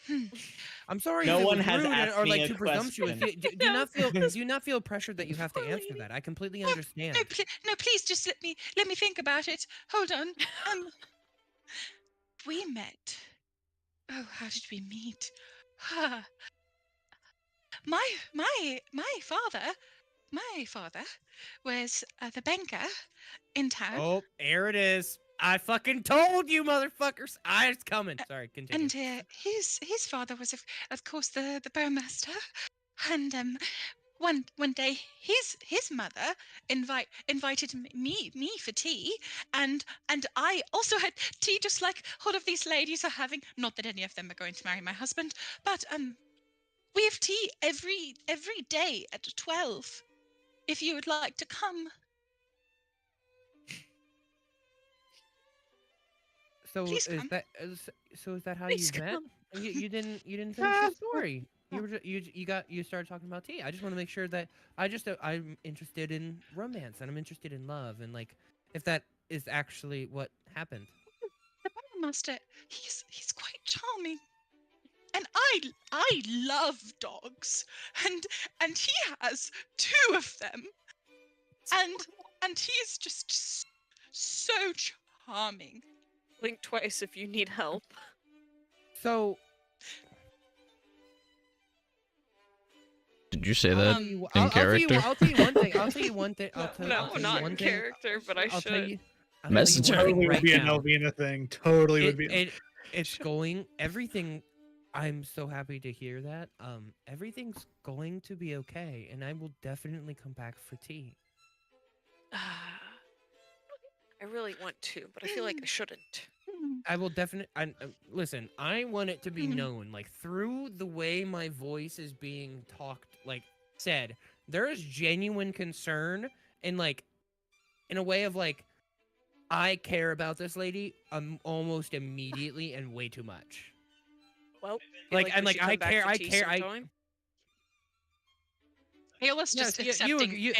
Speaker 1: Hmm.
Speaker 5: I'm sorry
Speaker 4: No
Speaker 5: if it
Speaker 4: one
Speaker 5: was
Speaker 4: has
Speaker 5: rude
Speaker 4: asked
Speaker 5: or
Speaker 4: me
Speaker 5: like
Speaker 4: a
Speaker 5: too presumptuous.
Speaker 4: question.
Speaker 5: Do you not feel pressured that you have to
Speaker 3: Poor
Speaker 5: answer
Speaker 3: lady.
Speaker 5: that? I completely understand.
Speaker 1: No, please, just let me think about it. Hold on. We met. Oh, how did we meet? My father was the banker in town.
Speaker 5: Oh, there it is. I fucking told you, motherfuckers. It's coming. Sorry, continue.
Speaker 1: And his father was of course the burmaster. And one day his mother invited me for tea, and I also had tea just like all of these ladies are having. Not that any of them are going to marry my husband, but we have tea every day at 12. If you would like to come.
Speaker 5: So
Speaker 1: Please come.
Speaker 5: is that how
Speaker 3: Please
Speaker 5: you met?
Speaker 3: come.
Speaker 5: You didn't finish your story. You started talking about tea. I just want to make sure that I'm interested in romance and I'm interested in love and like if that is actually what happened.
Speaker 1: The burmaster, he's quite charming. And I love dogs, and he has 2 of them, and he is just so charming.
Speaker 3: Blink twice if you need help.
Speaker 5: So
Speaker 6: Did you say that in
Speaker 5: I'll tell you
Speaker 6: character?
Speaker 5: I'll tell you one thing. I'll tell you one thing. I'll tell
Speaker 3: No,
Speaker 5: you
Speaker 3: not
Speaker 5: one
Speaker 3: in
Speaker 5: thing.
Speaker 3: character, but I
Speaker 5: I'll
Speaker 3: should.
Speaker 5: tell you. I'll
Speaker 6: Message
Speaker 5: tell you one
Speaker 2: Totally
Speaker 5: thing
Speaker 2: would
Speaker 5: right
Speaker 2: be a
Speaker 5: now.
Speaker 2: Novena thing. Totally would be.
Speaker 5: It's going everything. I'm so happy to hear that. Everything's going to be okay, and I will definitely come back for tea.
Speaker 3: I really want to, but I feel like I shouldn't.
Speaker 5: I will definitely. Listen, I want it to be known, like through the way my voice is being said. There is genuine concern, and like, in a way of like, I care about this lady almost immediately and way too much.
Speaker 3: Well,
Speaker 5: Like,
Speaker 3: we
Speaker 5: I'm like,
Speaker 3: should come
Speaker 5: I
Speaker 3: back
Speaker 5: care,
Speaker 3: for
Speaker 5: I
Speaker 3: tea
Speaker 5: care,
Speaker 3: sometime?
Speaker 1: Ayla's just
Speaker 5: Yes, you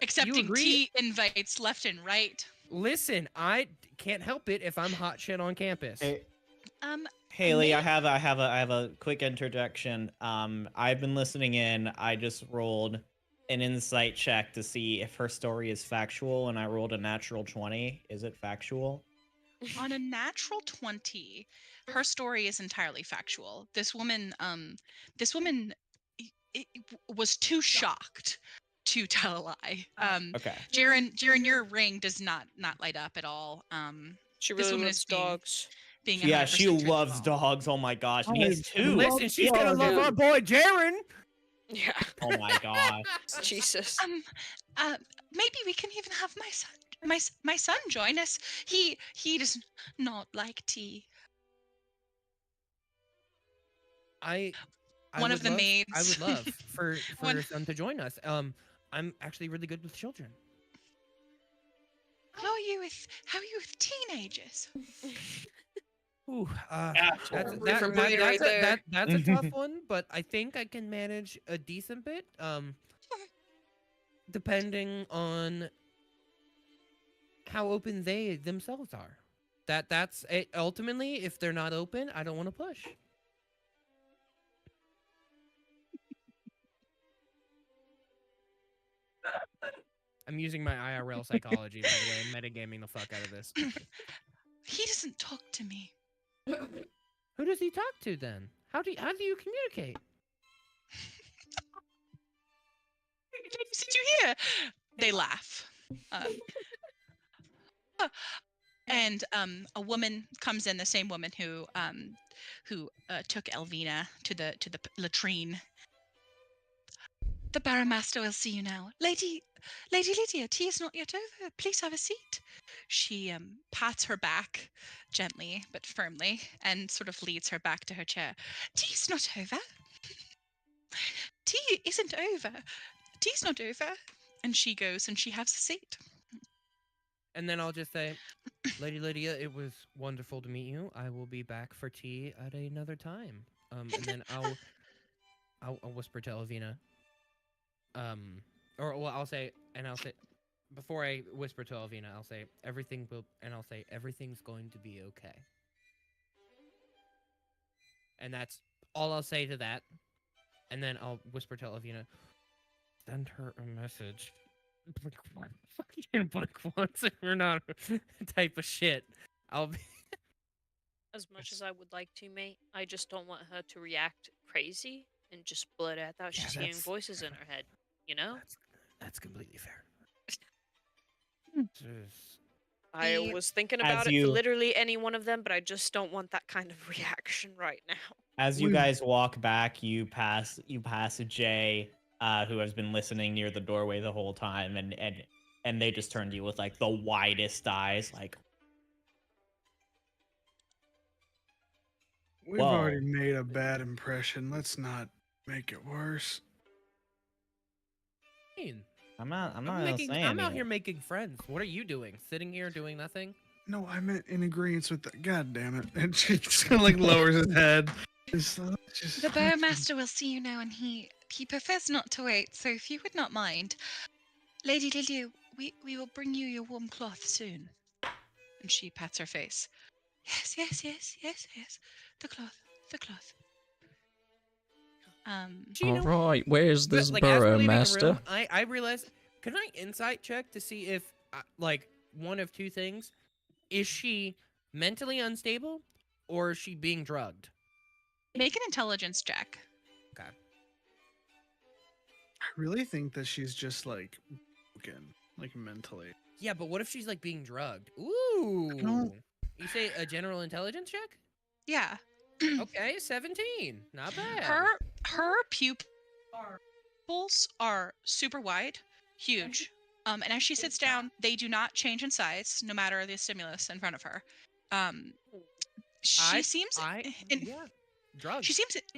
Speaker 1: accepting
Speaker 5: agree?
Speaker 1: tea invites left and right.
Speaker 5: Listen, I can't help it if I'm hot shit on campus.
Speaker 4: Hey,
Speaker 1: Um,
Speaker 4: Haley,
Speaker 1: may-
Speaker 4: I have a quick interjection. I've been listening in. I just rolled an insight check to see if her story is factual, and I rolled a natural 20. Is it factual?
Speaker 1: On a natural 20, her story is entirely factual. This woman was too shocked to tell a lie.
Speaker 4: Okay.
Speaker 1: Jaren, your ring does not light up at all.
Speaker 3: She
Speaker 1: This
Speaker 3: really
Speaker 1: woman
Speaker 3: loves
Speaker 1: is being
Speaker 3: dogs.
Speaker 1: being
Speaker 4: Yeah,
Speaker 1: 100%
Speaker 4: she
Speaker 1: truthful.
Speaker 4: loves dogs. Oh my gosh, me too.
Speaker 5: Listen, she's gonna love
Speaker 3: Yeah.
Speaker 5: our boy Jaren.
Speaker 3: Yeah.
Speaker 4: Oh my gosh.
Speaker 3: Jesus.
Speaker 1: Maybe we can even have my son join us. He does not like tea.
Speaker 5: I
Speaker 1: One
Speaker 5: would
Speaker 1: of the
Speaker 5: love,
Speaker 1: maids.
Speaker 5: I would love for
Speaker 1: One-
Speaker 5: your son to join us. I'm actually really good with children.
Speaker 1: How are you with teenagers?
Speaker 5: Ooh,
Speaker 4: Asshole.
Speaker 3: Different breed right there.
Speaker 5: that's a tough one, but I think I can manage a decent bit. Depending on how open they themselves are. That's it. Ultimately, if they're not open, I don't want to push. I'm using my IRL psychology, by the way, and metagaming the fuck out of this.
Speaker 1: He doesn't talk to me.
Speaker 5: Who does he talk to then? How do you communicate?
Speaker 1: Did you hear? They laugh. And a woman comes in, the same woman who took Elvina to the latrine. The Barrowmaster will see you now. Lady Lydia, tea is not yet over. Please have a seat. She pats her back gently but firmly and sort of leads her back to her chair. Tea's not over. Tea isn't over. Tea's not over. And she goes and she has a seat.
Speaker 5: And then I'll just say, Lady Lydia, it was wonderful to meet you. I will be back for tea at another time. And then I'll whisper to Elvina. I'll say, before I whisper to Elvina, I'll say everything's going to be okay. And that's all I'll say to that. And then I'll whisper to Elvina, send her a message. Fucking blink once if you're not type of shit. I'll be.
Speaker 3: As much as I would like to, mate, I just don't want her to react crazy and just blurt out that she's hearing voices in her head. You know?
Speaker 5: That's completely fair.
Speaker 3: I was thinking about it for literally any one of them, but I just don't want that kind of reaction right now.
Speaker 4: As you guys walk back, you pass Jay, who has been listening near the doorway the whole time, and they just turn to you with like the widest eyes, like.
Speaker 2: We've
Speaker 4: Whoa.
Speaker 2: already made a bad impression. Let's not make it worse.
Speaker 4: I'm not
Speaker 5: I'm
Speaker 4: saying
Speaker 5: out here making friends. What are you doing? Sitting here doing nothing?
Speaker 2: No, I meant in agreement with that. God damn it. And she just kind of like lowers his head.
Speaker 1: The Barrowmaster will see you now, and he prefers not to wait, so if you would not mind. Lady Lydia, we will bring you your warm cloth soon. And she pats her face. Yes. The cloth.
Speaker 6: All right, where's this
Speaker 5: Like, as we're leaving the
Speaker 6: Burrowmaster?
Speaker 5: room, I realized, can I insight check to see if, like, one of two things? Is she mentally unstable, or is she being drugged?
Speaker 1: Make an intelligence check.
Speaker 5: Okay.
Speaker 2: I really think that she's just like broken, like mentally.
Speaker 5: Yeah, but what if she's, like, being drugged? Ooh. You say a general intelligence check?
Speaker 1: Yeah.
Speaker 5: Okay, 17. Not bad.
Speaker 1: Her pupils are super wide, huge. And as she sits down, they do not change in size, no matter the stimulus in front of her. She seems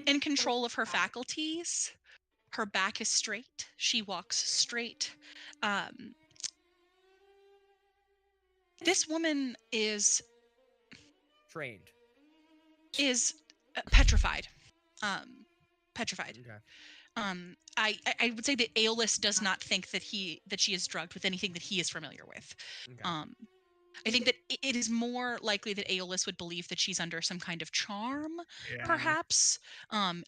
Speaker 1: in control of her faculties. Her back is straight. She walks straight. This woman is
Speaker 5: trained.
Speaker 1: Is petrified. Petrified.
Speaker 5: Okay.
Speaker 1: I would say that Aeolus does not think that she is drugged with anything that he is familiar with.
Speaker 5: Okay.
Speaker 1: I think that it is more likely that Aeolus would believe that she's under some kind of charm, perhaps,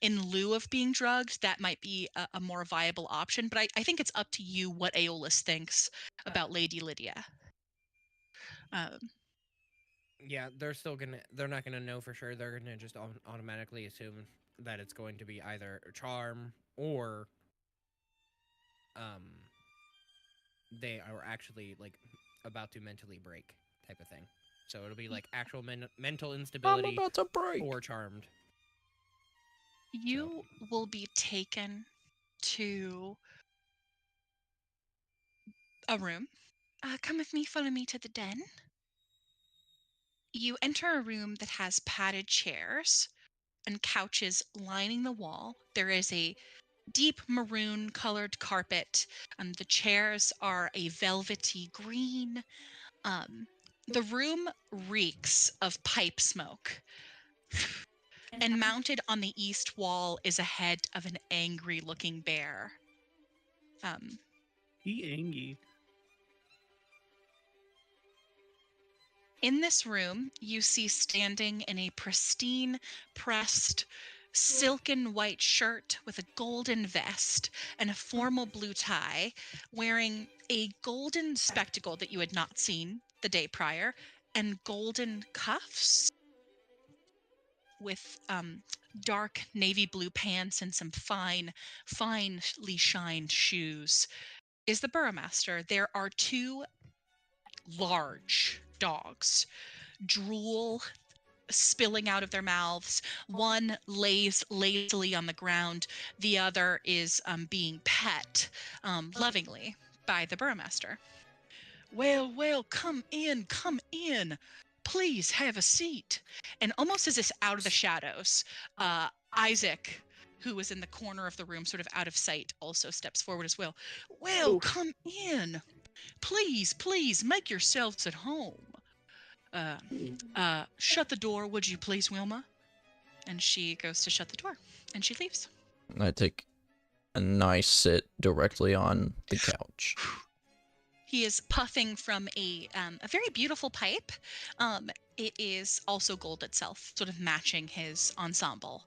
Speaker 1: in lieu of being drugged. That might be a more viable option. But I think it's up to you what Aeolus thinks about Lady Lydia.
Speaker 5: Yeah, they're not gonna know for sure. They're gonna just automatically assume that it's going to be either a charm or they are actually like about to mentally break type of thing. So it'll be like actual mental
Speaker 6: I'm
Speaker 5: instability
Speaker 6: about to break.
Speaker 5: or charmed.
Speaker 1: You will be taken to a room. Come with me, follow me to the den. You enter a room that has padded chairs and couches lining the wall. There is a deep maroon colored carpet. The chairs are a velvety green. The room reeks of pipe smoke. And mounted on the east wall is a head of an angry looking bear.
Speaker 2: He angry.
Speaker 1: In this room, you see standing in a pristine, pressed, silken white shirt with a golden vest and a formal blue tie, wearing a golden spectacle that you had not seen the day prior, and golden cuffs with dark navy blue pants and some finely shined shoes, is the Burromaster. There are two large dogs, drool spilling out of their mouths. One lays lazily on the ground. The other is being pet lovingly by the Burromaster. Well, come in. Please have a seat. And almost as if out of the shadows, Isaac, who was in the corner of the room, sort of out of sight, also steps forward as well. Well, come in. Please, make yourselves at home. Shut the door, would you please, Wilma? And she goes to shut the door, and she leaves.
Speaker 6: I take a nice sit directly on the couch.
Speaker 1: He is puffing from a very beautiful pipe. It is also gold itself, sort of matching his ensemble.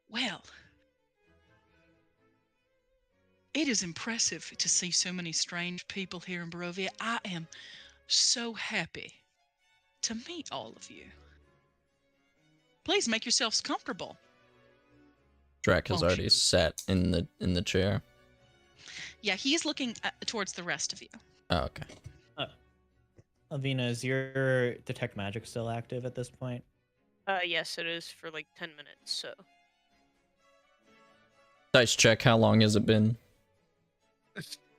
Speaker 1: Well, it is impressive to see so many strange people here in Barovia. I am so happy to meet all of you. Please make yourselves comfortable.
Speaker 6: Drac has
Speaker 1: Won't
Speaker 6: already
Speaker 1: you?
Speaker 6: sat in the chair.
Speaker 1: Yeah, he's looking towards the rest of you.
Speaker 6: Oh, okay.
Speaker 4: Alvina, is your detect magic still active at this point?
Speaker 3: Yes, it is for like 10 minutes, so.
Speaker 6: Dice check. How long has it been?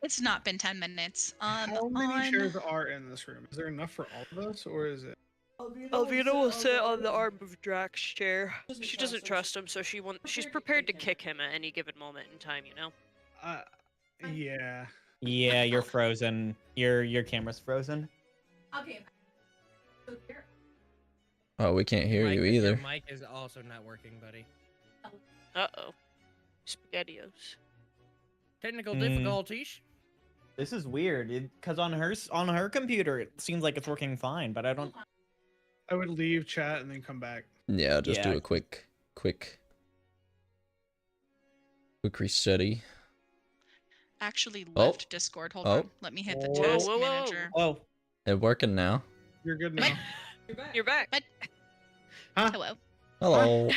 Speaker 1: It's not been 10 minutes.
Speaker 2: How many chairs are in this room? Is there enough for all of us, or is it?
Speaker 3: Alvina will sit on the arm of Drax's chair. She doesn't trust him, so she's prepared to kick him at any given moment in time, you know?
Speaker 2: Yeah.
Speaker 4: Yeah, you're frozen. Your camera's frozen.
Speaker 7: Okay.
Speaker 6: Oh, we can't hear you either.
Speaker 5: Your mic is also not working, buddy.
Speaker 3: Uh-oh. SpaghettiOs.
Speaker 5: Technical difficulties.
Speaker 4: This is weird, because on her computer it seems like it's working fine, but I don't.
Speaker 2: I would leave chat and then come back.
Speaker 6: Yeah, just do
Speaker 4: Yeah.
Speaker 6: a quick resetty.
Speaker 1: Actually
Speaker 6: Oh.
Speaker 1: left Discord. Hold
Speaker 6: Oh.
Speaker 1: on. Let me hit the
Speaker 2: Whoa,
Speaker 1: task
Speaker 3: whoa, whoa.
Speaker 1: manager.
Speaker 4: Oh,
Speaker 6: It working now?
Speaker 2: You're good now.
Speaker 3: You're back.
Speaker 2: Huh?
Speaker 1: Hello.
Speaker 6: Hello.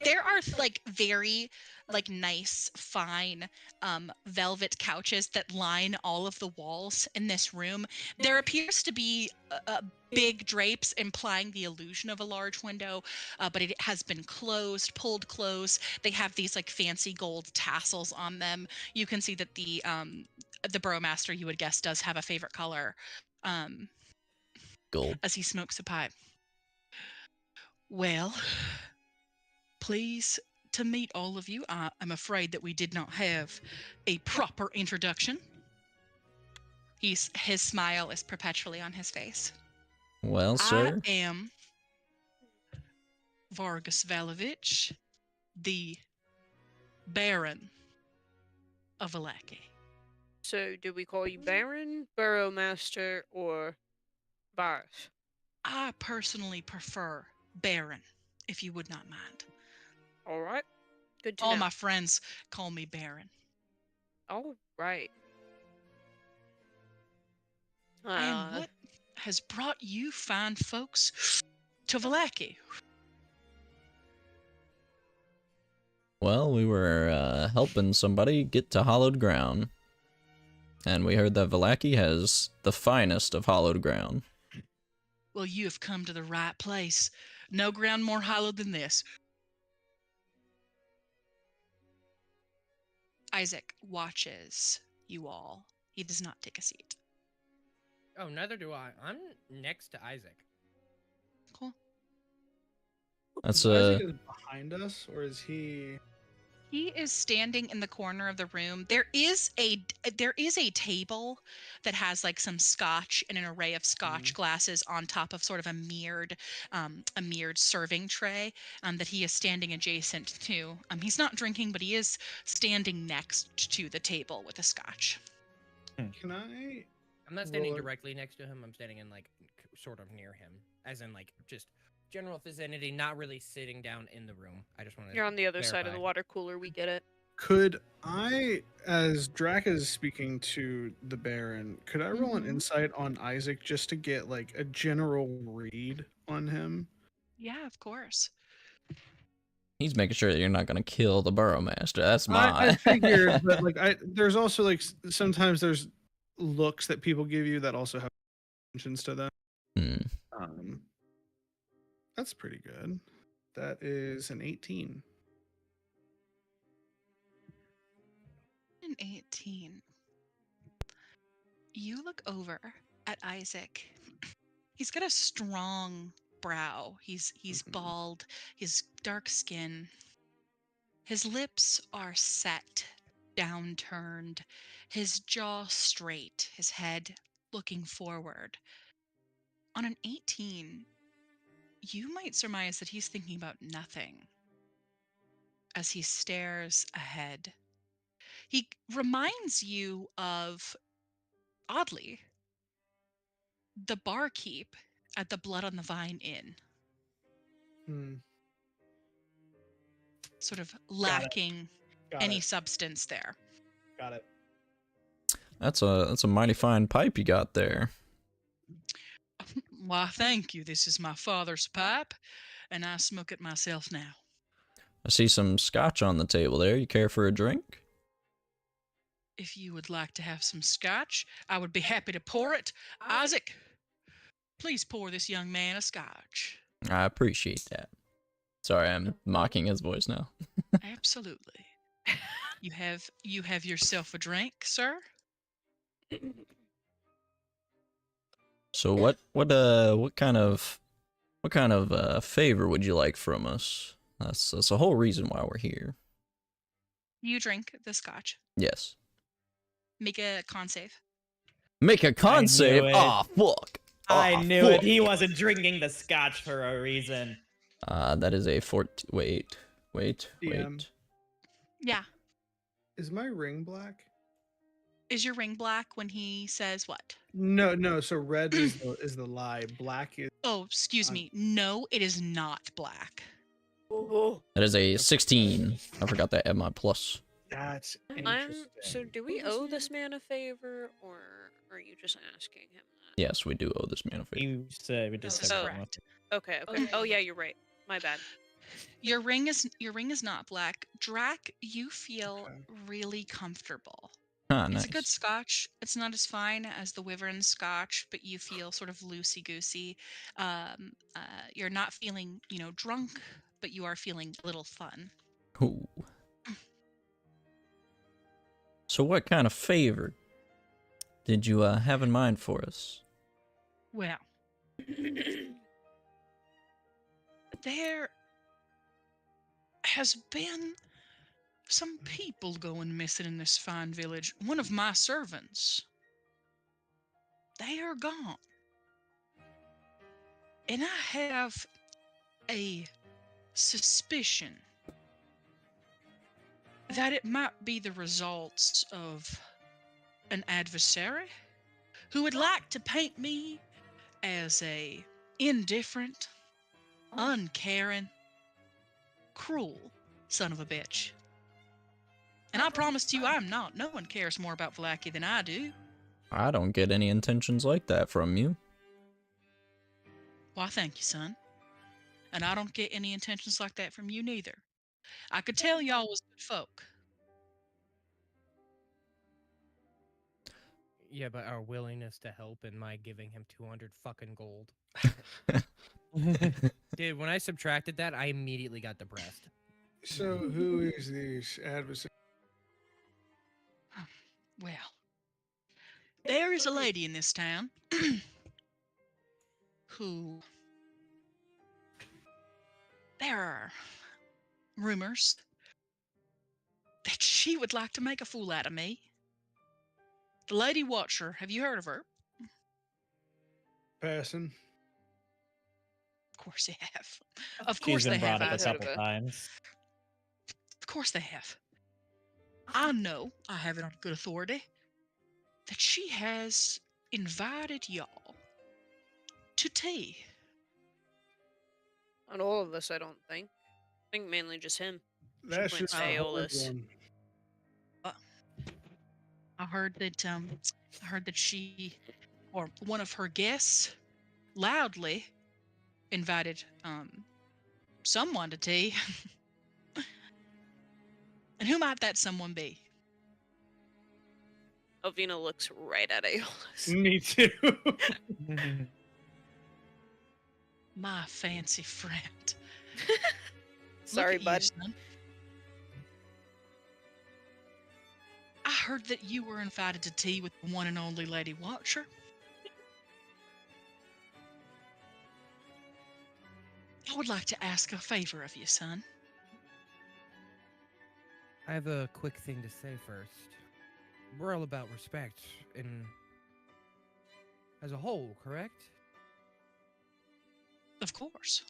Speaker 1: There are like very nice fine velvet couches that line all of the walls in this room. There appears to be big drapes implying the illusion of a large window, but it has been pulled closed. They have these like fancy gold tassels on them. You can see that the Burromaster, you would guess, does have a favorite color
Speaker 6: Gold.
Speaker 1: as he smokes a pipe. Well, please to meet all of you. I'm afraid that we did not have a proper introduction. His smile is perpetually on his face.
Speaker 6: Well, sir.
Speaker 1: I am Vargas Valovich, the Baron of Valaki.
Speaker 3: So, do we call you Baron, Burrowmaster, or Bars?
Speaker 1: I personally prefer Baron, if you would not mind.
Speaker 3: All right. Good to
Speaker 1: All
Speaker 3: know.
Speaker 1: my friends call me Baron.
Speaker 3: All right.
Speaker 1: And what has brought you fine folks to Valaki?
Speaker 6: Well, we were helping somebody get to hallowed ground. And we heard that Vallaki has the finest of hollowed ground.
Speaker 1: Well, you have come to the right place. No ground more hallowed than this. Isaac watches you all. He does not take a seat.
Speaker 5: Oh, neither do I. I'm next to Isaac.
Speaker 1: Cool.
Speaker 6: That's
Speaker 2: So Isaac is behind us, or is he?
Speaker 1: He is standing in the corner of the room. There is a table that has like some scotch and an array of scotch glasses on top of sort of a mirrored serving tray that he is standing adjacent to. He's not drinking, but he is standing next to the table with the scotch.
Speaker 2: Can I?
Speaker 5: I'm not standing
Speaker 2: Roll it.
Speaker 5: directly next to him. I'm standing in like sort of near him, as in like just general vicinity, not really sitting down in the room. I just want to.
Speaker 3: You're on the other side of the water cooler. We get it.
Speaker 2: Could I, as Drac is speaking to the Baron, could I roll an insight on Isaac just to get like a general read on him?
Speaker 1: Yeah, of course.
Speaker 6: He's making sure that you're not gonna kill the Burrowmaster. That's
Speaker 2: I figured, but like there's also like sometimes there's looks that people give you that also have intentions to them. That's pretty good. That is an 18.
Speaker 1: An 18. You look over at Isaac. He's got a strong brow. He's bald. His dark skin. His lips are set, downturned. His jaw straight. His head looking forward. On an 18, you might surmise that he's thinking about nothing as he stares ahead. He reminds you of, oddly, the barkeep at the Blood on the Vine Inn. Sort of lacking any substance there.
Speaker 2: Got it.
Speaker 6: That's a mighty fine pipe you got there.
Speaker 1: Why, thank you. This is my father's pipe, and I smoke it myself now.
Speaker 6: I see some scotch on the table there. You care for a drink?
Speaker 1: If you would like to have some scotch, I would be happy to pour it. Isaac, please pour this young man a scotch.
Speaker 6: I appreciate that. Sorry, I'm mocking his voice now.
Speaker 1: Absolutely. You have yourself a drink, sir?
Speaker 6: So what kind of favor would you like from us? That's the whole reason why we're here.
Speaker 1: You drink the scotch.
Speaker 6: Yes.
Speaker 1: Make a con save.
Speaker 6: Make a con save? Aw, fuck.
Speaker 4: I knew it. He wasn't drinking the scotch for a reason.
Speaker 6: That is a 14. Wait.
Speaker 1: Yeah.
Speaker 2: Is my ring black?
Speaker 1: Is your ring black when he says what?
Speaker 2: No. So red is the lie. Black is.
Speaker 1: Oh, excuse me. No, it is not black.
Speaker 6: That is a 16. I forgot that at my plus.
Speaker 2: That's interesting.
Speaker 3: So do we owe this man a favor, or are you just asking him that?
Speaker 6: Yes, we do owe this man a favor.
Speaker 4: You said we just
Speaker 1: This is
Speaker 4: said
Speaker 1: correct.
Speaker 3: Okay. Oh yeah, you're right. My bad.
Speaker 1: Your ring is not black. Drac, you feel really comfortable.
Speaker 6: Ah,
Speaker 1: It's
Speaker 6: nice.
Speaker 1: a good scotch. It's not as fine as the Wyvern scotch, but you feel sort of loosey-goosey. You're not feeling, drunk, but you are feeling a little fun.
Speaker 6: Ooh. So what kind of favor did you have in mind for us?
Speaker 1: Well, there has been some people going missing in this fine village. One of my servants. They are gone. And I have a suspicion that it might be the results of an adversary who would like to paint me as a indifferent, uncaring, cruel son of a bitch. And I promise you I'm not. No one cares more about Vallaki than I do.
Speaker 6: I don't get any intentions like that from you.
Speaker 1: Why, thank you, son. And I don't get any intentions like that from you neither. I could tell y'all was good folk.
Speaker 5: Yeah, but our willingness to help and my giving him 200 fucking gold. Dude, when I subtracted that, I immediately got depressed.
Speaker 2: So who is this adversary?
Speaker 1: Well, there is a lady in this town who. There are rumors that she would like to make a fool out of me. The Lady Watcher, have you heard of her?
Speaker 2: Passing.
Speaker 1: Of course they have. Of
Speaker 4: She's
Speaker 1: course
Speaker 4: been
Speaker 1: they have,
Speaker 4: brought up a
Speaker 3: I've heard of
Speaker 4: couple
Speaker 3: it.
Speaker 4: times.
Speaker 1: Of course they have. I know, I have it on good authority, that she has invited y'all to tea.
Speaker 3: Not all of us, I don't think. I think mainly just him.
Speaker 2: That's
Speaker 3: went
Speaker 2: just
Speaker 3: to
Speaker 2: a horde
Speaker 3: Aeolus.
Speaker 2: one.
Speaker 1: I heard that she, or one of her guests, loudly invited someone to tea. And who might that someone be?
Speaker 3: Alvina looks right at Aeolus.
Speaker 2: Me too.
Speaker 1: My fancy friend.
Speaker 3: Sorry,
Speaker 1: Look at
Speaker 3: bud.
Speaker 1: you, son. I heard that you were invited to tea with the one and only Lady Watcher. I would like to ask a favor of you, son.
Speaker 5: I have a quick thing to say first. We're all about respect in as a whole, correct?
Speaker 1: Of course.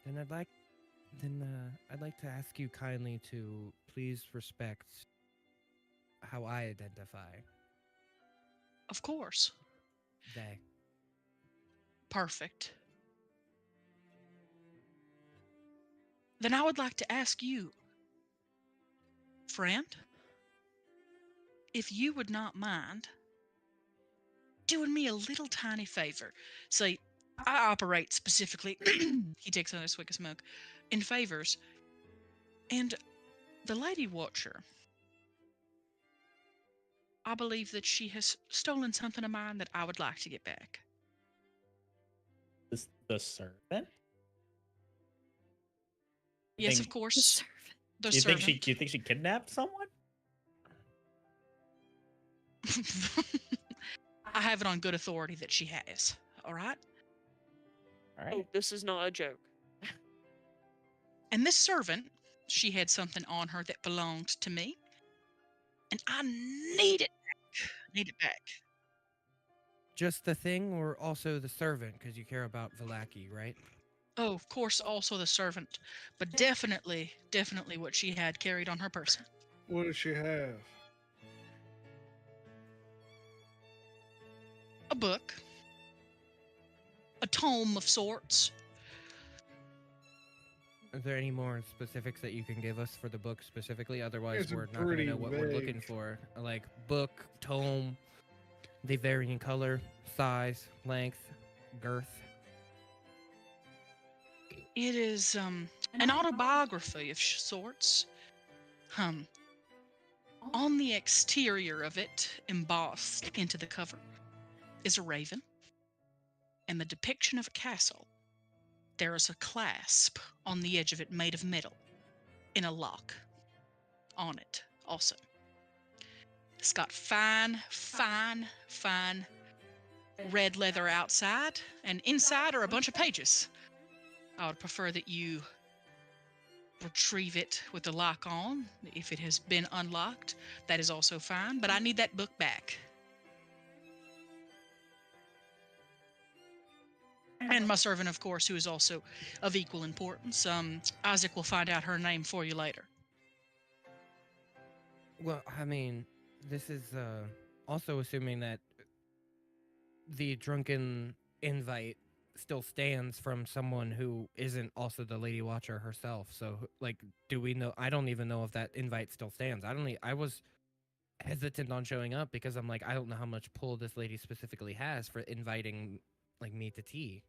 Speaker 5: Then I'd like to ask you kindly to please respect how I identify.
Speaker 1: Of course.
Speaker 5: They.
Speaker 1: Perfect. Then I would like to ask you, friend, if you would not mind doing me a little tiny favor. See, I operate specifically, he takes another swig of smoke, in favors. And the Lady Watcher, I believe that she has stolen something of mine that I would like to get back.
Speaker 4: The servant?
Speaker 1: Yes,
Speaker 4: think-
Speaker 1: of course. The
Speaker 4: Do you
Speaker 1: servant.
Speaker 4: think she kidnapped someone?
Speaker 1: I have it on good authority that she has. All right?
Speaker 4: All
Speaker 3: Oh,
Speaker 4: right.
Speaker 3: this is not a joke.
Speaker 1: And this servant, she had something on her that belonged to me. And I need it back. Need it back.
Speaker 5: Just the thing, or also the servant, because you care about Vallaki, right?
Speaker 1: Oh, of course, also the servant. But definitely what she had carried on her person.
Speaker 2: What does she have?
Speaker 1: A book. A tome of sorts.
Speaker 5: Is there any more specifics that you can give us for the book specifically? Otherwise,
Speaker 2: It's
Speaker 5: we're not going to
Speaker 2: pretty
Speaker 5: know what we're looking
Speaker 2: vague.
Speaker 5: for. Like book, tome, they vary in color, size, length, girth.
Speaker 1: It is an autobiography of sorts. On the exterior of it, embossed into the cover, is a raven and the depiction of a castle. There is a clasp on the edge of it made of metal, in a lock on it also. It's got fine red leather outside, and inside are a bunch of pages. I would prefer that you retrieve it with the lock on. If it has been unlocked, that is also fine, but I need that book back. And my servant, of course, who is also of equal importance. Isaac will find out her name for you later.
Speaker 5: Well, I mean, this is also assuming that the drunken invite still stands from someone who isn't also the Lady Watcher herself. So, like, do we know? I don't even know if that invite still stands. I was hesitant on showing up because I'm like, I don't know how much pull this lady specifically has for inviting like me to tea.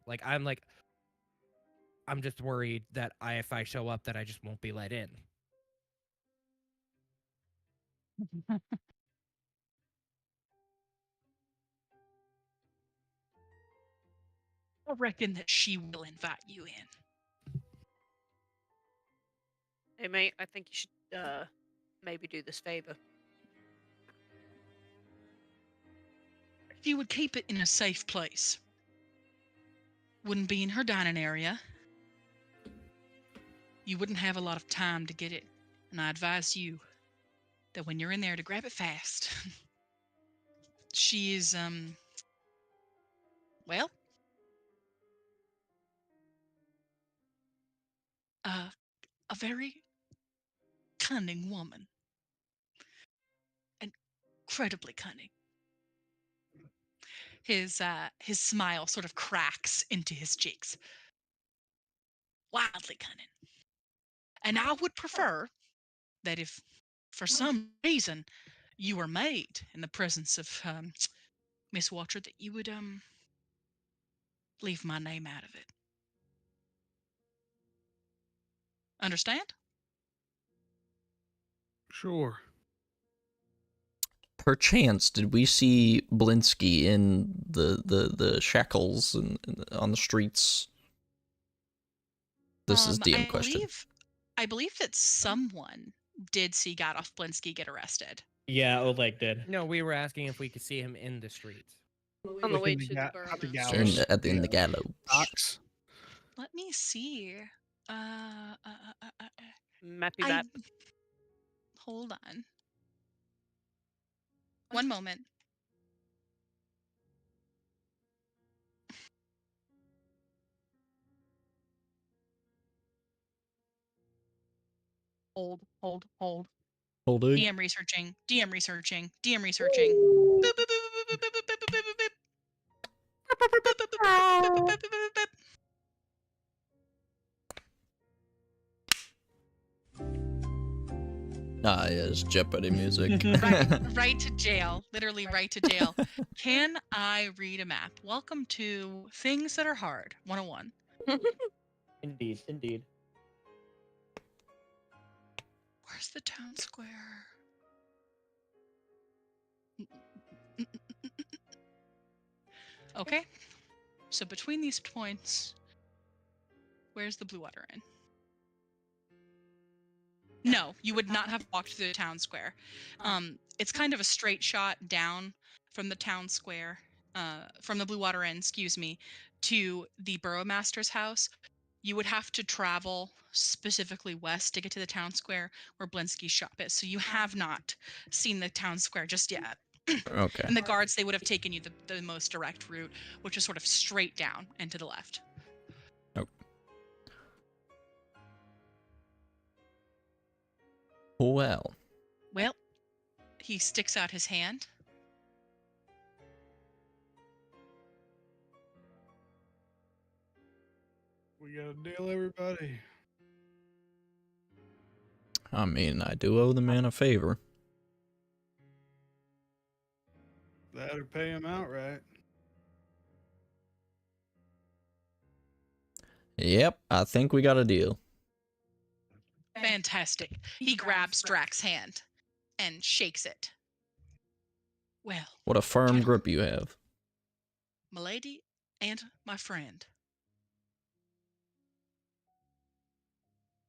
Speaker 5: I'm just worried that if I show up that I just won't be let in.
Speaker 1: I reckon that she will invite you in.
Speaker 3: Hey, mate, I think you should maybe do this favor.
Speaker 1: If you would keep it in a safe place, wouldn't be in her dining area. You wouldn't have a lot of time to get it, and I advise you that when you're in there to grab it fast. She is, well, a very cunning woman. Incredibly cunning. His smile sort of cracks into his cheeks. Wildly cunning. And I would prefer that if, for some reason, you were made in the presence of Miss Watcher, that you would leave my name out of it. Understand?
Speaker 2: Sure.
Speaker 6: Perchance, did we see Blinsky in the shackles and on the streets? This is DM question.
Speaker 1: I believe that someone did see Gadolf Blinsky get arrested.
Speaker 4: Yeah, Oleg did.
Speaker 5: No, we were asking if we could see him in the streets.
Speaker 3: On the
Speaker 2: Like
Speaker 3: way
Speaker 2: in the
Speaker 3: to
Speaker 2: ga-
Speaker 3: the
Speaker 2: at the
Speaker 3: Burrowmaster.
Speaker 2: gallows.
Speaker 6: In the gallows.
Speaker 2: Box.
Speaker 1: Let me see.
Speaker 3: Mappy map.
Speaker 1: Hold on. One moment. Hold.
Speaker 6: Holding.
Speaker 1: DM researching. DM researching. DM researching. Boop, boop, boop, boop, boop, boop, boop, boop, boop, boop, boop. Boop, boop, boop, boop, boop, boop, boop, boop, boop.
Speaker 6: Ah, yes, Jeopardy music.
Speaker 1: Right to jail. Literally right to jail. Can I read a map? Welcome to Things That Are Hard 101.
Speaker 4: Indeed, indeed.
Speaker 1: Where's the town square? Okay. So between these points, where's the Blue Water Inn? No, you would not have walked through the town square. It's kind of a straight shot down from the town square, from the Blue Water Inn, excuse me, to the Burrowmaster's house. You would have to travel specifically west to get to the town square where Blinsky's shop is. So you have not seen the town square just yet.
Speaker 6: Okay.
Speaker 1: And the guards, they would have taken you the most direct route, which is sort of straight down and to the left.
Speaker 6: Well.
Speaker 1: Well, he sticks out his hand.
Speaker 2: We got a deal, everybody.
Speaker 6: I mean, I do owe the man a favor.
Speaker 2: That or pay him outright.
Speaker 6: Yep, I think we got a deal.
Speaker 1: Fantastic. He grabs Drax's hand and shakes it. Well,
Speaker 6: What a firm
Speaker 1: gentlemen,
Speaker 6: grip you have.
Speaker 1: milady and my friend,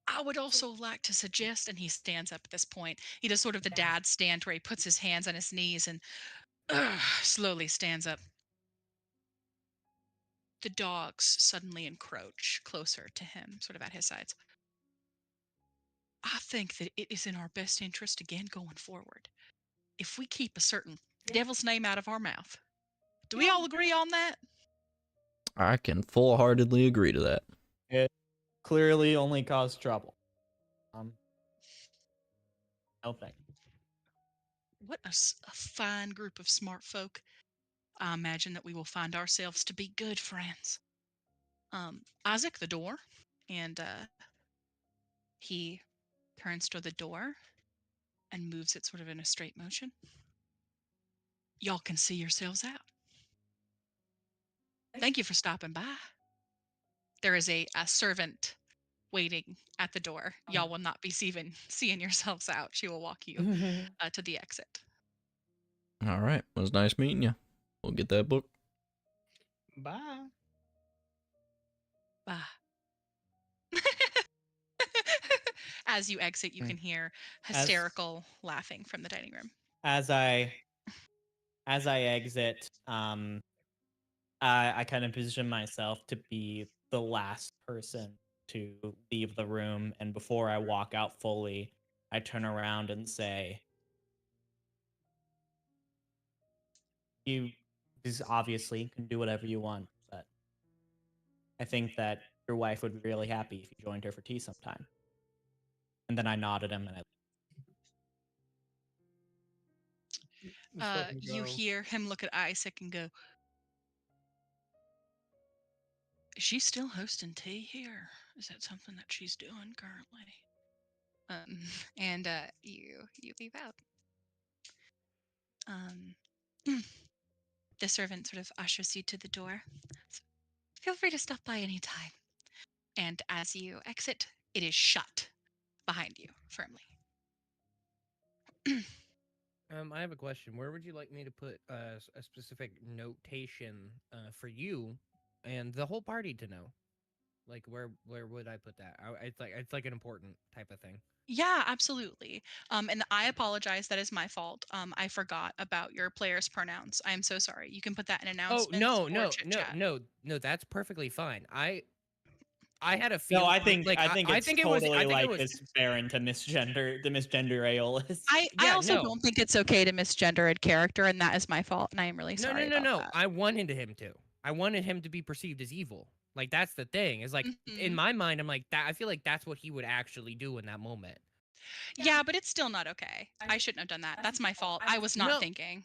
Speaker 1: I would also like to suggest, and he stands up at this point. He does sort of the dad stand where he puts his hands on his knees and slowly stands up. The dogs suddenly encroach closer to him, sort of at his sides. I think that it is in our best interest, again, going forward, if we keep a certain devil's name out of our mouth. Do we all agree on that?
Speaker 6: I can full-heartedly agree to that.
Speaker 4: It clearly only caused trouble. No thank you.
Speaker 1: What a fine group of smart folk. I imagine that we will find ourselves to be good friends. Isaac, the door, and he turns to the door and moves it sort of in a straight motion. Y'all can see yourselves out. Thank you for stopping by. There is a servant waiting at the door. Y'all will not be seeing yourselves out. She will walk you to the exit.
Speaker 6: All right, it was nice meeting you. We'll get that book.
Speaker 2: Bye.
Speaker 1: Bah. As you exit, you can hear hysterical laughing from the dining room.
Speaker 4: As I exit, I kind of position myself to be the last person to leave the room, and before I walk out fully, I turn around and say, "You just obviously can do whatever you want, but I think that your wife would be really happy if you joined her for tea sometime." And then I nod at him, and
Speaker 2: Just let me
Speaker 1: You
Speaker 2: go.
Speaker 1: hear him look at Isaac and go, "Is she still hosting tea here? Is that something that she's doing currently?" And you leave out. The servant sort of ushers you to the door. Feel free to stop by any time. And as you exit, it is shut behind you firmly.
Speaker 5: I have a question. Where would you like me to put a specific notation for you and the whole party to know? Like, where would I put that? It's like an important type of thing.
Speaker 1: Yeah, absolutely. And I apologize. That is my fault. I forgot about your player's pronouns. I am so sorry. You can put that in
Speaker 5: Oh
Speaker 1: announcements or chit chat.
Speaker 5: no, that's perfectly fine. I had a
Speaker 4: no,
Speaker 5: feeling.
Speaker 4: I think
Speaker 5: like,
Speaker 4: I think
Speaker 5: I
Speaker 4: it's
Speaker 5: think it was.
Speaker 4: totally
Speaker 5: I think
Speaker 4: like
Speaker 5: it was.
Speaker 4: this Baron to misgender Aeolus.
Speaker 1: I
Speaker 5: Yeah,
Speaker 1: also
Speaker 5: no.
Speaker 1: don't think it's okay to misgender a character, and that is my fault, and I am really sorry about that.
Speaker 5: I wanted him to. I wanted him to be perceived as evil. Like, that's the thing. Is like in
Speaker 1: Mhm.
Speaker 5: my mind, I'm like that. I feel like that's what he would actually do in that moment.
Speaker 1: Yeah, but it's still not okay. I shouldn't have done that. That's my fault. I was not thinking.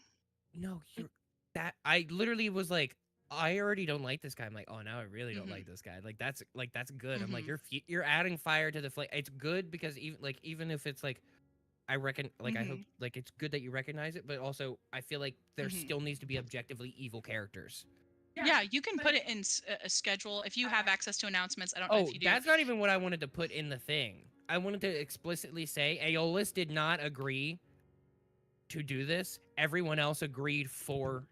Speaker 5: No, you're that. I literally was like, I already don't like this guy. I'm like, oh, now I really don't
Speaker 1: Mhm.
Speaker 5: like this guy. Like that's good. I'm like,
Speaker 1: Mhm.
Speaker 5: you're adding fire to the flame. It's good because even if it's like, I reckon I hope
Speaker 1: Mhm.
Speaker 5: like it's good that you recognize it, but also I feel like there
Speaker 1: Mhm.
Speaker 5: still needs to be objectively evil characters.
Speaker 1: Yeah, you can put it in a schedule if you have access to announcements. I don't know if
Speaker 5: Oh,
Speaker 1: you do.
Speaker 5: that's not even what I wanted to put in the thing. I wanted to explicitly say Aeolus did not agree to do this. Everyone else agreed for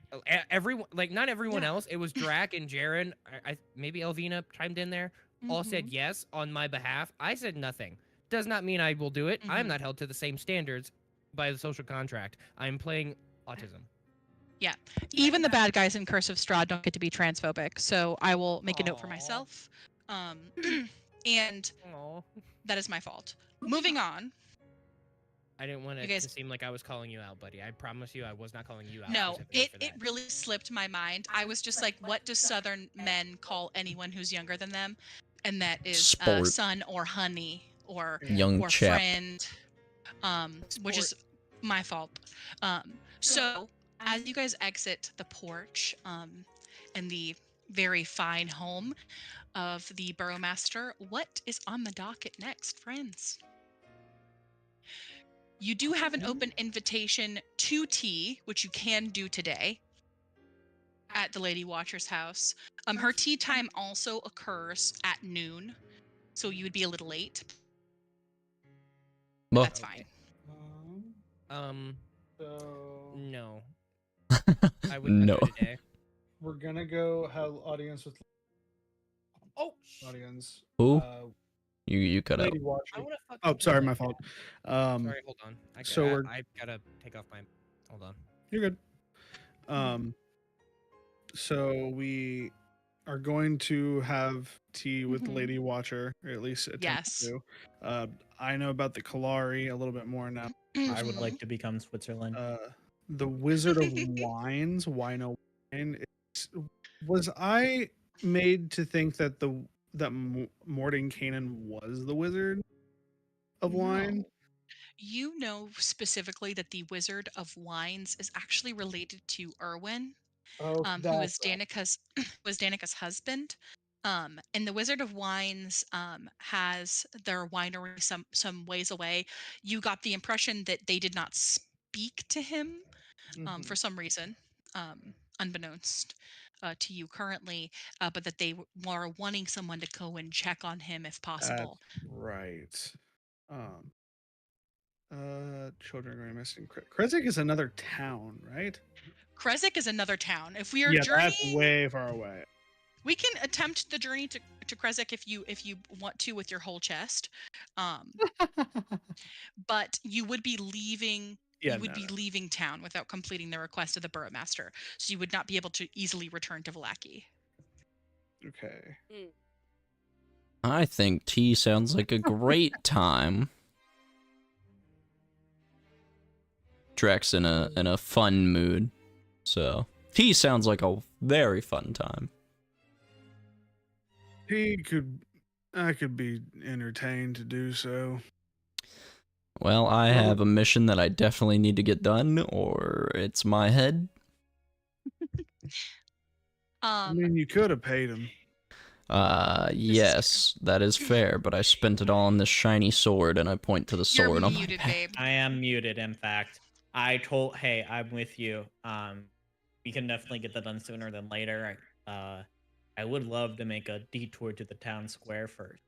Speaker 5: everyone. Like not everyone
Speaker 1: Yeah.
Speaker 5: else. It was Drac and Jaren. I maybe Elvina chimed in there. All said
Speaker 1: Mhm.
Speaker 5: yes on my behalf. I said nothing. Does not mean I will do it. I'm
Speaker 1: Mhm.
Speaker 5: not held to the same standards by the social contract. I'm playing autism.
Speaker 1: Yeah. Even the bad guys in Curse of Strahd don't get to be transphobic, so I will make a note for
Speaker 5: Aw.
Speaker 1: myself. And
Speaker 5: Aw.
Speaker 1: that is my fault. Moving on.
Speaker 5: I didn't want
Speaker 1: You
Speaker 5: it
Speaker 1: guys
Speaker 5: to seem like I was calling you out, buddy. I promise you I was not calling you out
Speaker 1: No,
Speaker 5: specifically for that.
Speaker 1: it really slipped my mind. I was just like, what do Southern men call anyone who's younger than them? And that is
Speaker 6: Sport.
Speaker 1: son or honey or
Speaker 6: Young chap.
Speaker 1: friend, which is my fault. So as you guys exit the porch and the very fine home of the Burrowmaster, what is on the docket next, friends? You do have an open invitation to tea, which you can do today at the Lady Watcher's house. Her tea time also occurs at noon, so you would be a little late. But
Speaker 6: Well,
Speaker 1: that's fine.
Speaker 2: So
Speaker 5: No. I would
Speaker 6: no.
Speaker 5: not go today.
Speaker 2: we're gonna go have audience with
Speaker 5: Oh,
Speaker 2: audience.
Speaker 6: Who? You cut out.
Speaker 2: Lady Watcher.
Speaker 5: I want to fucking.
Speaker 2: Oh, sorry,
Speaker 5: kill
Speaker 2: my
Speaker 5: that
Speaker 2: fault.
Speaker 5: guy. Sorry, hold on.
Speaker 2: so we're-
Speaker 5: I gotta take off my. Hold on.
Speaker 2: You're good. So we are going to have tea with
Speaker 1: Mhm.
Speaker 2: Lady Watcher, or at least attempt
Speaker 1: Yes.
Speaker 2: to. I know about the Kalari a little bit more now.
Speaker 4: I would like to become Switzerland.
Speaker 2: The Wizard of Wines, Wino Wine. Was I made to think that Mordenkainen was the Wizard of Wine?
Speaker 1: No. You know specifically that the Wizard of Wines is actually related to Erwin,
Speaker 2: Oh,
Speaker 1: who is Danica's husband. And the Wizard of Wines has their winery some ways away. You got the impression that they did not speak to him for some reason, unbeknownst to you currently, but that they were wanting someone to go and check on him if possible.
Speaker 2: right. Children are missing. Krezik is another town, right?
Speaker 1: Krezik is another town. If we are
Speaker 2: Yeah, that's
Speaker 1: journeying,
Speaker 2: way far away.
Speaker 1: We can attempt the journey to Krezek if you want to with your whole chest. But you would be leaving
Speaker 2: Yeah,
Speaker 1: you would
Speaker 2: no,
Speaker 1: be
Speaker 2: no.
Speaker 1: leaving town without completing the request of the Burrowmaster. So you would not be able to easily return to Vallaki.
Speaker 2: Okay.
Speaker 6: I think tea sounds like a great time. Drax in a fun mood, so tea sounds like a very fun time.
Speaker 2: I could be entertained to do so.
Speaker 6: Well, I have a mission that I definitely need to get done, or it's my head.
Speaker 2: I mean, you could have paid him.
Speaker 6: Yes, that is fair, but I spent it all on this shiny sword, and I point to the
Speaker 1: You're
Speaker 6: sword on my
Speaker 1: muted,
Speaker 6: back.
Speaker 1: babe.
Speaker 4: I am muted, in fact. Hey, I'm with you. We can definitely get that done sooner than later. I would love to make a detour to the town square first.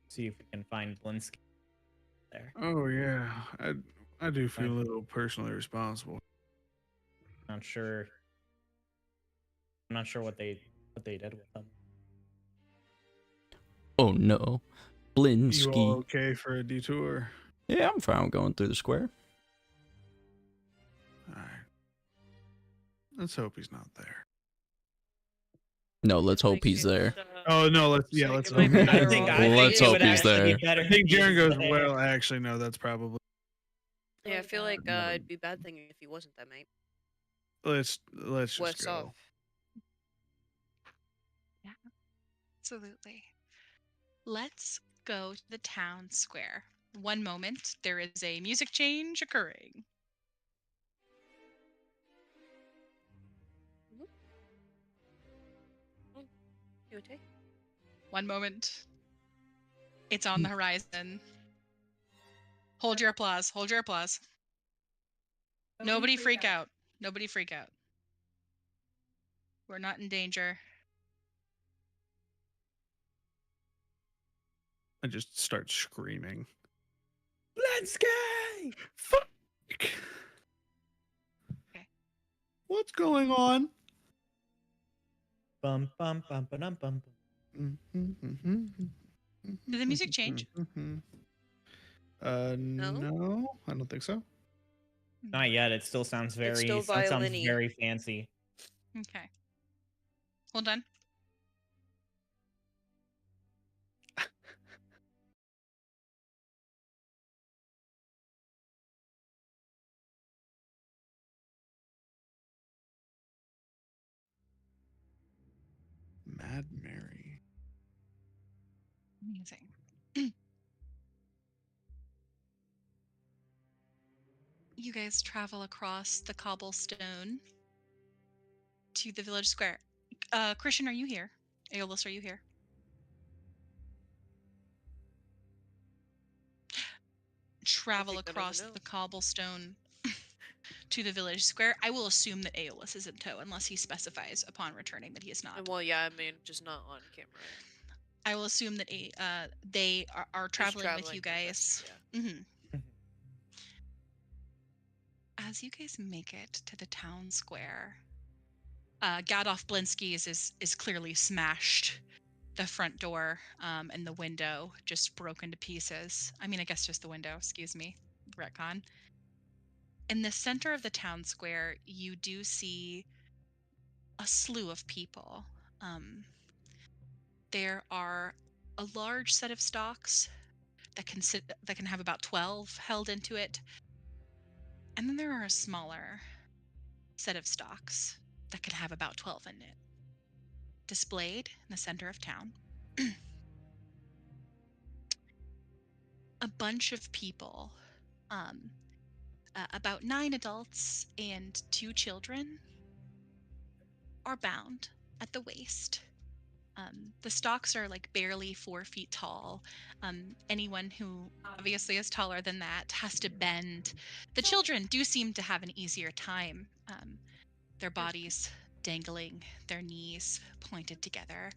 Speaker 4: See if we can find Blinsky there.
Speaker 2: Oh yeah, I do feel a little personally responsible.
Speaker 4: Not sure. I'm not sure what they did with them.
Speaker 6: Oh no,
Speaker 2: You all
Speaker 6: Blinsky.
Speaker 2: okay for a detour?
Speaker 6: Yeah, I'm fine with going through the square.
Speaker 2: All right. Let's hope he's not there.
Speaker 6: No, let's hope he's there.
Speaker 2: Oh no, let's
Speaker 3: Like,
Speaker 2: let's
Speaker 3: it
Speaker 2: hope.
Speaker 3: might be
Speaker 2: he's
Speaker 3: better
Speaker 2: there.
Speaker 3: off-
Speaker 6: Let's
Speaker 3: it
Speaker 6: hope
Speaker 3: would
Speaker 6: he's
Speaker 3: actually
Speaker 6: there.
Speaker 2: I think Jaren goes, well, actually, no, that's probably.
Speaker 3: Yeah, I feel like it'd be a bad thing if he wasn't that, mate.
Speaker 2: Let's just
Speaker 3: Worse
Speaker 2: go.
Speaker 3: off.
Speaker 1: Yeah, absolutely. Let's go to the town square. One moment, there is a music change occurring.
Speaker 3: You okay?
Speaker 1: One moment. It's on the horizon. Hold your applause. Hold your applause. Nobody freak out. Nobody freak out. We're not in danger.
Speaker 2: I just start screaming.
Speaker 4: Blinsky!
Speaker 2: Fuck!
Speaker 1: Okay.
Speaker 2: What's going on?
Speaker 4: Bum bum bum bum bum.
Speaker 1: Did the music change?
Speaker 2: No, I don't think so.
Speaker 4: Not yet. It still sounds very.
Speaker 3: still
Speaker 4: That sounds
Speaker 3: violin-y.
Speaker 4: very fancy.
Speaker 1: Okay. Hold on.
Speaker 2: Mad Mary.
Speaker 1: Amazing. You guys travel across the cobblestone to the village square. Christian, are you here? Aeolus, are you here? Travel
Speaker 3: think that is a
Speaker 1: across
Speaker 3: no.
Speaker 1: the cobblestone to the village square. I will assume that Aeolus is in tow unless he specifies upon returning that he is not.
Speaker 3: Well, yeah, I mean, just not on camera.
Speaker 1: I will assume that they are traveling with you
Speaker 3: traveling with
Speaker 1: guys.
Speaker 3: us, yeah.
Speaker 1: Mm-hmm. As you guys make it to the town square, Gadolf Blinsky's is clearly smashed. The front door and the window just broken to pieces. I mean, I guess just the window, excuse me, retcon. In the center of the town square, you do see a slew of people. There are a large set of stocks that can have about 12 held into it. And then there are a smaller set of stocks that can have about 12 in it. Displayed in the center of town. A bunch of people, about 9 adults and 2 children, are bound at the waist. The stocks are like barely 4 feet tall. Anyone who obviously is taller than that has to bend. The children do seem to have an easier time. Their bodies dangling, their knees pointed together.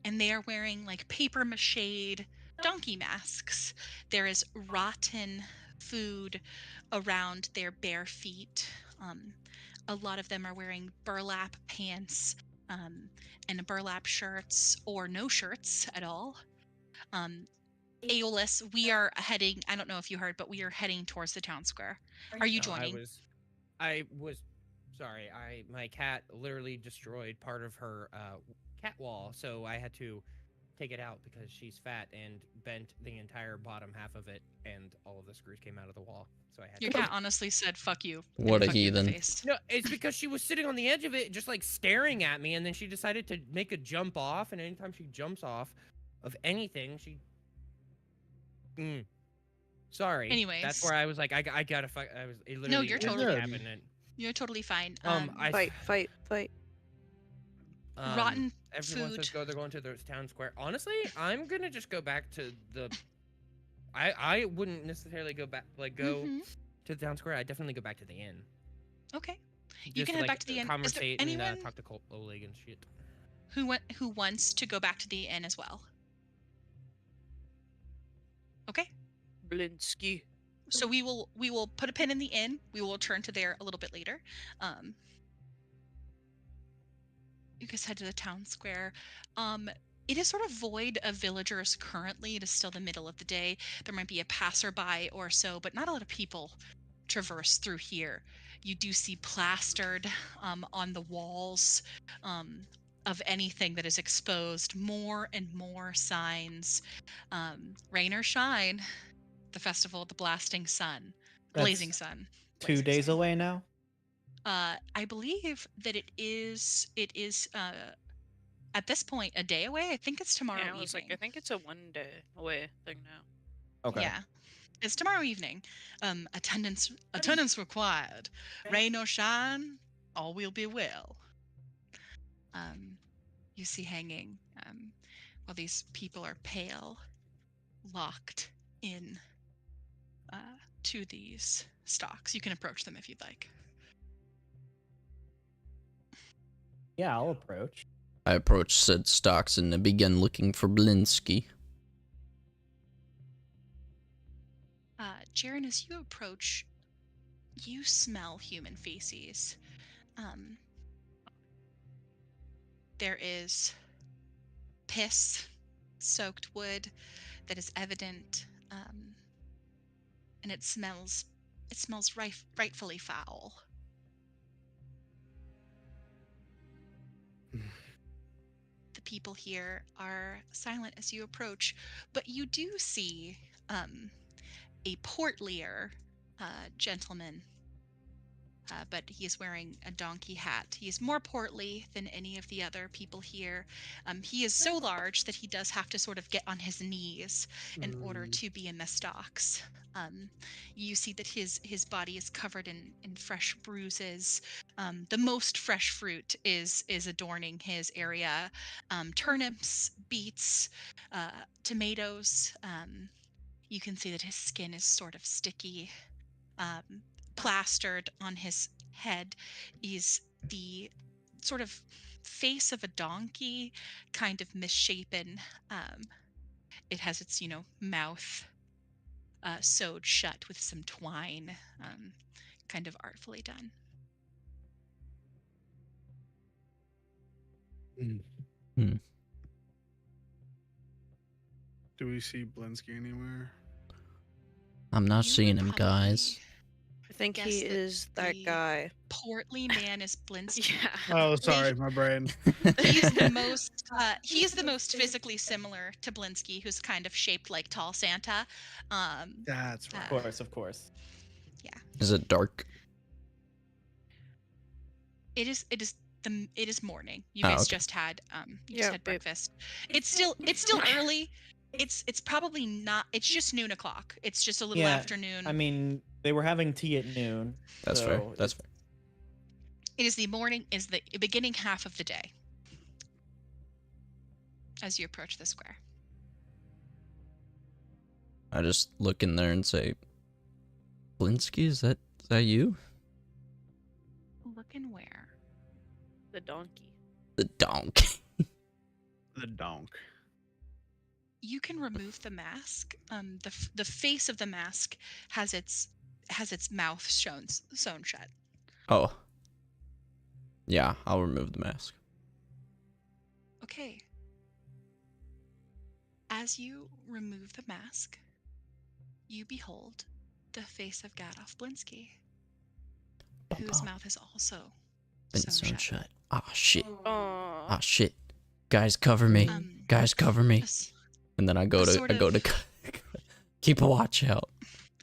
Speaker 1: And they are wearing like paper mache donkey masks. There is rotten food around their bare feet. A lot of them are wearing burlap pants in burlap shirts or no shirts at all. Aeolus, we are heading, I don't know if you heard, but we are heading towards the town square. Are you
Speaker 5: No,
Speaker 1: joining?
Speaker 5: I was sorry. My cat literally destroyed part of her cat wall, so I had to take it out because she's fat and bent the entire bottom half of it, and all of the screws came out of the wall. So I had
Speaker 1: Your
Speaker 5: to.
Speaker 1: cat honestly said, fuck you.
Speaker 6: What
Speaker 1: and
Speaker 6: a
Speaker 1: fuck you in the
Speaker 6: heathen.
Speaker 1: face.
Speaker 5: No, it's because she was sitting on the edge of it, just like staring at me, and then she decided to make a jump off. And anytime she jumps off of anything, she. Sorry.
Speaker 1: Anyways.
Speaker 5: That's where I was like, I gotta fight. I was. It literally.
Speaker 1: No, you're totally
Speaker 2: good.
Speaker 5: happened. And,
Speaker 1: You're totally fine.
Speaker 3: Fight.
Speaker 1: Rotten
Speaker 5: everyone says
Speaker 1: food.
Speaker 5: they're going to the town square. Honestly, I'm gonna just go back to the. I wouldn't necessarily go back
Speaker 1: Mhm.
Speaker 5: to the town square. I'd definitely go back to the inn.
Speaker 1: Okay. You
Speaker 5: Just
Speaker 1: can head back to the inn. Is there
Speaker 5: Conversate
Speaker 1: anyone
Speaker 5: and talk to Oleg and shit.
Speaker 1: who wants to go back to the inn as well? Okay.
Speaker 3: Blinsky.
Speaker 1: So we will put a pin in the inn. We will return to there a little bit later. You guys head to the town square. It is sort of void of villagers currently. It is still the middle of the day. There might be a passerby or so, but not a lot of people traverse through here. You do see plastered on the walls of anything that is exposed more and more signs. Rain or shine, the festival of the blasting sun, blazing
Speaker 4: That's
Speaker 1: sun.
Speaker 4: 2
Speaker 1: blazing
Speaker 4: days
Speaker 1: sun.
Speaker 4: away now.
Speaker 1: I believe that it is at this point a day away. I think it's tomorrow
Speaker 3: Yeah, I was
Speaker 1: evening.
Speaker 3: like, I think it's a 1 day away thing now.
Speaker 4: Okay.
Speaker 1: Yeah. It's tomorrow evening. Attendance required. Rain or shine, all will be well. You see hanging while these people are pale, locked in to these stocks. You can approach them if you'd like.
Speaker 4: Yeah, I'll approach.
Speaker 6: I approach said stocks and begin looking for Blinsky.
Speaker 1: Jaren, as you approach, you smell human feces. There is piss, soaked wood that is evident, and it smells rightfully foul. The people here are silent as you approach, but you do see a portlier gentleman, but he is wearing a donkey hat. He is more portly than any of the other people here. He is so large that he does have to sort of get on his knees in order to be in the stocks. You see that his body is covered in fresh bruises. The most fresh fruit is adorning his area. Turnips, beets, tomatoes. You can see that his skin is sort of sticky. Plastered on his head is the sort of face of a donkey, kind of misshapen. It has its, mouth sewed shut with some twine, kind of artfully done.
Speaker 2: Do we see Blinsky anywhere?
Speaker 6: I'm not
Speaker 1: You
Speaker 6: seeing
Speaker 1: would
Speaker 6: him, guys.
Speaker 1: probably
Speaker 3: I think
Speaker 1: guess
Speaker 3: he
Speaker 1: that
Speaker 3: is that
Speaker 1: the
Speaker 3: guy.
Speaker 1: portly man is Blinsky.
Speaker 3: Yeah.
Speaker 2: Oh, sorry, my brain.
Speaker 1: He's the most he's the most physically similar to Blinsky, who's kind of shaped like tall Santa.
Speaker 2: That's right.
Speaker 4: Of course.
Speaker 6: Is it dark?
Speaker 1: It is morning. You
Speaker 6: Oh,
Speaker 1: guys
Speaker 6: okay.
Speaker 1: just had
Speaker 3: Yeah,
Speaker 1: had
Speaker 3: babe.
Speaker 1: breakfast. It's still early. It's probably not. It's just noon o'clock. It's just a little
Speaker 4: Yeah,
Speaker 1: afternoon.
Speaker 4: I mean, they were having tea at noon.
Speaker 6: That's fair.
Speaker 4: so
Speaker 6: That's fair.
Speaker 1: It is the morning. Is the beginning half of the day. As you approach the square.
Speaker 6: I just look in there and say, Blinsky, is that you?
Speaker 1: Looking where?
Speaker 3: The donkey.
Speaker 6: The donk.
Speaker 2: The donk.
Speaker 1: You can remove the mask. The face of the mask has its mouth sewn shut.
Speaker 6: Oh. Yeah, I'll remove the mask.
Speaker 1: Okay. As you remove the mask, you behold the face of Gadolf Blinsky, whose mouth is also
Speaker 6: Been
Speaker 1: sewn shut.
Speaker 6: shut. Ah, shit.
Speaker 3: Aw.
Speaker 6: Ah, shit. Guys, cover me. Guys, cover
Speaker 1: a
Speaker 6: me.
Speaker 1: s-
Speaker 6: And then I
Speaker 1: a
Speaker 6: go
Speaker 1: sort
Speaker 6: to
Speaker 1: of
Speaker 6: keep a watch out.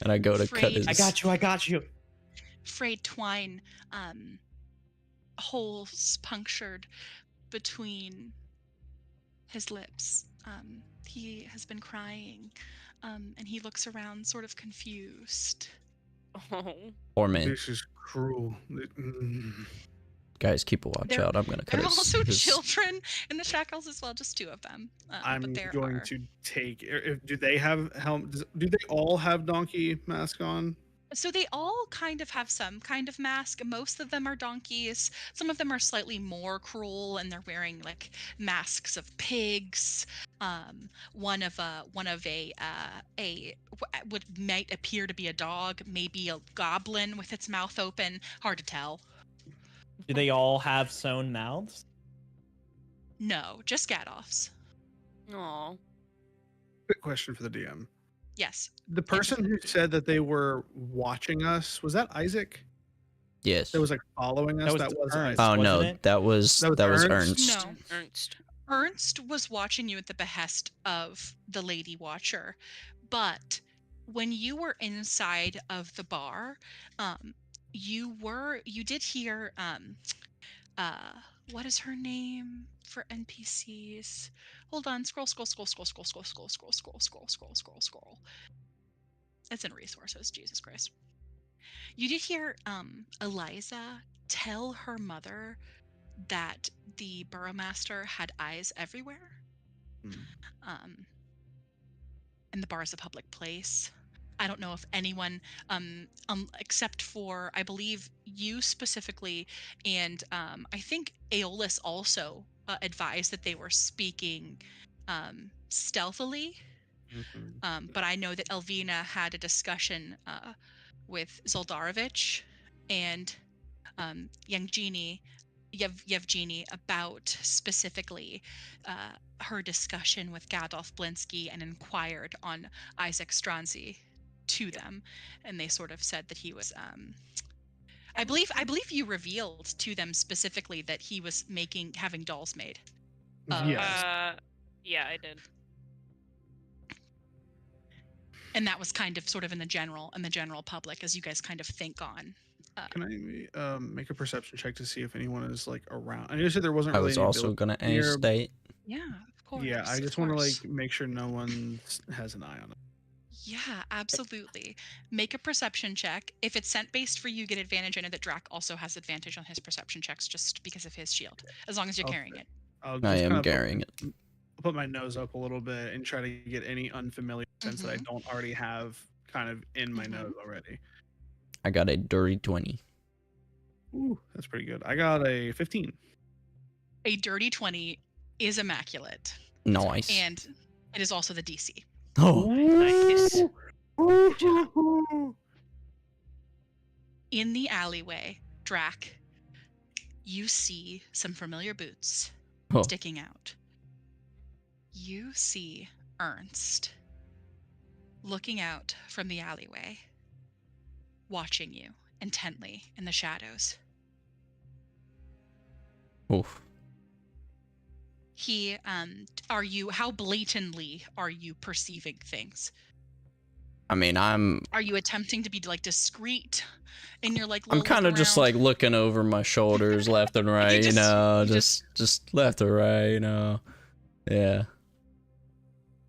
Speaker 6: And I go to cut
Speaker 1: frayed,
Speaker 6: his.
Speaker 4: I got you.
Speaker 1: frayed twine, holes punctured between his lips. He has been crying, and he looks around sort of confused.
Speaker 3: Oh.
Speaker 6: Poor man.
Speaker 2: This is cruel.
Speaker 6: Guys, keep a watch
Speaker 1: There,
Speaker 6: out. I'm gonna cut
Speaker 1: there are
Speaker 6: his.
Speaker 1: also
Speaker 6: his-
Speaker 1: children in the shackles as well, just 2 of them.
Speaker 2: I'm
Speaker 1: but there
Speaker 2: going
Speaker 1: are...
Speaker 2: to take. Do they have do they all have donkey mask on?
Speaker 1: So they all kind of have some kind of mask. Most of them are donkeys. Some of them are slightly more cruel, and they're wearing like masks of pigs. One of a what might appear to be a dog, maybe a goblin with its mouth open. Hard to tell.
Speaker 4: Do they all have sewn mouths?
Speaker 1: No, just Gadolf's.
Speaker 3: Aw.
Speaker 2: Quick question for the DM.
Speaker 1: Yes.
Speaker 2: The person who said that they were watching us, was that Isaac?
Speaker 6: Yes.
Speaker 2: That was like following us. That was
Speaker 4: Ernst,
Speaker 2: Isaac.
Speaker 6: Oh no,
Speaker 4: wasn't it?
Speaker 6: that was Ernst.
Speaker 1: No.
Speaker 3: Ernst.
Speaker 1: Ernst was watching you at the behest of the Lady Watcher, but when you were inside of the bar, you did hear what is her name for NPCs? Hold on, scroll. It's in resources, Jesus Christ. You did hear Eliza tell her mother that the Burrowmaster had eyes everywhere. And the bar is a public place. I don't know if anyone, except for, I believe, you specifically, and I think Aeolus also advised that they were speaking stealthily. But I know that Elvina had a discussion with Zoldarovich and Yevgeny about specifically her discussion with Gadolf Blinsky, and inquired on Isaac Stranzi to them, and they sort of said that he was I believe you revealed to them specifically that he was having dolls made.
Speaker 2: Yes.
Speaker 3: Yeah, I did.
Speaker 1: And that was kind of sort of in the general public, as you guys kind of think on.
Speaker 2: Can I make a perception check to see if anyone is like around? I know you said there wasn't
Speaker 6: I
Speaker 2: really
Speaker 6: was
Speaker 2: any
Speaker 6: also
Speaker 2: ability
Speaker 6: gonna
Speaker 2: near-
Speaker 6: ask that.
Speaker 1: Yeah, of course.
Speaker 2: Yeah, I
Speaker 1: of
Speaker 2: just want to
Speaker 1: course.
Speaker 2: like make sure no one has an eye on it.
Speaker 1: Yeah, absolutely. Make a perception check. If it's scent based for you, get advantage. I know that Drac also has advantage on his perception checks just because of his shield, as long as you're
Speaker 2: Okay.
Speaker 1: carrying it.
Speaker 2: I'll
Speaker 6: I
Speaker 2: just
Speaker 6: am
Speaker 2: kinda
Speaker 6: carrying it.
Speaker 2: put my nose up a little bit and try to get any unfamiliar sense that I don't already have kind of in my nose already.
Speaker 6: I got a dirty 20.
Speaker 2: Ooh, that's pretty good. I got a 15.
Speaker 1: A dirty 20 is immaculate,
Speaker 6: Nice.
Speaker 1: and it is also the DC.
Speaker 6: Oh,
Speaker 3: Nice.
Speaker 1: In the alleyway, Drac, you see some familiar boots
Speaker 6: Oh.
Speaker 1: sticking out. You see Ernst looking out from the alleyway, watching you intently in the shadows.
Speaker 6: Oof.
Speaker 1: He, how blatantly are you perceiving things?
Speaker 6: I mean,
Speaker 1: Are you attempting to be like discreet in your like
Speaker 6: I'm
Speaker 1: little
Speaker 6: kind of
Speaker 1: look
Speaker 6: just
Speaker 1: around?
Speaker 6: like looking over my shoulders left and right,
Speaker 1: just-
Speaker 6: just left or right, Yeah.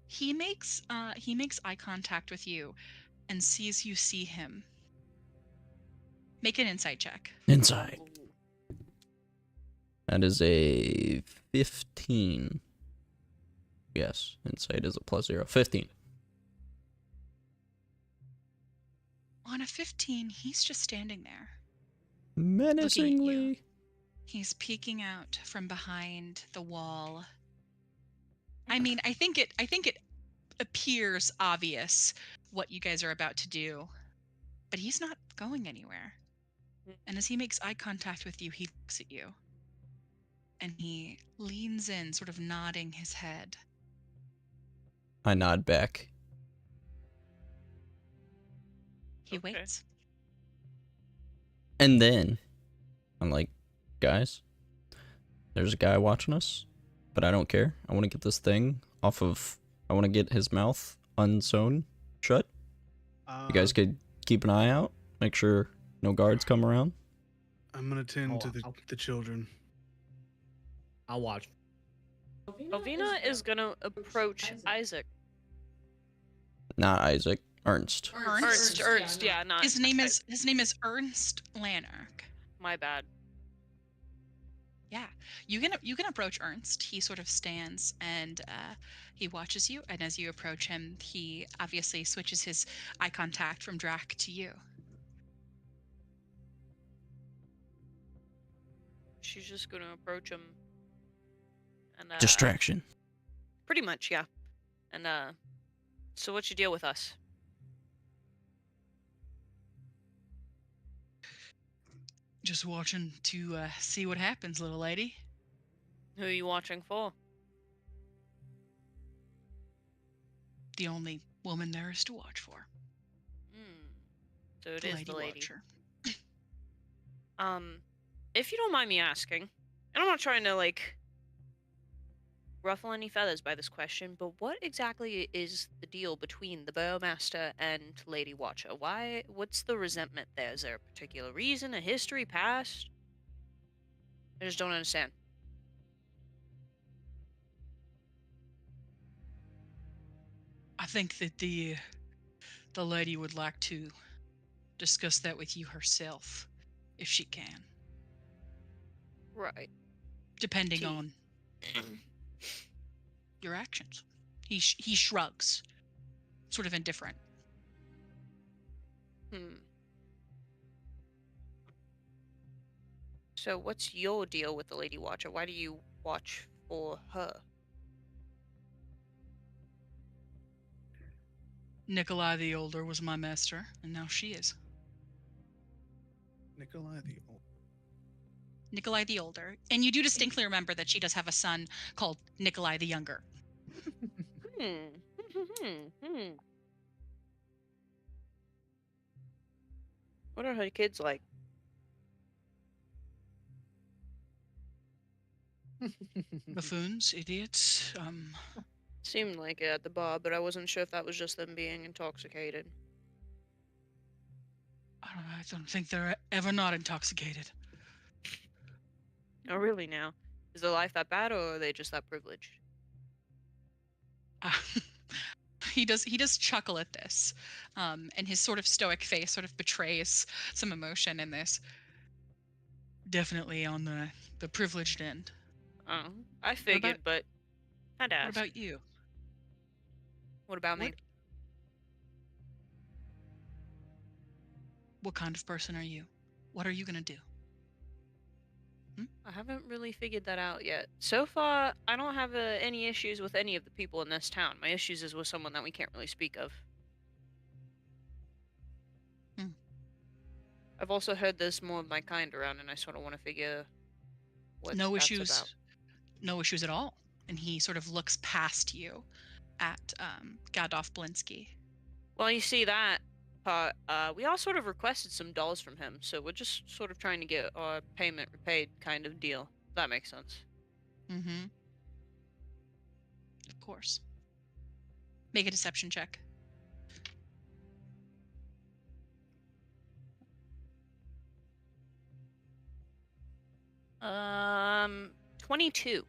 Speaker 1: He makes eye contact with you and sees you see him. Make an insight check.
Speaker 6: Inside. That is a 15. Yes, insight is a +0. 15.
Speaker 1: On a 15, he's just standing there.
Speaker 6: Menacingly.
Speaker 1: He's peeking out from behind the wall. I mean, I think it appears obvious what you guys are about to do, but he's not going anywhere. And as he makes eye contact with you, he looks at you. and he leans in, sort of nodding his head.
Speaker 6: I nod back.
Speaker 1: He
Speaker 3: Okay.
Speaker 1: waits.
Speaker 6: And then I'm like, guys, there's a guy watching us, but I don't care. I want to get this thing off of. I want to get his mouth unsewn shut. You guys could keep an eye out. Make sure no guards come around.
Speaker 2: I'm gonna tend to
Speaker 5: I'll-
Speaker 2: the children.
Speaker 5: I'll watch.
Speaker 3: Alvina is gonna approach Isaac.
Speaker 6: Not Isaac. Ernst.
Speaker 3: Ernst, yeah, not
Speaker 1: His name is Ernst Lanark.
Speaker 3: my bad.
Speaker 1: Yeah, you can approach Ernst. He sort of stands and he watches you, and as you approach him, he obviously switches his eye contact from Drac to you.
Speaker 3: She's just gonna approach him. And
Speaker 6: Distraction.
Speaker 3: pretty much, yeah. And so what's your deal with us?
Speaker 1: Just watching to see what happens, little lady.
Speaker 3: Who are you watching for?
Speaker 1: The only woman there is to watch for.
Speaker 3: So it
Speaker 1: The
Speaker 3: is
Speaker 1: Lady
Speaker 3: the lady.
Speaker 1: Watcher.
Speaker 3: If you don't mind me asking, and I'm not trying to like ruffle any feathers by this question, but what exactly is the deal between the Burgomaster and Lady Watcher? What's the resentment there? Is there a particular reason, a history, past? I just don't understand.
Speaker 1: I think that the lady would like to discuss that with you herself, if she can,
Speaker 3: Right.
Speaker 1: depending
Speaker 3: Tea.
Speaker 1: on your actions. He shrugs, sort of indifferent.
Speaker 3: So what's your deal with the Lady Watcher? Why do you watch for her?
Speaker 1: Nikolai the Older was my master, and now she is.
Speaker 2: Nikolai the Old.
Speaker 1: Nikolai the Older. And you do distinctly remember that she does have a son called Nikolai the Younger.
Speaker 3: What are her kids like?
Speaker 1: Buffoons, idiots.
Speaker 3: Seemed like it at the bar, but I wasn't sure if that was just them being intoxicated.
Speaker 1: I don't think they're ever not intoxicated.
Speaker 3: Oh, really now? Is their life that bad, or are they just that privileged?
Speaker 1: He does chuckle at this, and his sort of stoic face sort of betrays some emotion in this. Definitely on the privileged end.
Speaker 3: Oh, I figured, but had to
Speaker 1: What
Speaker 3: ask.
Speaker 1: about you?
Speaker 3: What about me?
Speaker 1: What kind of person are you? What are you gonna do?
Speaker 3: I haven't really figured that out yet. So far, I don't have any issues with any of the people in this town. My issues is with someone that we can't really speak of. I've also heard there's more of my kind around, and I sort of want to figure what
Speaker 1: No
Speaker 3: that's
Speaker 1: issues.
Speaker 3: about.
Speaker 1: No issues at all. And he sort of looks past you at Gadolf Blinsky.
Speaker 3: Well, you see that part, we all sort of requested some dolls from him, so we're just sort of trying to get our payment repaid kind of deal. If that makes sense.
Speaker 1: Mm-hmm. Of course. Make a deception check.
Speaker 3: 22.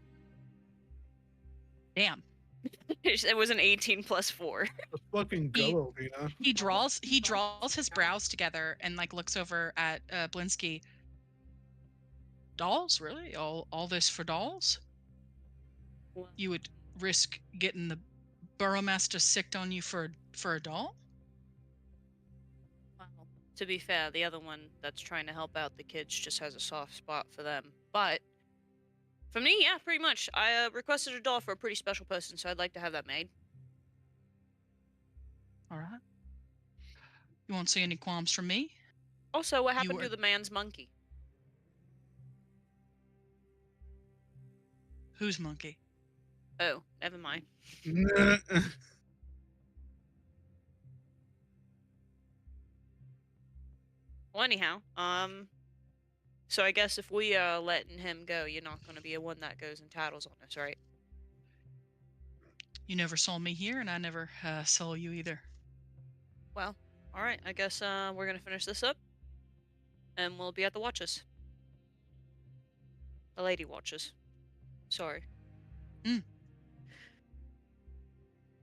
Speaker 1: Damn.
Speaker 3: It was an 18 plus 4.
Speaker 2: Let's fucking go, Alvina.
Speaker 1: He draws his brows together and like looks over at Blinsky. Dolls? Really? All this for dolls? You would risk getting the Burgomaster sicked on you for a doll?
Speaker 3: Well, to be fair, the other one that's trying to help out the kids just has a soft spot for them. But for me, yeah, pretty much. I requested a doll for a pretty special person, so I'd like to have that made.
Speaker 1: All right. You won't see any qualms from me?
Speaker 3: Also, what
Speaker 1: You
Speaker 3: happened
Speaker 1: were-
Speaker 3: to the man's monkey?
Speaker 1: Who's monkey?
Speaker 3: Oh, never mind. Well, anyhow, so I guess if we letting him go, you're not gonna be a one that goes and tattles on us, right?
Speaker 1: You never saw me here, and I never saw you either.
Speaker 3: Well, all right. I guess we're gonna finish this up, and we'll be at the watches. The lady watches. Sorry.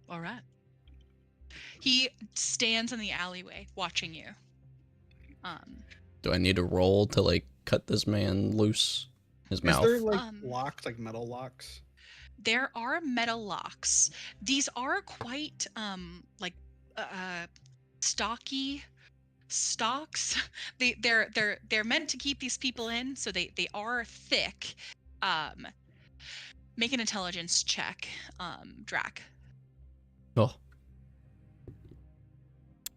Speaker 1: All right. He stands in the alleyway watching you.
Speaker 6: Do I need to roll to like cut this man loose? His
Speaker 2: Is
Speaker 6: mouth.
Speaker 2: there like locks, like metal locks?
Speaker 1: There are metal locks. These are quite like stocky stocks. They're meant to keep these people in, so they are thick. Make an intelligence check, Drac.
Speaker 6: Oh.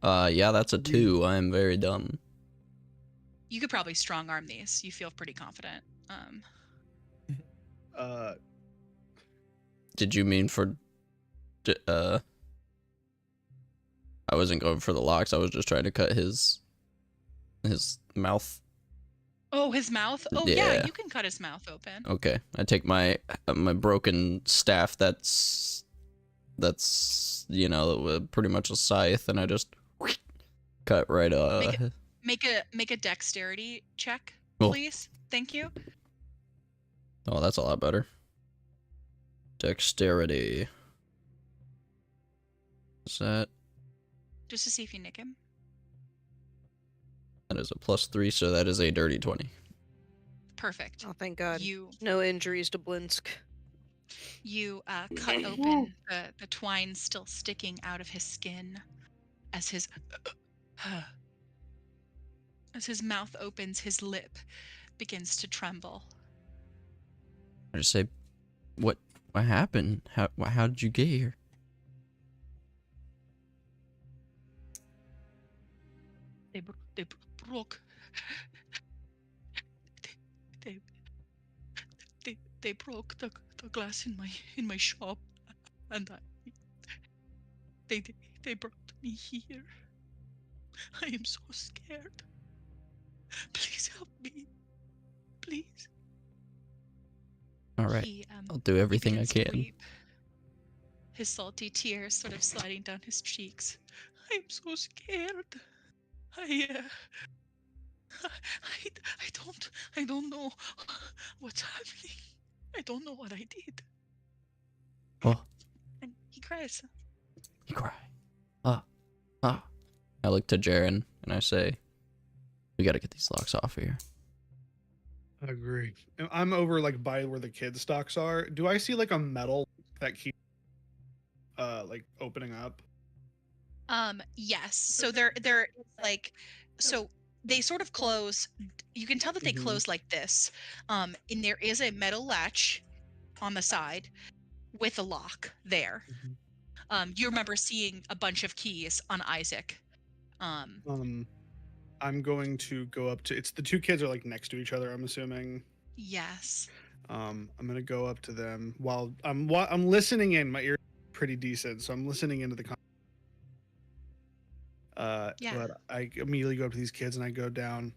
Speaker 6: Yeah, that's a 2. I am very dumb.
Speaker 1: You could probably strong arm these. You feel pretty confident.
Speaker 6: Did you mean for I wasn't going for the locks. I was just trying to cut his mouth.
Speaker 1: Oh, his mouth? Oh, yeah, you can cut his mouth open.
Speaker 6: Okay. I take my broken staff that's you know, pretty much a scythe, and I just cut right
Speaker 1: Make a dexterity check,
Speaker 6: Oh.
Speaker 1: please. Thank you.
Speaker 6: Oh, that's a lot better. Dexterity. Is that?
Speaker 1: Just to see if you nick him.
Speaker 6: That is a +3, so that is a dirty 20.
Speaker 1: Perfect.
Speaker 3: Oh, thank God.
Speaker 1: You
Speaker 3: No injuries to Blinsk.
Speaker 1: cut open the twine still sticking out of his skin as his mouth opens, his lip begins to tremble.
Speaker 6: I just say, what happened? How did you get here?
Speaker 1: They broke. They broke the glass in my shop, and they brought me here. I am so scared. Please help me. Please.
Speaker 6: All right. I'll do everything I
Speaker 1: begins to
Speaker 6: can.
Speaker 1: weep, his salty tears sort of sliding down his cheeks. I'm so scared. I don't know what's happening. I don't know what I did.
Speaker 6: Oh.
Speaker 1: And he cries.
Speaker 6: You cry. I look to Jaren and I say, we gotta get these locks off here.
Speaker 2: I agree. I'm over like by where the kids' stocks are. Do I see like a metal that keeps like opening up?
Speaker 1: Yes. So they're like, so they sort of close. You can tell that they close like this. And there is a metal latch on the side with a lock there. You remember seeing a bunch of keys on Isaac.
Speaker 2: I'm going to go up to. It's the two kids are like next to each other, I'm assuming.
Speaker 1: Yes.
Speaker 2: I'm gonna go up to them while I'm listening in. My ear is pretty decent, so I'm listening into the. But I immediately go up to these kids and I go down,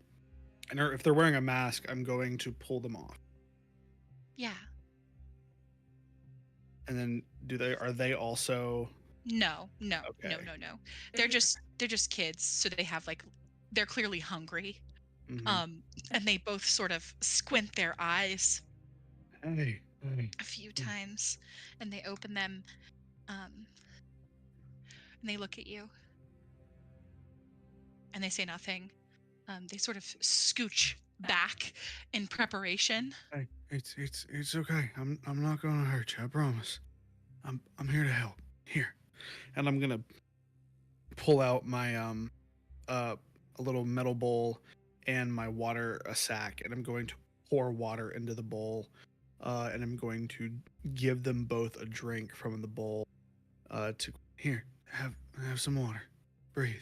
Speaker 2: and if they're wearing a mask, I'm going to pull them off.
Speaker 1: Yeah.
Speaker 2: And then are they also?
Speaker 1: No.
Speaker 2: Okay.
Speaker 1: No. They're just kids, so they have like, they're clearly hungry.
Speaker 2: Mhm.
Speaker 1: And they both sort of squint their eyes
Speaker 2: Hey.
Speaker 1: a few times, and they open them, and they look at you, and they say nothing. They sort of scooch back in preparation.
Speaker 2: Hey, it's okay. I'm not gonna hurt you. I promise. I'm here to help. Here, and I'm gonna pull out my a little metal bowl and my water sack, and I'm going to pour water into the bowl, and I'm going to give them both a drink from the bowl. To here, have some water. Breathe.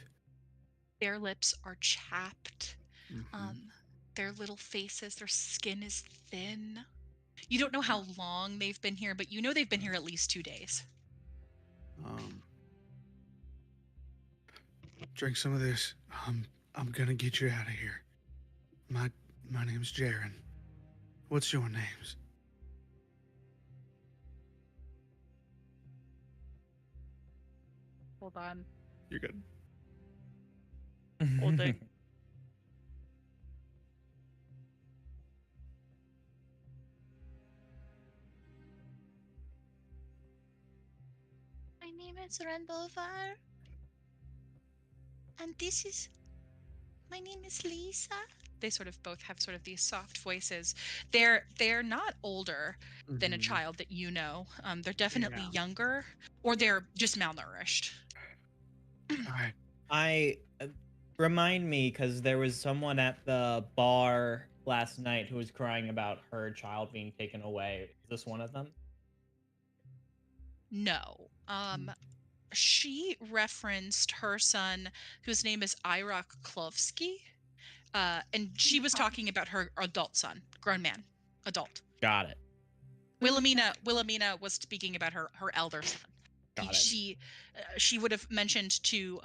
Speaker 1: Their lips are chapped. Their little faces, their skin is thin. You don't know how long they've been here, but you know they've been here at least 2 days.
Speaker 2: Drink some of this. I'm gonna get you out of here. My name's Jaren. What's your names?
Speaker 1: Hold on.
Speaker 2: You're good.
Speaker 3: Holding.
Speaker 1: My name is Randovar. And my name is Lisa. They sort of both have sort of these soft voices. They're not older than a child that you know. They're definitely
Speaker 2: Yeah.
Speaker 1: younger, or they're just malnourished.
Speaker 2: All right.
Speaker 4: I remind me, because there was someone at the bar last night who was crying about her child being taken away. Is this one of them?
Speaker 1: No. She referenced her son, whose name is Irak Klovsky. And she was talking about her adult son, grown man, adult.
Speaker 4: Got it.
Speaker 1: Wilhelmina was speaking about her elder son.
Speaker 4: Got it.
Speaker 1: She would have mentioned to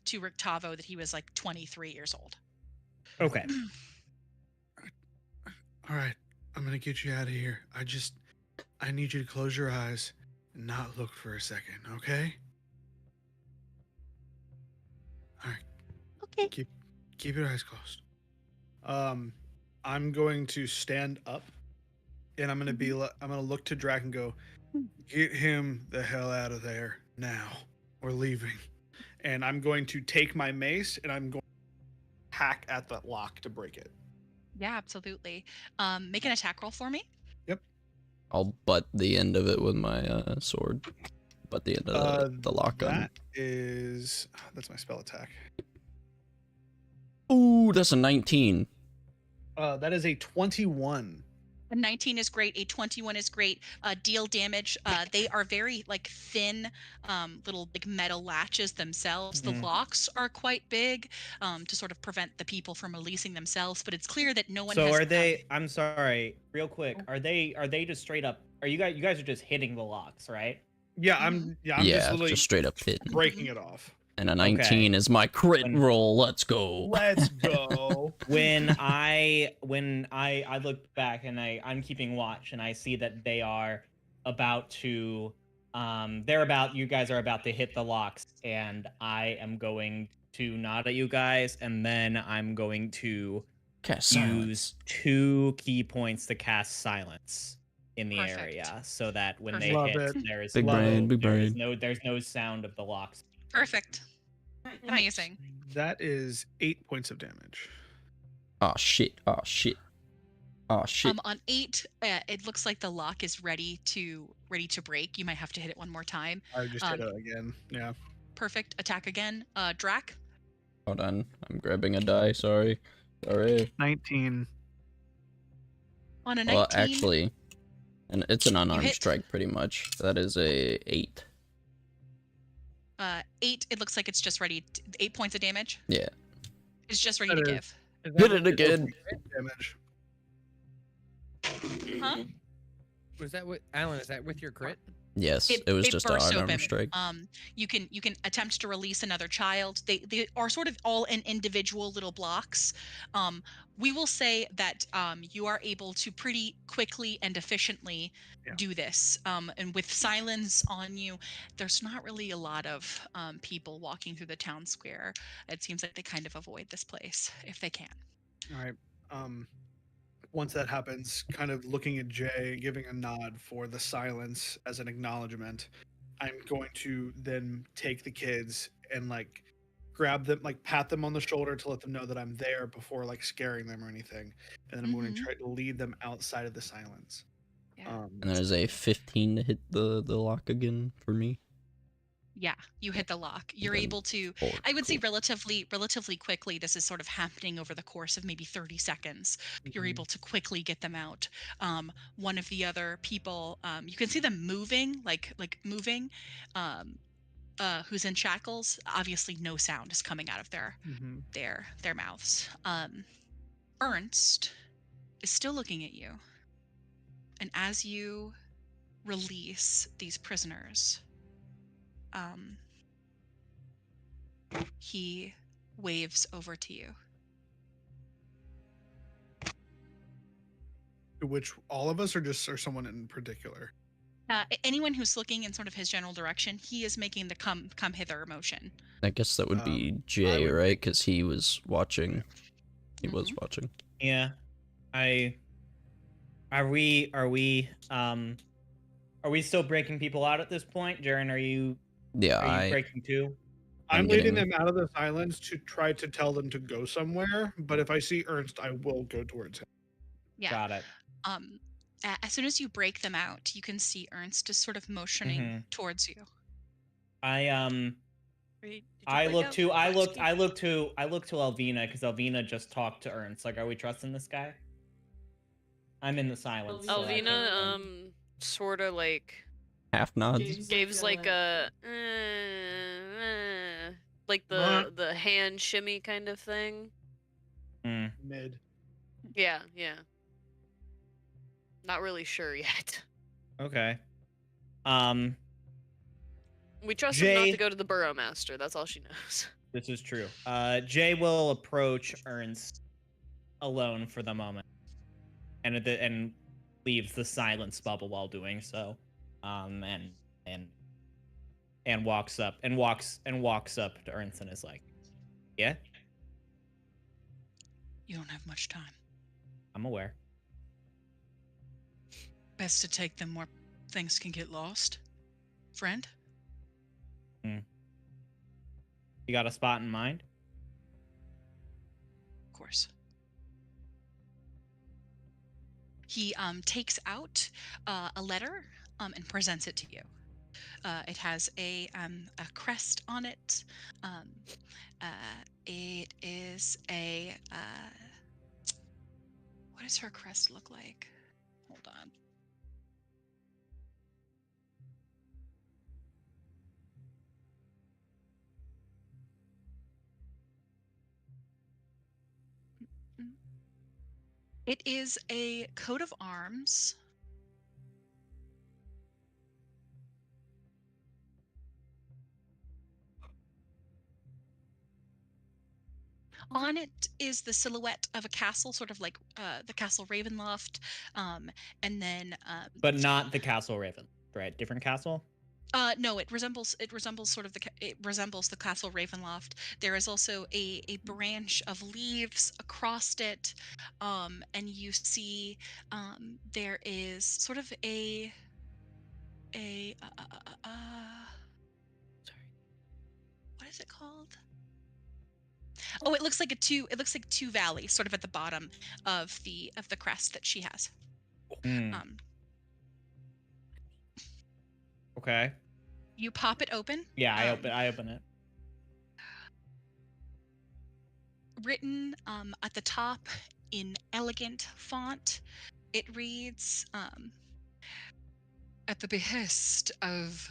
Speaker 1: Rictavo that he was like 23 years old.
Speaker 4: Okay.
Speaker 2: All right. I'm gonna get you out of here. I need you to close your eyes and not look for a second, okay? All right.
Speaker 1: Okay.
Speaker 2: Keep your eyes closed. I'm going to stand up, and I'm gonna look to Drac and go, get him the hell out of there now. We're leaving. And I'm going to take my mace and I'm going to hack at the lock to break it.
Speaker 1: Yeah, absolutely. Make an attack roll for me.
Speaker 6: I'll butt the end of it with my sword. Butt the end of the lock on.
Speaker 2: That's my spell attack.
Speaker 6: Ooh, that's a 19.
Speaker 2: That is a 21.
Speaker 1: A 19 is great. A 21 is great. Deal damage. They are very like thin, little like metal latches themselves. The locks are quite big to sort of prevent the people from releasing themselves. But it's clear that no one.
Speaker 4: So
Speaker 1: has,
Speaker 4: are they? I'm sorry, real quick. Are they just straight up? Are you guys are just hitting the locks, right?
Speaker 2: Yeah,
Speaker 1: Mhm.
Speaker 2: I'm just literally
Speaker 6: just straight up hitting.
Speaker 2: breaking it off.
Speaker 6: And a 19 is my crit roll. Let's go.
Speaker 2: Let's go.
Speaker 4: When I look back and I'm keeping watch and I see that they are about to you guys are about to hit the locks, and I am going to nod at you guys, and then I'm going to
Speaker 6: Cast
Speaker 4: use
Speaker 6: silence.
Speaker 4: 2 key points to cast silence in the
Speaker 1: Perfect.
Speaker 4: area, so that when
Speaker 1: Perfect.
Speaker 4: they
Speaker 2: Love
Speaker 4: hit,
Speaker 2: it.
Speaker 4: there is
Speaker 6: Big brain, big brain.
Speaker 4: there's no sound of the locks.
Speaker 1: Perfect. Amazing.
Speaker 2: That is 8 points of damage.
Speaker 6: Oh shit. Oh shit. Oh shit.
Speaker 1: On 8, it looks like the lock is ready to break. You might have to hit it one more time.
Speaker 2: I just hit it again. Yeah.
Speaker 1: Perfect. Attack again. Drac.
Speaker 6: Hold on. I'm grabbing a die. Sorry.
Speaker 2: 19.
Speaker 1: On a 19.
Speaker 6: Well, actually, and it's an unarmed
Speaker 1: hit.
Speaker 6: strike pretty much. That is a 8.
Speaker 1: 8. It looks like it's just ready. 8 points of damage.
Speaker 6: Yeah.
Speaker 1: It's just ready
Speaker 2: That
Speaker 1: to
Speaker 2: is-
Speaker 1: give.
Speaker 6: Hit it again.
Speaker 2: Damage.
Speaker 1: Huh?
Speaker 5: Was that with Alan? Is that with your crit?
Speaker 6: Yes, it was just an
Speaker 1: bursts
Speaker 6: unarmed
Speaker 1: open.
Speaker 6: strike.
Speaker 1: You can attempt to release another child. They are sort of all in individual little blocks. We will say that you are able to pretty quickly and efficiently do this. And with silence on you, there's not really a lot of people walking through the town square. It seems like they kind of avoid this place if they can.
Speaker 2: All right. Once that happens, kind of looking at Jay, giving a nod for the silence as an acknowledgement, I'm going to then take the kids and like grab them, like pat them on the shoulder to let them know that I'm there before like scaring them or anything. And then I'm going to try to lead them outside of the silence.
Speaker 1: Yeah.
Speaker 6: And there's a 15 to hit the lock again for me.
Speaker 1: Yeah, you hit the lock. You're
Speaker 6: Then
Speaker 1: able to, I would say relatively quickly, this is sort of happening over the course of maybe 30 seconds. You're able to quickly get them out. One of the other people, you can see them moving, like moving, who's in shackles. Obviously no sound is coming out of their mouths. Ernst is still looking at you. And as you release these prisoners, he waves over to you.
Speaker 2: Which all of us, or someone in particular?
Speaker 1: Anyone who's looking in sort of his general direction, he is making the come hither motion.
Speaker 6: I guess that would be
Speaker 2: I
Speaker 6: Jay,
Speaker 2: would-
Speaker 6: right? Because he was watching. He was watching.
Speaker 4: Yeah. Are we still breaking people out at this point? Jaren, are you
Speaker 6: Yeah,
Speaker 4: breaking too?
Speaker 2: I'm
Speaker 6: I'm
Speaker 2: leading
Speaker 6: getting-
Speaker 2: them out of the silence to try to tell them to go somewhere, but if I see Ernst, I will go towards him.
Speaker 1: Yeah.
Speaker 4: Got it.
Speaker 1: As soon as you break them out, you can see Ernst is sort of motioning towards you.
Speaker 4: I look to Elvina because Elvina just talked to Ernst. Like, are we trusting this guy? I'm in the silence. so I
Speaker 3: Elvina,
Speaker 4: can-
Speaker 3: sort of like
Speaker 6: half nods.
Speaker 3: gives like a like the hand shimmy kind of thing.
Speaker 2: Mid.
Speaker 3: Yeah. Not really sure yet.
Speaker 4: Okay.
Speaker 3: We trust him not
Speaker 4: Jay-
Speaker 3: to go to the Burrowmaster. That's all she knows.
Speaker 4: This is true. Jay will approach Ernst alone for the moment, and leaves the silence bubble while doing so, and walks up to Ernst and is like, "Yeah,
Speaker 1: You don't have much time.
Speaker 4: I'm aware."
Speaker 1: Best to take them where things can get lost. Friend?
Speaker 4: You got a spot in mind?
Speaker 1: Of course. He takes out a letter and presents it to you. It has a crest on it. It is a... what does her crest look like? Hold on. It is a coat of arms. On it is the silhouette of a castle, sort of like the castle Ravenloft, and then
Speaker 4: But not the Castle Raven, right? Different castle?
Speaker 1: no, it resembles sort of it resembles the castle Ravenloft. There is also a branch of leaves across it, and you see there is sort of a sorry, what is it called? Oh, it looks like two valleys, sort of at the bottom of the crest that she has.
Speaker 4: Okay.
Speaker 1: You pop it open.
Speaker 4: Yeah, I open it.
Speaker 1: Written at the top in elegant font, it reads, "At the behest of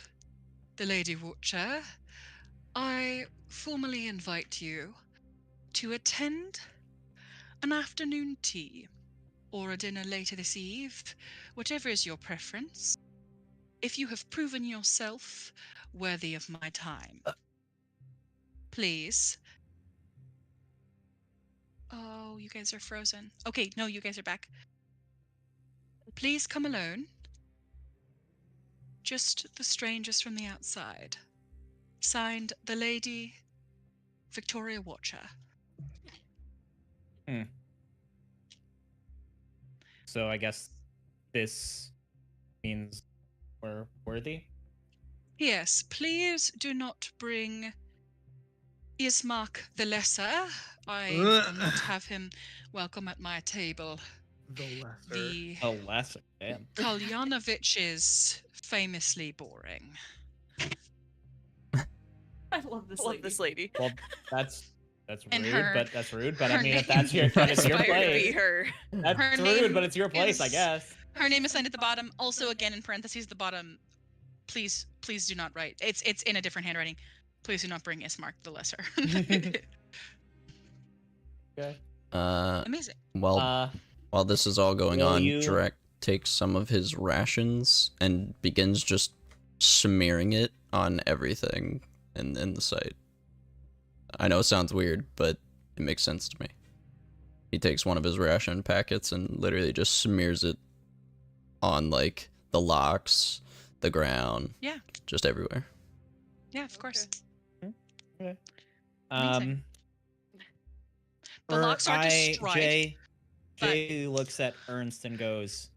Speaker 1: the Lady Watcher, I formally invite you to attend an afternoon tea or a dinner later this eve, whatever is your preference. If you have proven yourself worthy of my time, please..." Oh, you guys are frozen. Okay, no, you guys are back. "Please come alone. Just the strangers from the outside. Signed, the Lady Victoria Watcher."
Speaker 4: So I guess this means we're worthy?
Speaker 1: Yes, please do not bring Ismark the Lesser. I will not have him welcome at my table.
Speaker 2: The lesser.
Speaker 1: The
Speaker 4: Oh, lesser. Damn.
Speaker 1: Kalyanovich is famously boring.
Speaker 7: I love this lady.
Speaker 4: Well, that's
Speaker 1: And
Speaker 4: rude,
Speaker 1: her-
Speaker 4: but that's rude. But I
Speaker 1: her
Speaker 4: mean, if
Speaker 1: name-
Speaker 4: that's your, then it's your
Speaker 3: Inspired to be
Speaker 4: place.
Speaker 3: her.
Speaker 4: That's
Speaker 1: her
Speaker 4: rude,
Speaker 1: name
Speaker 4: but it's your place, I
Speaker 1: is-
Speaker 4: guess.
Speaker 1: Her name is signed at the bottom. Also, again in parentheses, the bottom. Please do not write. It's in a different handwriting. Please do not bring Ismark the Lesser.
Speaker 4: Okay.
Speaker 1: Amazing.
Speaker 6: While this is all going
Speaker 4: Will
Speaker 6: on,
Speaker 4: you-
Speaker 6: Drek takes some of his rations and begins just smearing it on everything in the site. I know it sounds weird, but it makes sense to me. He takes one of his ration packets and literally just smears it on, like, the locks, the ground.
Speaker 1: Yeah.
Speaker 6: Just everywhere.
Speaker 1: Yeah, of course.
Speaker 4: Okay.
Speaker 1: Amazing. The locks are destroyed.
Speaker 4: Jay looks at Ernst and goes,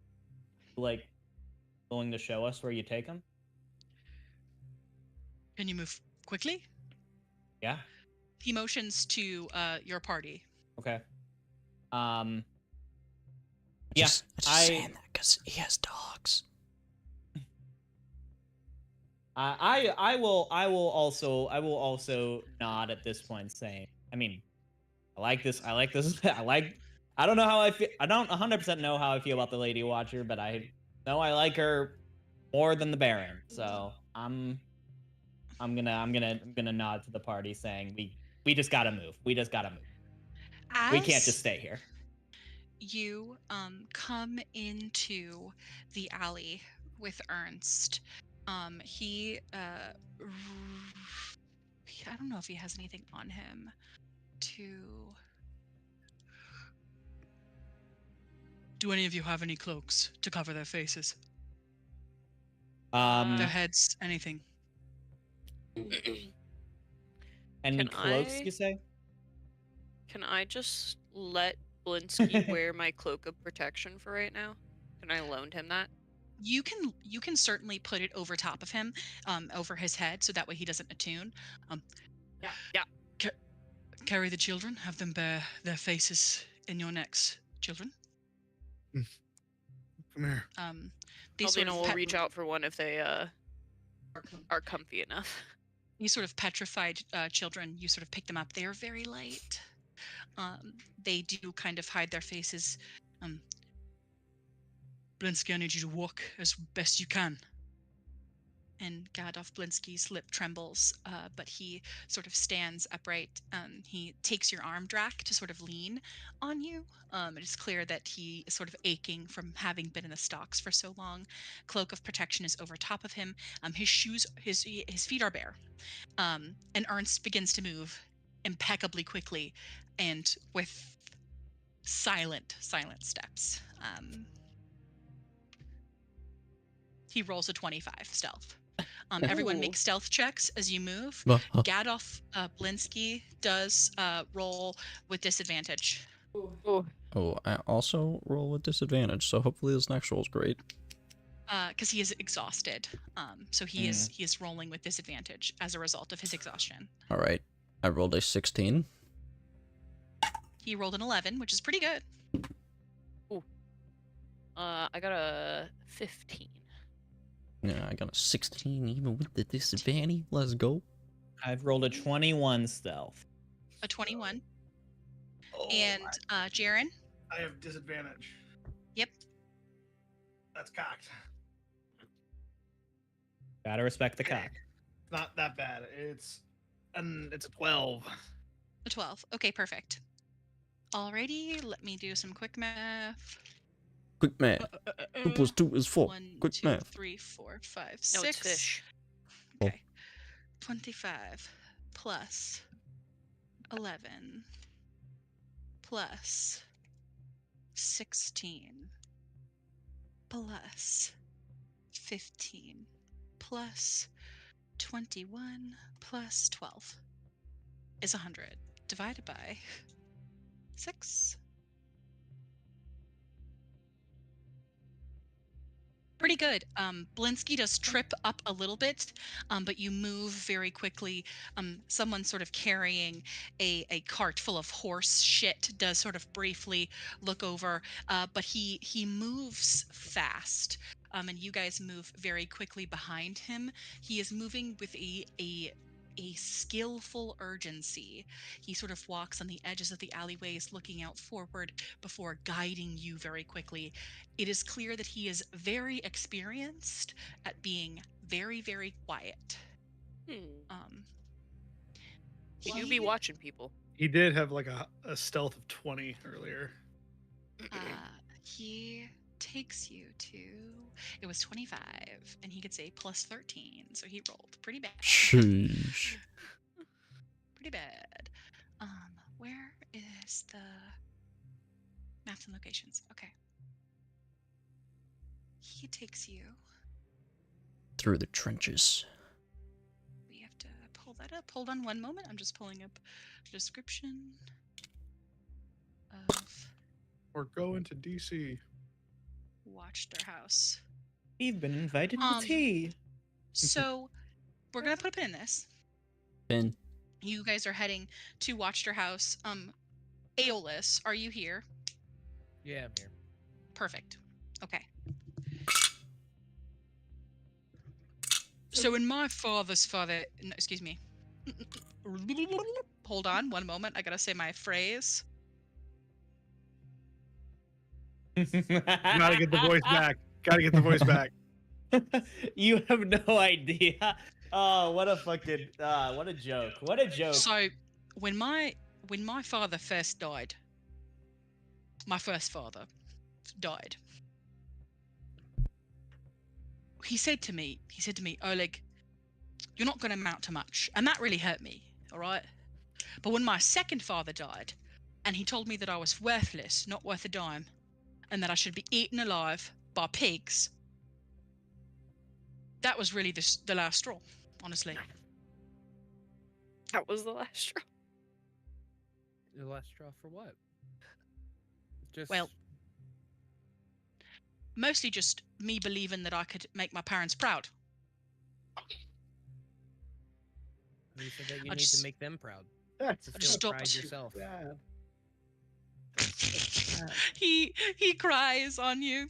Speaker 4: like, willing to show us where you take him?
Speaker 1: Can you move quickly?
Speaker 4: Yeah.
Speaker 1: He motions to your party.
Speaker 4: Okay.
Speaker 6: I
Speaker 4: Yeah,
Speaker 6: just saying that because he has dogs.
Speaker 4: I will also nod at this point, saying, I mean, I like this. I don't know how I feel. I don't 100% know how I feel about the Lady Watcher, but I know I like her more than the Baron. So I'm gonna nod to the party, saying we just gotta move. We just gotta move. We can't just stay here.
Speaker 1: You come into the alley with Ernst. He I don't know if he has anything on him to. Do any of you have any cloaks to cover their faces? Their heads, anything?
Speaker 4: Any
Speaker 3: Can
Speaker 4: cloaks,
Speaker 3: I-
Speaker 4: you say?
Speaker 3: Can I just let Blinsky wear my cloak of protection for right now? Can I loan him that?
Speaker 1: You can certainly put it over top of him, over his head, so that way he doesn't attune.
Speaker 3: Yeah.
Speaker 1: Carry the children. Have them bear their faces in your necks, children.
Speaker 2: Come here.
Speaker 1: These sort
Speaker 3: Albina
Speaker 1: of
Speaker 3: will reach out for one if they are comfy enough.
Speaker 1: These sort of petrified children, you sort of pick them up. They are very light. They do kind of hide their faces. Blinsky, I need you to walk as best you can. And Gadolf Blinsky's lip trembles, but he sort of stands upright. He takes your arm, Drac, to sort of lean on you. It is clear that he is sort of aching from having been in the stocks for so long. Cloak of protection is over top of him. His shoes, his feet are bare. And Ernst begins to move impeccably quickly and with silent steps. He rolls a 25 stealth. Everyone
Speaker 3: Ooh.
Speaker 1: makes stealth checks as you move.
Speaker 6: Uh-huh.
Speaker 1: Gadolf Blinsky does roll with disadvantage.
Speaker 3: Ooh.
Speaker 6: Oh, I also roll with disadvantage, so hopefully this next roll's great.
Speaker 1: Because he is exhausted. So he is rolling with disadvantage as a result of his exhaustion.
Speaker 6: All right, I rolled a 16.
Speaker 1: He rolled an 11, which is pretty good.
Speaker 3: I got a 15.
Speaker 6: Yeah, I got a 16 even with the disadvantage. Let's go.
Speaker 4: I've rolled a 21 stealth.
Speaker 1: A 21. And Jaren?
Speaker 2: I have disadvantage.
Speaker 1: Yep.
Speaker 2: That's cocked.
Speaker 4: Gotta respect the cock.
Speaker 2: Not that bad. It's a 12.
Speaker 1: A 12. Okay, perfect. Alrighty, let me do some quick math.
Speaker 6: Quick math. 2 plus 2 is 4.
Speaker 1: 1,
Speaker 6: Quick
Speaker 1: 2,
Speaker 6: math.
Speaker 1: 3, 4, 5,
Speaker 3: No,
Speaker 1: 6.
Speaker 3: it's fish.
Speaker 1: Okay. 25 plus 11 plus 16 plus 15 plus 21 plus 12 is 100 divided by 6. Pretty good. Blinsky does trip up a little bit, but you move very quickly. Someone sort of carrying a cart full of horse shit does sort of briefly look over, but he moves fast, and you guys move very quickly behind him. He is moving with a skillful urgency. He sort of walks on the edges of the alleyways, looking out forward before guiding you very quickly. It is clear that he is very experienced at being very, very quiet.
Speaker 3: He do be watching people.
Speaker 2: He did have like a stealth of 20 earlier.
Speaker 1: He takes you to, it was 25, and he gets a plus 13, so he rolled pretty bad.
Speaker 6: Sheesh.
Speaker 1: Pretty bad. Where is the maps and locations? Okay. He takes you.
Speaker 6: Through the trenches.
Speaker 1: We have to pull that up. Hold on one moment. I'm just pulling up the description of
Speaker 2: We're going to DC.
Speaker 1: Watch Their House.
Speaker 4: We've been invited to tea.
Speaker 1: So we're gonna put a pin in this.
Speaker 6: Pin.
Speaker 1: You guys are heading to Watch Their House. Aeolus, are you here?
Speaker 5: Yeah, I'm here.
Speaker 1: Perfect. Okay. So in my father's father, no, excuse me. Hold on one moment. I gotta say my phrase.
Speaker 2: Gotta get the voice back. Gotta get the voice back.
Speaker 4: You have no idea. Oh, what a fucking what a joke. What a joke.
Speaker 1: So when my father first died, my first father died. He said to me, Oleg, you're not going to amount to much. And that really hurt me, all right? But when my second father died, and he told me that I was worthless, not worth a dime, and that I should be eaten alive by pigs, that was really the last straw, honestly.
Speaker 3: That was the last straw.
Speaker 5: The last straw for what? Just
Speaker 1: Well, mostly just me believing that I could make my parents proud.
Speaker 5: you said that you
Speaker 1: I
Speaker 5: need
Speaker 1: just-
Speaker 5: to make them proud.
Speaker 2: That's
Speaker 5: To
Speaker 1: just
Speaker 5: feel pride
Speaker 1: stopped.
Speaker 5: yourself.
Speaker 2: bad.
Speaker 1: he cries on you.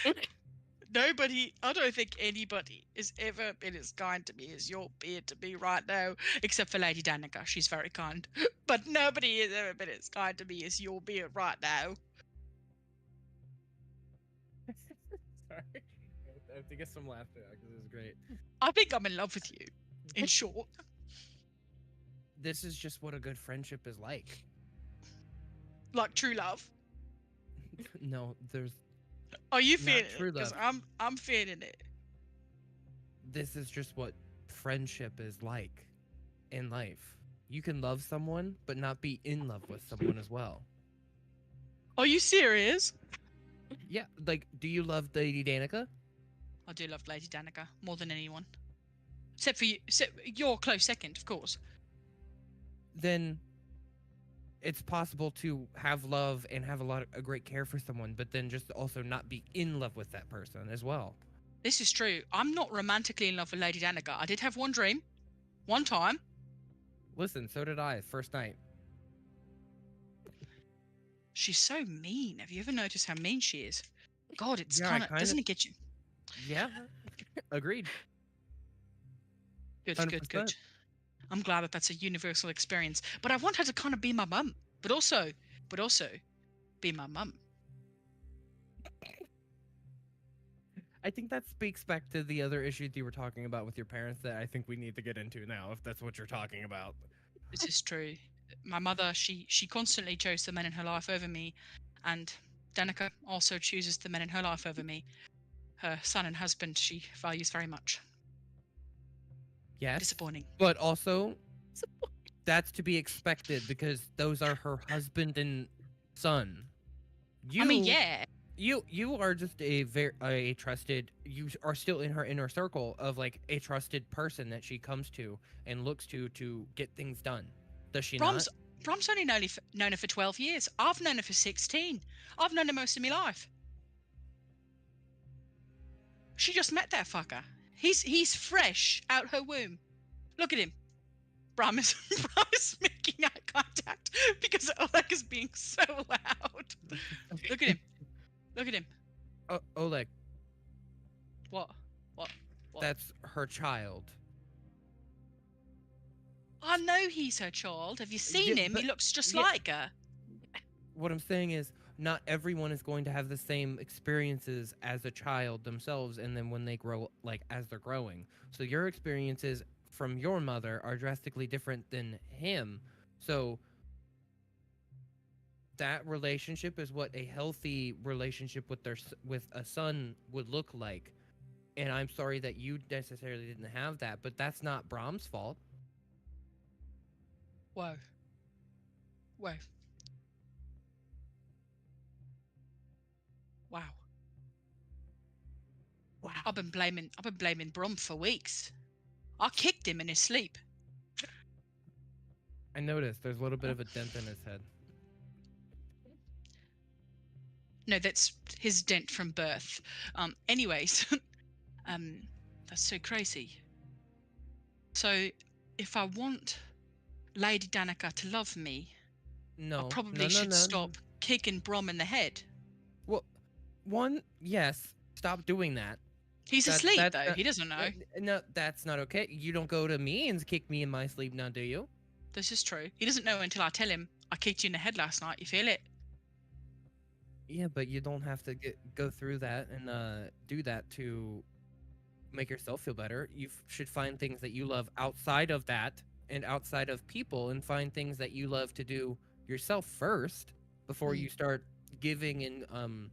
Speaker 1: I don't think anybody has ever been as kind to me as you're being to me right now, except for Lady Danica. She's very kind. But nobody has ever been as kind to me as you're being right now.
Speaker 5: Sorry. I have to get some laughter out because it was great.
Speaker 1: I think I'm in love with you, in short.
Speaker 5: This is just what a good friendship is like.
Speaker 1: Like true love.
Speaker 5: No, there's
Speaker 1: Are you
Speaker 5: Not
Speaker 1: feeling
Speaker 5: true
Speaker 1: it? Because
Speaker 5: love.
Speaker 1: I'm feeling it.
Speaker 5: this is just what friendship is like in life. You can love someone but not be in love with someone as well.
Speaker 1: Are you serious?
Speaker 5: Yeah, like do you love Lady Danica?
Speaker 1: I do love Lady Danica more than anyone. Except for you. You're a close second, of course.
Speaker 5: Then it's possible to have love and have a great care for someone, but then just also not be in love with that person as well.
Speaker 1: This is true. I'm not romantically in love with Lady Danica. I did have one dream. One time.
Speaker 5: Listen, so did I first night.
Speaker 1: She's so mean. Have you ever noticed how mean she is? God, it's
Speaker 5: Yeah, I
Speaker 1: kind of...
Speaker 5: kinda-
Speaker 1: Doesn't it get you?
Speaker 5: Yeah, agreed.
Speaker 1: Good, good, good.
Speaker 5: 100%.
Speaker 1: I'm glad that that's a universal experience. But I want her to kind of be my mum. But also be my mum.
Speaker 5: I think that speaks back to the other issues you were talking about with your parents that I think we need to get into now, if that's what you're talking about.
Speaker 1: This is true. My mother, she constantly chose the men in her life over me. And Danica also chooses the men in her life over me. Her son and husband she values very much.
Speaker 5: Yes,
Speaker 1: Disappointing.
Speaker 5: but also that's to be expected because those are her husband and son.
Speaker 1: I mean, yeah.
Speaker 5: You are just a trusted. You are still in her inner circle of like a trusted person that she comes to and looks to get things done. Does she not?
Speaker 1: Brom's only known her for 12 years. I've known her for 16. I've known her most of my life. She just met that fucker. He's fresh out her womb. Look at him. Brom is making eye contact because Oleg is being so loud. Look at him. Look at him.
Speaker 5: Oleg,
Speaker 1: What?
Speaker 5: that's her child.
Speaker 1: I know he's her child. Have you seen him?
Speaker 5: but-
Speaker 1: He looks just
Speaker 5: yeah.
Speaker 1: like her.
Speaker 5: What I'm saying is, not everyone is going to have the same experiences as a child themselves, and then when they grow, like as they're growing. So your experiences from your mother are drastically different than him. So that relationship is what a healthy relationship with with a son would look like. And I'm sorry that you necessarily didn't have that, but that's not Brahm's fault.
Speaker 1: Whoa. Whoa. Wow.
Speaker 5: Wow.
Speaker 1: I've been blaming Brom for weeks. I kicked him in his sleep.
Speaker 5: I noticed there's a little bit of a dent in his head.
Speaker 1: No, that's his dent from birth. Anyways, that's so crazy. So, if I want Lady Danica to love me, I
Speaker 5: No,
Speaker 1: probably should stop kicking Brom in the head.
Speaker 5: Well, one, yes, stop doing that.
Speaker 1: He's asleep, though. He doesn't know.
Speaker 5: No, that's not okay. You don't go to me and kick me in my sleep now, do you?
Speaker 1: This is true. He doesn't know until I tell him, I kicked you in the head last night. You feel it?
Speaker 5: Yeah, but you don't have to go through that and do that to make yourself feel better. You should find things that you love outside of that and outside of people, and find things that you love to do yourself first before you start giving and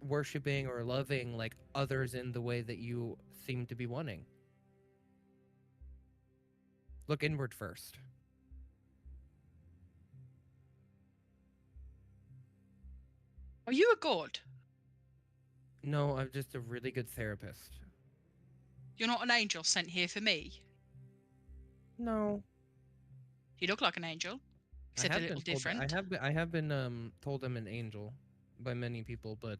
Speaker 5: worshiping or loving like others in the way that you seem to be wanting. Look inward first.
Speaker 1: Are you a god?
Speaker 5: No, I'm just a really good therapist.
Speaker 1: You're not an angel sent here for me?
Speaker 5: No.
Speaker 1: You look like an angel, except a little different.
Speaker 5: I have been told I'm an angel by many people, but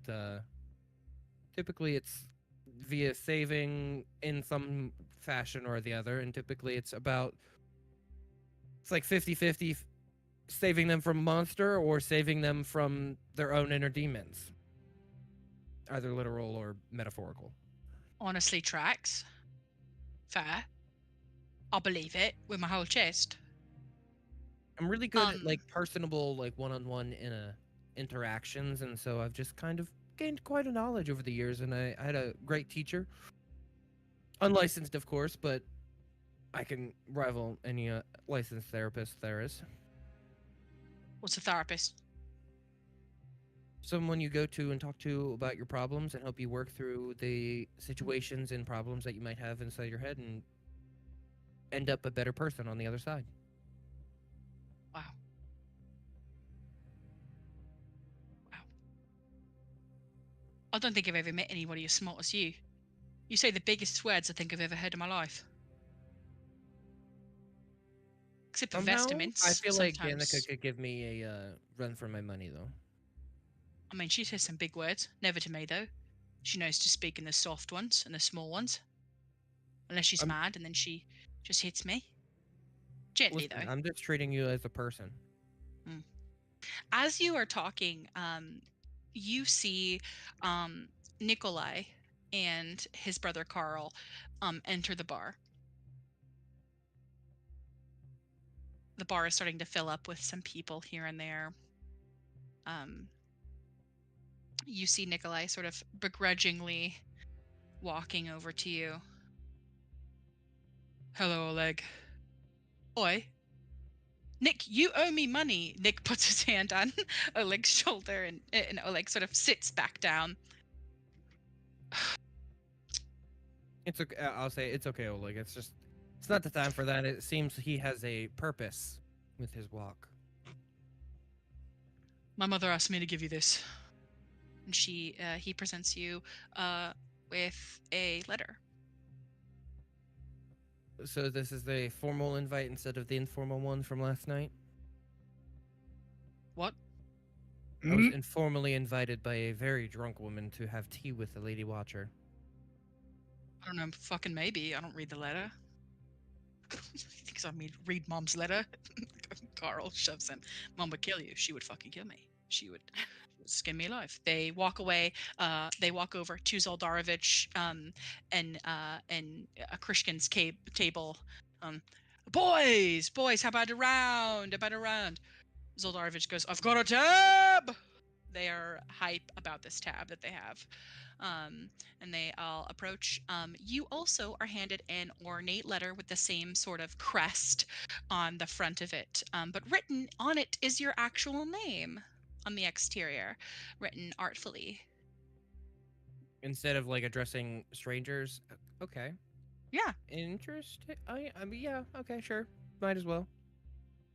Speaker 5: typically it's via saving in some fashion or the other, and typically it's like 50-50 saving them from a monster or saving them from their own inner demons, either literal or metaphorical.
Speaker 1: Honestly tracks. Fair. I'll believe it with my whole chest.
Speaker 5: I'm really good at like personable, like one-on-one interactions, and so I've just kind of gained quite a knowledge over the years, and I had a great teacher. Unlicensed, of course, but I can rival any licensed therapist there is.
Speaker 1: What's a therapist?
Speaker 5: Someone you go to and talk to about your problems and help you work through the situations and problems that you might have inside your head and end up a better person on the other side.
Speaker 1: Wow. Wow. I don't think I've ever met anybody as smart as you. You say the biggest words I think I've ever heard in my life. Except for vestiments.
Speaker 5: I feel
Speaker 1: sometimes.
Speaker 5: like Danica could give me a run for my money, though.
Speaker 1: I mean, she says some big words. Never to me, though. She knows to speak in the soft ones and the small ones. Unless she's mad, and then she just hits me. Gently,
Speaker 5: Listen,
Speaker 1: though.
Speaker 5: I'm just treating you as a person.
Speaker 1: As you are talking, you see Nikolai and his brother Carl enter the bar. The bar is starting to fill up with some people here and there. You see Nikolai sort of begrudgingly walking over to you. Hello, Oleg. Oi. Nick, you owe me money. Nick puts his hand on Oleg's shoulder, and Oleg sort of sits back down.
Speaker 5: It's okay. I'll say it's okay, Oleg. It's not the time for that. It seems he has a purpose with his walk.
Speaker 1: My mother asked me to give you this. And he presents you with a letter.
Speaker 5: So this is the formal invite instead of the informal one from last night?
Speaker 1: What?
Speaker 5: I was informally invited by a very drunk woman to have tea with the Lady Watcher.
Speaker 1: I don't know, fucking maybe. I don't read the letter. He thinks I read Mom's letter. Carl shoves him. Mom would kill you. She would fucking kill me. She would skin me alive. They walk away. They walk over to Zoldarovich and a Krishkin's table. Boys, how about a round? Zoldarovich goes, I've got a tab! They are hype about this tab that they have. And they all approach. You also are handed an ornate letter with the same sort of crest on the front of it, but written on it is your actual name on the exterior, written artfully.
Speaker 5: Instead of like addressing strangers. Okay.
Speaker 1: Yeah.
Speaker 5: Interesting. I mean, yeah. Okay, sure. Might as well.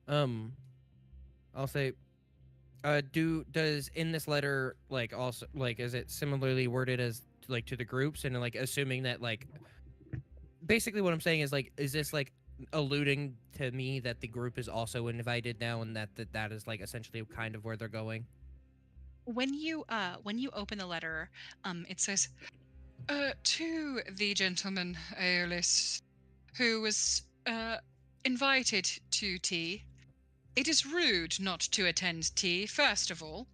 Speaker 5: I'll say, does in this letter like also like is it similarly worded as like to the groups and like assuming that like basically what I'm saying is like is this like alluding to me that the group is also invited now and that is like essentially kind of where they're going?
Speaker 1: When you open the letter, it says, to the gentleman Aeolus, who was invited to tea. It is rude not to attend tea, first of all.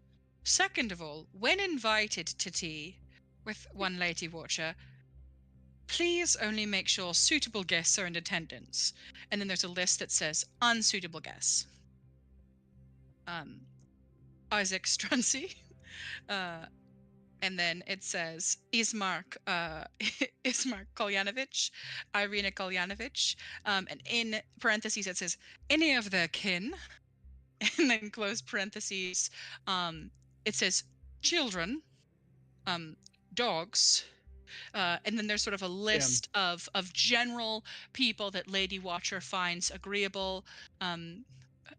Speaker 1: Second of all, when invited to tea with one lady watcher, please only make sure suitable guests are in attendance. And then there's a list that says unsuitable guests. Isaac Struncy. And then it says Ismark Kolyanovich, Irina Kolyanovich, and in parentheses it says any of their kin, and then close parentheses, it says children, dogs, and then there's sort of a list of general people that Lady Watcher finds agreeable.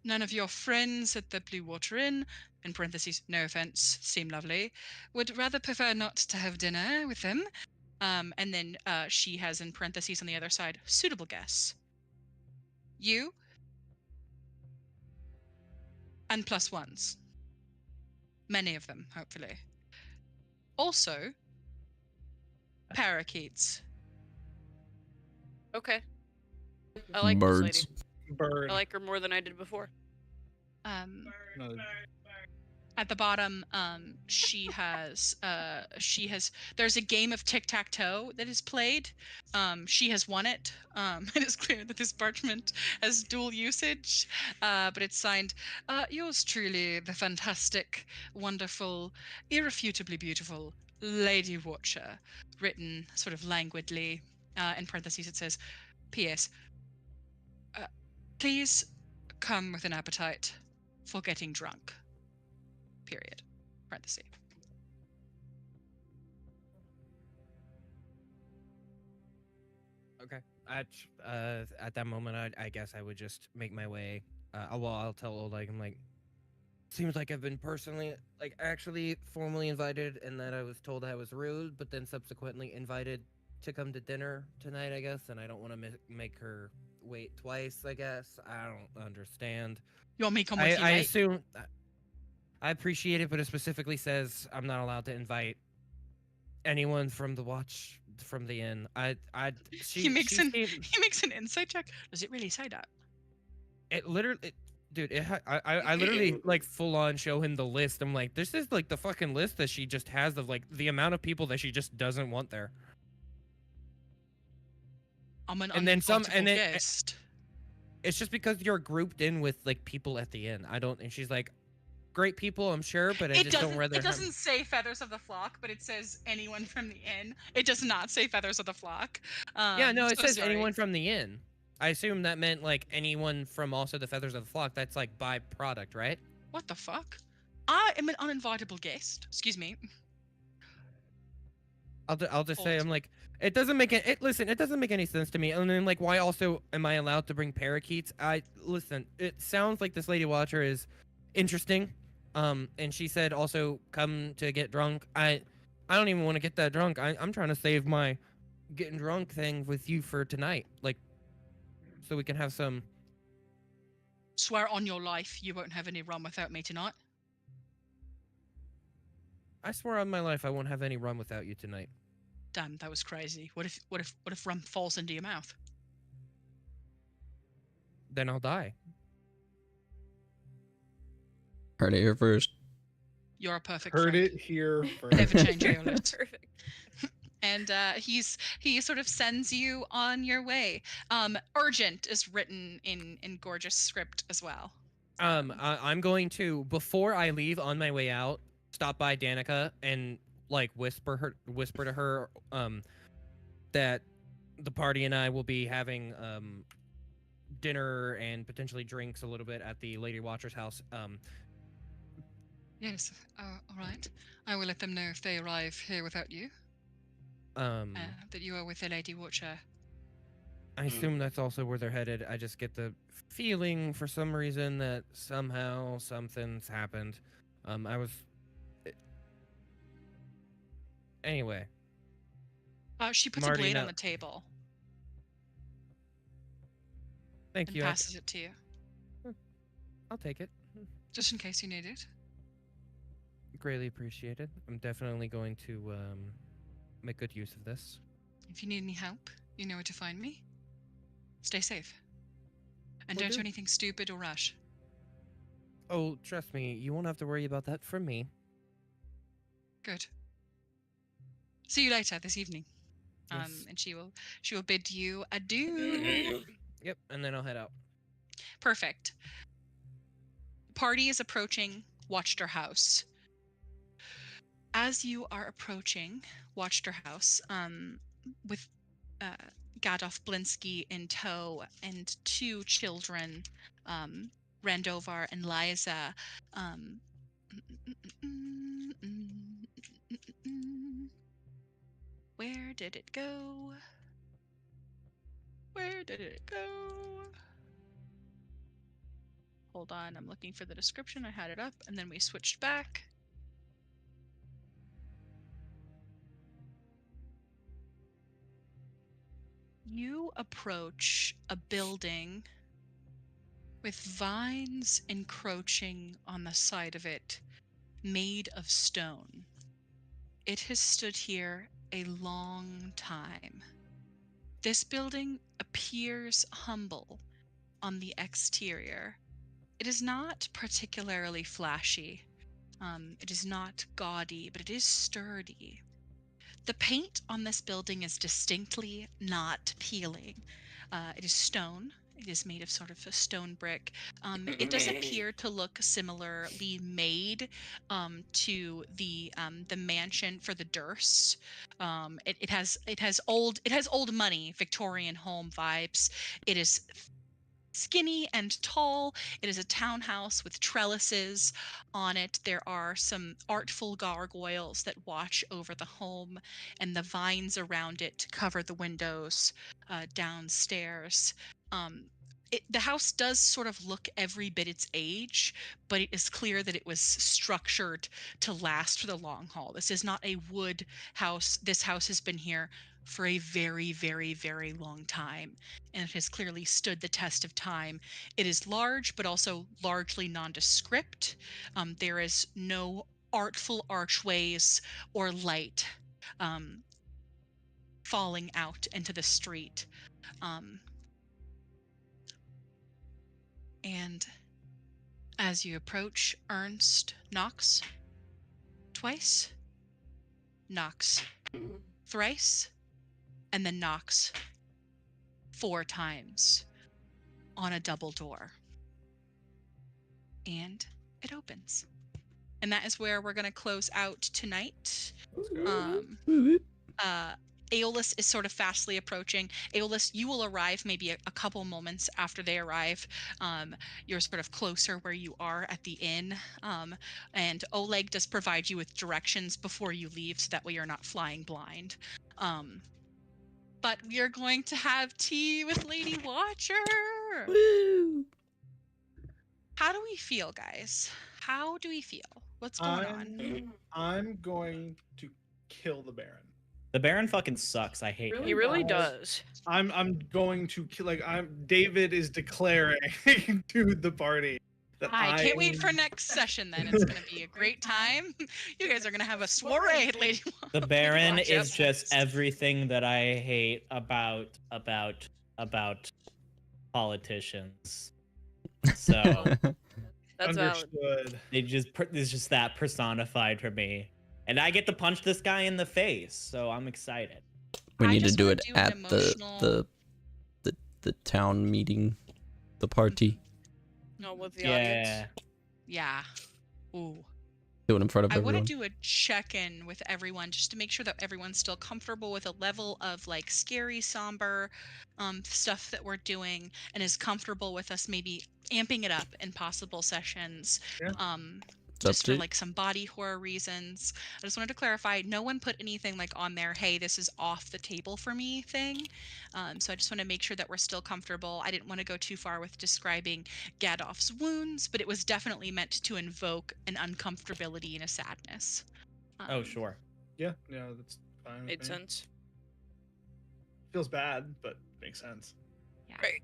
Speaker 1: None of your friends at the Blue Water Inn, in parentheses, no offense, seem lovely, would rather prefer not to have dinner with them. And then she has in parentheses on the other side, suitable guests. You and plus ones. Many of them, hopefully. Also, parakeets.
Speaker 3: Okay. I like this lady.
Speaker 6: Birds.
Speaker 2: Bird.
Speaker 3: I like her more than I did before.
Speaker 2: No,
Speaker 1: At the bottom, she has there's a game of tic-tac-toe that is played. She has won it. It is clear that this parchment has dual usage, but it's signed, yours truly, the fantastic, wonderful, irrefutably beautiful Lady Watcher, written sort of languidly. In parentheses it says, P.S. Please come with an appetite for getting drunk. Period. Parenthesis.
Speaker 5: Okay. At that moment, I guess I would just make my way. Well, I'll tell Oleg. I'm like, seems like I've been personally, like, actually formally invited, and that I was told I was rude, but then subsequently invited to come to dinner tonight, I guess, and I don't want to make her wait twice, I guess. I don't understand.
Speaker 1: You want me to come with you,
Speaker 5: I
Speaker 1: mate?
Speaker 5: assume. I appreciate it, but it specifically says I'm not allowed to invite anyone from the watch from the inn.
Speaker 1: He makes an insight check. Does it really say that?
Speaker 5: It literally, dude. I literally like full on show him the list. I'm like, this is like the fucking list that she just has of like the amount of people that she just doesn't want there.
Speaker 1: I'm an
Speaker 5: And then some, and then
Speaker 1: guest.
Speaker 5: it's just because you're grouped in with like people at the inn. I don't. And she's like, great people, I'm sure, but I just don't rather.
Speaker 1: It doesn't say feathers of the flock, but it says anyone from the inn. It does not say feathers of the flock.
Speaker 5: Yeah, no, it
Speaker 1: so
Speaker 5: says
Speaker 1: sorry.
Speaker 5: anyone from the inn. I assume that meant like anyone from also the feathers of the flock. That's like byproduct, right?
Speaker 1: What the fuck? I am an uninvitable guest. Excuse me.
Speaker 5: I'll just say I'm like, it doesn't make it. Listen, it doesn't make any sense to me. And then like, why also am I allowed to bring parakeets? Listen. It sounds like this Lady Watcher is interesting. And she said also come to get drunk. I don't even want to get that drunk. I'm trying to save my getting drunk thing with you for tonight, like, so we can have some.
Speaker 1: Swear on your life you won't have any rum without me tonight.
Speaker 5: I swear on my life I won't have any rum without you tonight.
Speaker 1: Damn, that was crazy. What if rum falls into your mouth?
Speaker 5: Then I'll die.
Speaker 6: Heard it here first.
Speaker 1: You're a perfect
Speaker 2: heard
Speaker 1: friend.
Speaker 2: it here
Speaker 1: Never
Speaker 2: first.
Speaker 1: change your lips.
Speaker 3: Perfect.
Speaker 1: And he sort of sends you on your way. Urgent is written in gorgeous script as well.
Speaker 5: I'm going to, before I leave on my way out, stop by Danica and like whisper to her that the party and I will be having dinner and potentially drinks a little bit at the Lady Watcher's house.
Speaker 1: Yes, all right. I will let them know if they arrive here without you, that you are with the Lady Watcher.
Speaker 5: I assume that's also where they're headed. I just get the feeling for some reason that somehow something's happened. Anyway.
Speaker 1: She puts
Speaker 5: Marty,
Speaker 1: a blade
Speaker 5: no.
Speaker 1: on the table.
Speaker 5: Thank
Speaker 1: and
Speaker 5: you.
Speaker 1: passes it to you.
Speaker 5: I'll take it.
Speaker 1: Just in case you need it.
Speaker 5: Greatly appreciated. I'm definitely going to make good use of this.
Speaker 1: If you need any help, you know where to find me. Stay safe. And
Speaker 5: Will
Speaker 1: don't do
Speaker 5: do.
Speaker 1: anything stupid or rash.
Speaker 5: Oh, trust me, you won't have to worry about that from me.
Speaker 1: Good. See you later this evening.
Speaker 5: Yes.
Speaker 1: And she will bid you adieu.
Speaker 5: Yep, and then I'll head out.
Speaker 1: Perfect. Party is approaching Watchter House. As you are approaching Watchter House, with Gadolf Blinsky in tow and two children, Randovar and Liza, where did it go? Where did it go? Hold on, I'm looking for the description. I had it up, and then we switched back. You approach a building with vines encroaching on the side of it, made of stone. It has stood here a long time. This building appears humble on the exterior. It is not particularly flashy. It is not gaudy, but it is sturdy. The paint on this building is distinctly not peeling. It is stone. It is made of sort of a stone brick. It does appear to look similarly made to the mansion for the Durst. It has old money, Victorian home vibes. It is skinny and tall. It is a townhouse with trellises on it. There are some artful gargoyles that watch over the home, and the vines around it cover the windows downstairs. The house does sort of look every bit its age, but it is clear that it was structured to last for the long haul. This is not a wood house. This house has been here for a very, very, very long time, and it has clearly stood the test of time. It is large, but also largely nondescript. There is no artful archways or light falling out into the street. And as you approach, Ernst knocks twice, knocks thrice, and then knocks 4 times on a double door. And it opens. And that is where we're going to close out tonight. Aeolus is sort of fastly approaching. Aeolus, you will arrive maybe a couple moments after they arrive. You're sort of closer where you are at the inn. And Oleg does provide you with directions before you leave, so that way you're not flying blind. But we are going to have tea with Lady Watcher.
Speaker 6: Woo!
Speaker 1: How do we feel, guys? How do we feel? What's going on?
Speaker 2: I'm going to kill the Baron.
Speaker 4: The Baron fucking sucks. I hate him.
Speaker 3: He really does.
Speaker 2: I'm going to kill. David is declaring to the party that
Speaker 1: I can't wait for next session. Then it's going to be a great time. You guys are going to have a soiree at Lady
Speaker 4: The Baron
Speaker 1: Watch
Speaker 4: is
Speaker 1: out.
Speaker 4: just everything that I hate about politicians. So
Speaker 3: That's valid.
Speaker 2: understood.
Speaker 4: it's just that personified for me. And I get to punch this guy in the face, so I'm excited.
Speaker 6: We
Speaker 1: I
Speaker 6: need to
Speaker 1: just
Speaker 6: do
Speaker 1: wanna
Speaker 6: it
Speaker 1: do an
Speaker 6: at
Speaker 1: emotional-
Speaker 6: the town meeting, the party.
Speaker 3: No, with the
Speaker 4: Yeah.
Speaker 3: audience.
Speaker 1: Yeah. Ooh.
Speaker 6: Do it in front of
Speaker 1: I want to
Speaker 6: everyone.
Speaker 1: do a check-in with everyone just to make sure that everyone's still comfortable with a level of like scary, somber stuff that we're doing, and is comfortable with us maybe amping it up in possible sessions.
Speaker 2: Yeah.
Speaker 6: It's up
Speaker 1: Just
Speaker 6: to
Speaker 1: for
Speaker 6: you.
Speaker 1: like some body horror reasons. I just wanted to clarify, no one put anything like on there, hey, this is off the table for me thing. So I just want to make sure that we're still comfortable. I didn't want to go too far with describing Gadolf's wounds, but it was definitely meant to invoke an uncomfortability and a sadness.
Speaker 4: Oh, sure.
Speaker 2: Yeah, that's fine.
Speaker 3: Made
Speaker 2: with me.
Speaker 3: sense.
Speaker 2: Feels bad, but makes sense.
Speaker 1: Yeah.
Speaker 3: Right.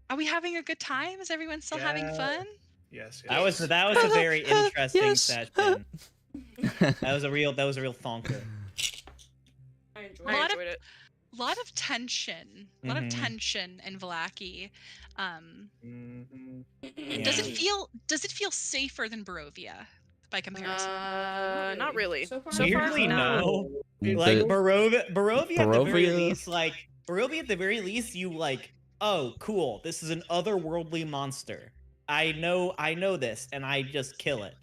Speaker 1: Are we having a good time? Is everyone still having
Speaker 2: Yeah.
Speaker 1: fun?
Speaker 2: Yes.
Speaker 4: That was a very interesting
Speaker 6: Yes.
Speaker 4: session. That was a real thonker.
Speaker 7: I enjoyed
Speaker 1: A lot
Speaker 3: I
Speaker 1: of-
Speaker 3: enjoyed it.
Speaker 1: A lot of tension. A lot of
Speaker 4: Mhm.
Speaker 1: tension in Vallaki.
Speaker 2: Mhm.
Speaker 1: Does
Speaker 4: Yeah.
Speaker 1: it feel safer than Barovia by comparison?
Speaker 3: Not really.
Speaker 7: So far,
Speaker 4: Weirdly,
Speaker 3: not.
Speaker 4: no.
Speaker 2: It-
Speaker 4: Like
Speaker 6: The-
Speaker 4: Barovia at the very
Speaker 6: Barovia-
Speaker 4: least, Barovia at the very least, you like, oh, cool, this is an otherworldly monster. I know this, and I just kill it.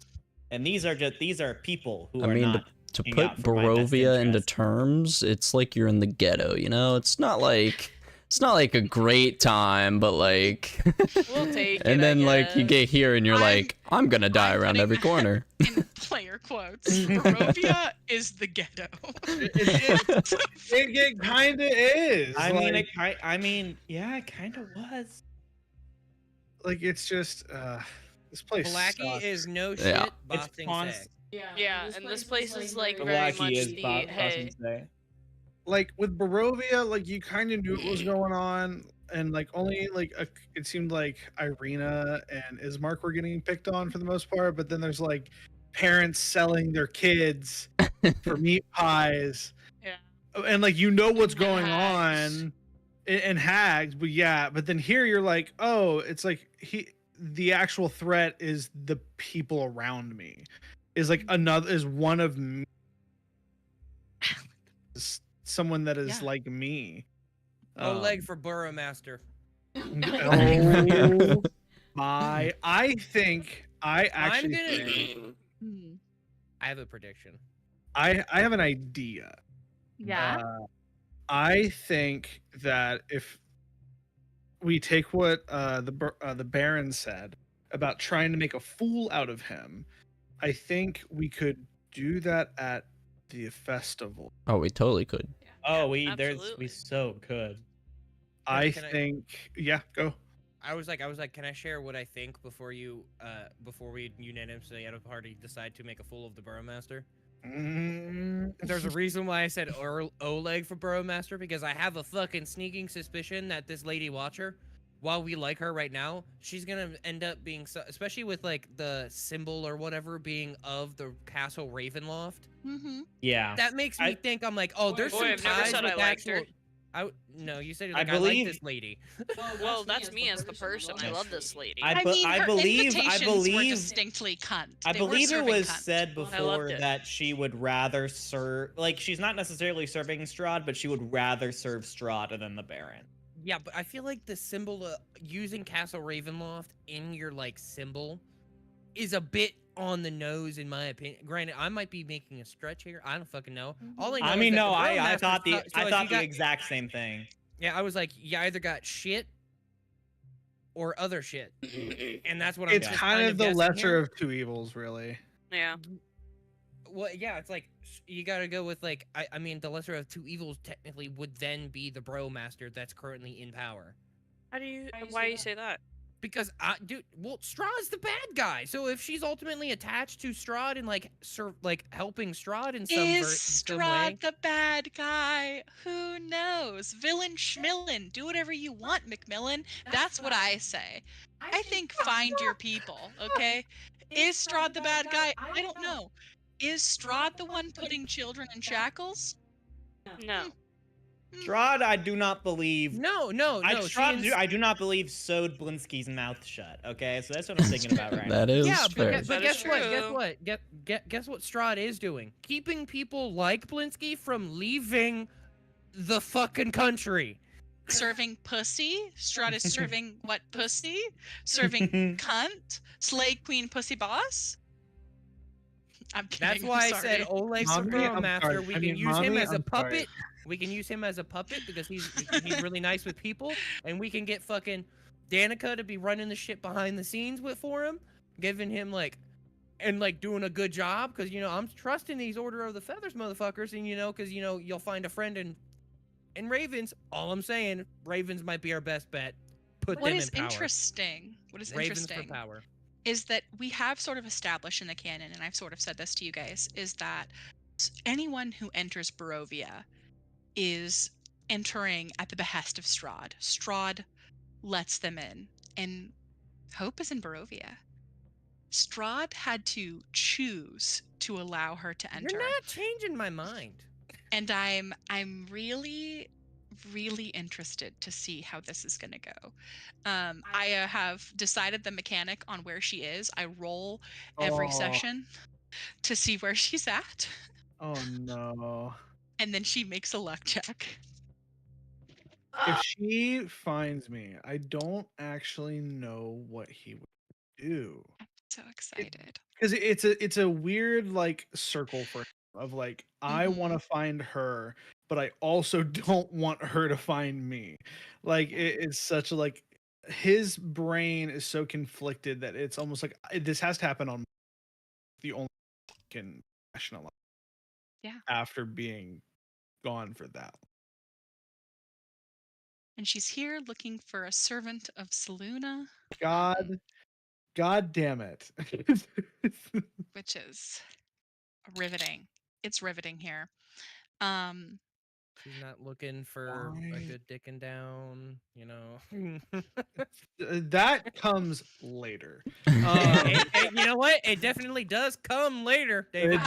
Speaker 4: And these are people who
Speaker 6: I
Speaker 4: are
Speaker 6: mean,
Speaker 4: not.
Speaker 6: to
Speaker 4: looking
Speaker 6: put
Speaker 4: out for my best
Speaker 6: Barovia into
Speaker 4: interest.
Speaker 6: terms, it's like you're in the ghetto, you know? It's not like a great time, but like
Speaker 3: We'll take it.
Speaker 6: and then
Speaker 3: I
Speaker 6: like you
Speaker 3: guess.
Speaker 6: get here and you're like, I'm gonna die
Speaker 1: I'm
Speaker 6: around
Speaker 1: putting
Speaker 6: every
Speaker 1: that
Speaker 6: corner.
Speaker 1: in player quotes. Barovia is the ghetto.
Speaker 2: It kind of is.
Speaker 4: I mean,
Speaker 2: like,
Speaker 4: yeah, it kind of was.
Speaker 2: like it's just this place.
Speaker 5: Vallaki
Speaker 2: sucks.
Speaker 5: is no
Speaker 6: Yeah.
Speaker 5: shit.
Speaker 4: It's
Speaker 5: Bossing
Speaker 4: const-
Speaker 3: Yeah, and this place is like
Speaker 4: The
Speaker 3: very
Speaker 4: wacky
Speaker 3: much
Speaker 4: is
Speaker 3: the
Speaker 4: Bob
Speaker 3: hey.
Speaker 4: say.
Speaker 2: Like with Barovia, like you kind of knew what was going on, and like only like it seemed like Irina and Ismark were getting picked on for the most part. But then there's like parents selling their kids for meat pies,
Speaker 3: Yeah.
Speaker 2: and like you know what's
Speaker 3: And
Speaker 2: going
Speaker 3: hags.
Speaker 2: on, and hags. But yeah, but then here you're like, oh, it's like the actual threat is the people around me, is like one of me, is someone that is
Speaker 1: Yeah.
Speaker 2: like me.
Speaker 5: Oleg for Burrowmaster.
Speaker 2: Oh my! I think I
Speaker 5: I'm
Speaker 2: actually
Speaker 5: gonna.
Speaker 2: think-
Speaker 1: Hmm.
Speaker 5: I have a prediction.
Speaker 2: I have an idea.
Speaker 1: Yeah.
Speaker 2: I think that if we take what the Baron said about trying to make a fool out of him, I think we could do that at the festival.
Speaker 6: Oh, we totally could.
Speaker 4: Oh, we
Speaker 3: Absolutely.
Speaker 4: so could.
Speaker 2: I
Speaker 5: can I-
Speaker 2: think, yeah, go.
Speaker 5: I was like, can I share what I think before we unanimously out of party decide to make a fool of the Burrowmaster? There's a reason why I said Oleg for Burrowmaster, because I have a fucking sneaking suspicion that this Lady Watcher, while we like her right now, she's gonna end up being, especially with like the symbol or whatever being of the Castle Ravenloft.
Speaker 1: Mm-hmm.
Speaker 4: Yeah.
Speaker 5: That makes me think, I'm like, oh, there's
Speaker 3: Boy,
Speaker 5: some
Speaker 3: I've never
Speaker 5: ties
Speaker 3: said
Speaker 5: with
Speaker 3: I liked her.
Speaker 5: actual. No, you said
Speaker 4: I
Speaker 5: like, I
Speaker 4: believe-
Speaker 5: like this lady.
Speaker 3: Well, that's me as the person. I love this lady.
Speaker 4: I
Speaker 1: I mean, her
Speaker 4: believe
Speaker 1: invitations were distinctly cunt.
Speaker 4: I
Speaker 1: They were
Speaker 4: believe it
Speaker 1: serving
Speaker 4: was
Speaker 1: cunt.
Speaker 4: said
Speaker 3: I loved
Speaker 4: before
Speaker 3: it.
Speaker 4: that she would rather serve, like, she's not necessarily serving Strahd, but she would rather serve Strahd than the Baron.
Speaker 5: Yeah, but I feel like the symbol using Castle Ravenloft in your like symbol is a bit on the nose in my opinion. Granted, I might be making a stretch here. I don't fucking know. All I know
Speaker 4: I
Speaker 5: is
Speaker 4: mean,
Speaker 5: that
Speaker 4: no,
Speaker 5: the
Speaker 4: I
Speaker 5: Burrowmaster
Speaker 4: thought the
Speaker 5: so if you got-
Speaker 4: exact same thing.
Speaker 5: Yeah, I was like, you either got shit or other shit, and that's what I'm.
Speaker 2: It's
Speaker 5: just
Speaker 2: kind of the
Speaker 5: guessing
Speaker 2: lesser
Speaker 5: here.
Speaker 2: of two evils, really.
Speaker 3: Yeah.
Speaker 5: Well, yeah, it's like you gotta go with like I mean, the lesser of two evils technically would then be the Burrowmaster that's currently in power.
Speaker 3: Why do you say that?
Speaker 5: Because Strahd's the bad guy. So if she's ultimately attached to Strahd and like helping Strahd in some
Speaker 1: Is
Speaker 5: some way,
Speaker 1: Strahd the bad guy? Who knows? Villain schmillin. Do whatever you want, Macmillan. That's what I say. I think find your people, okay? Is Strahd the bad guy? I don't know. Is Strahd the one putting children in shackles?
Speaker 3: No.
Speaker 4: Strahd, I do not believe.
Speaker 5: no.
Speaker 4: I do not believe sewed Blinsky's mouth shut. Okay, so that's what I'm thinking about right now.
Speaker 6: That is
Speaker 5: Yeah,
Speaker 6: fair.
Speaker 5: but
Speaker 3: That
Speaker 5: guess
Speaker 3: is
Speaker 5: what? Guess
Speaker 3: true.
Speaker 5: what? Guess what Strahd is doing? Keeping people like Blinsky from leaving the fucking country.
Speaker 1: serving pussy. Strahd is serving what pussy? Serving cunt. Slay queen pussy boss. I'm kidding.
Speaker 5: That's why I
Speaker 1: I'm
Speaker 5: said
Speaker 1: sorry.
Speaker 5: Oleg's the
Speaker 2: Mommy,
Speaker 5: Burrow
Speaker 2: I'm
Speaker 5: Master.
Speaker 2: sorry.
Speaker 5: We
Speaker 2: I
Speaker 5: can
Speaker 2: mean,
Speaker 5: use him
Speaker 2: mommy,
Speaker 5: as a
Speaker 2: I'm sorry.
Speaker 5: puppet. We can use him as a puppet because he's really nice with people, and we can get fucking Danica to be running the shit behind the scenes for him, giving him like doing a good job because I'm trusting these Order of the Feathers motherfuckers, and because you'll find a friend in Ravens. All I'm saying, Ravens might be our best bet. Put
Speaker 1: What
Speaker 5: them
Speaker 1: is
Speaker 5: in power.
Speaker 1: interesting? What is
Speaker 5: Ravens
Speaker 1: interesting
Speaker 5: for power.
Speaker 1: is that we have sort of established in the canon, and I've sort of said this to you guys, is that anyone who enters Barovia is entering at the behest of Strahd. Strahd lets them in, and Hope is in Barovia. Strahd had to choose to allow her to enter.
Speaker 5: You're not changing my mind.
Speaker 1: And I'm really interested to see how this is going to go. I have decided the mechanic on where she is. I roll every session to see where she's at,
Speaker 2: Oh no.
Speaker 1: and then she makes a luck check.
Speaker 2: If she finds me, I don't actually know what he would do.
Speaker 1: So excited.
Speaker 2: Because it's a weird like circle for him of like I want to find her, but I also don't want her to find me. Like it's such a like his brain is so conflicted that it's almost like this has to happen on the only can rationalize.
Speaker 1: Yeah.
Speaker 2: After being gone for that.
Speaker 1: And she's here looking for a servant of Selûne.
Speaker 2: God damn it.
Speaker 1: Which is riveting. It's riveting here.
Speaker 5: She's not looking for a good dicking down,
Speaker 2: That comes later.
Speaker 5: You know what? It definitely does come later, David.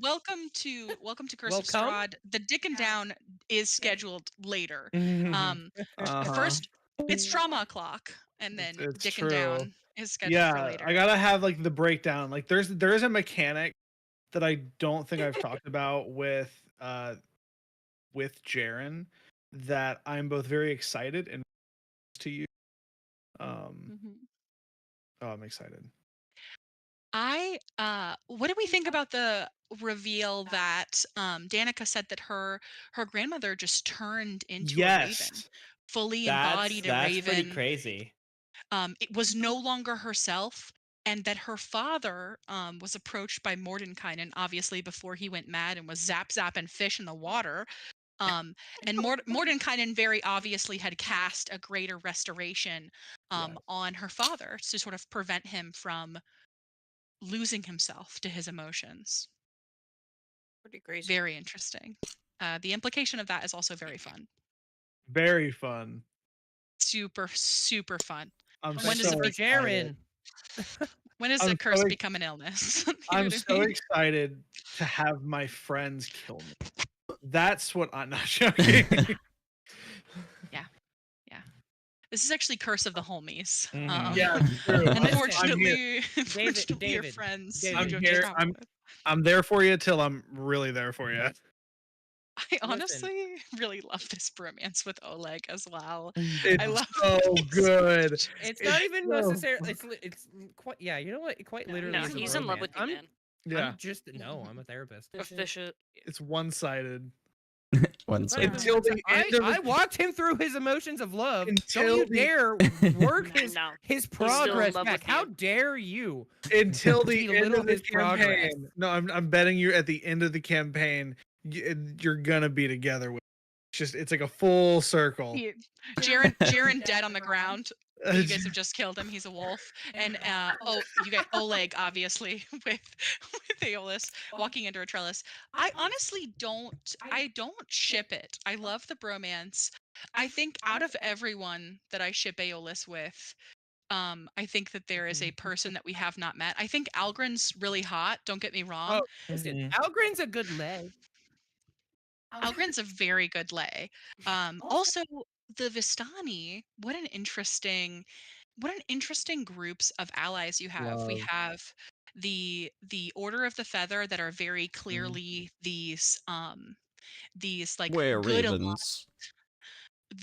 Speaker 1: Welcome to Curse of Strahd. The dicking down is scheduled later. First, it's trauma o'clock, and then
Speaker 2: it's
Speaker 1: dicking
Speaker 2: true.
Speaker 1: Down is scheduled for later.
Speaker 2: I gotta have like the breakdown. Like there is a mechanic that I don't think I've talked about with Jaren that I'm both very excited and to use. Oh, I'm excited.
Speaker 1: What did we think about the reveal that Danica said that her grandmother just turned into a raven, fully embodied a raven?
Speaker 4: That's pretty crazy.
Speaker 1: It was no longer herself, and that her father was approached by Mordenkainen, obviously before he went mad and was zapping fish in the water. And Mordenkainen very obviously had cast a greater restoration on her father to sort of prevent him from losing himself to his emotions.
Speaker 3: Pretty crazy.
Speaker 1: Very interesting. The implication of that is also very fun.
Speaker 2: Very fun.
Speaker 1: Super fun.
Speaker 2: When does
Speaker 5: Jaren?
Speaker 1: When does a curse become an illness?
Speaker 2: I'm so excited to have my friends kill me. That's what I'm not joking.
Speaker 1: Yeah. This is actually Curse of the Homies.
Speaker 2: Yeah, true.
Speaker 1: Unfortunately,
Speaker 5: David,
Speaker 1: your friends.
Speaker 2: I'm here. I'm there for you till I'm really there for you.
Speaker 1: I honestly really love this bromance with Oleg as well.
Speaker 2: It's
Speaker 1: I love
Speaker 2: so good.
Speaker 5: It's not even necessarily. It's quite. Yeah, you know what? It quite literally.
Speaker 3: No,
Speaker 5: is
Speaker 3: he's in love with you, man.
Speaker 2: Yeah.
Speaker 5: I'm a therapist.
Speaker 3: Official.
Speaker 2: It's one-sided.
Speaker 5: Until the end I walked him through his emotions of love. Don't you dare work his progress back. How dare you?
Speaker 2: Until the end of the campaign. No, I'm betting you at the end of the campaign, you're gonna be together with. It's like a full circle.
Speaker 1: Jaren dead on the ground. You guys have just killed him. He's a wolf. And you got Oleg obviously with Aeolus walking under a trellis. I honestly don't ship it. I love the bromance. I think out of everyone that I ship Aeolus with, I think that there is a person that we have not met. I think Algren's really hot. Don't get me wrong.
Speaker 5: Oh, listen, Algren's a good lay.
Speaker 1: Algren's a very good lay. Also, the Vistani. What an interesting groups of allies you have. We have the Order of the Feather that are very clearly these like
Speaker 6: Were
Speaker 1: good
Speaker 6: ravens.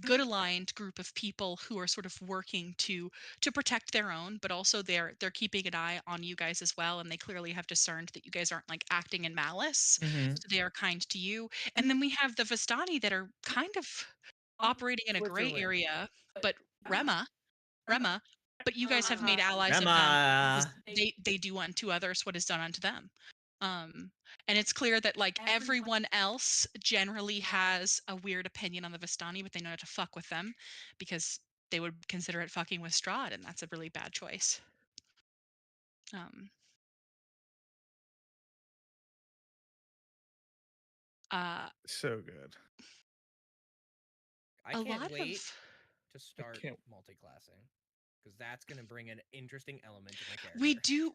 Speaker 1: good aligned group of people who are sort of working to protect their own, but also they're keeping an eye on you guys as well, and they clearly have discerned that you guys aren't like acting in malice,
Speaker 4: Mhm.
Speaker 1: so they are kind to you. And then we have the Vistani that are kind of operating in a gray
Speaker 5: Switzerland.
Speaker 1: area, but Rema, but you guys have made allies of them because
Speaker 4: Rema.
Speaker 1: they do unto others what is done unto them. And it's clear that like everyone else generally has a weird opinion on the Vistani, but they know not to fuck with them because they would consider it fucking with Strahd, and that's a really bad choice. Um,
Speaker 2: So good.
Speaker 5: I
Speaker 1: a
Speaker 5: can't
Speaker 1: lot
Speaker 5: wait
Speaker 1: of
Speaker 5: to start
Speaker 2: can't-
Speaker 5: multi-classing because that's going to bring an interesting element to my character.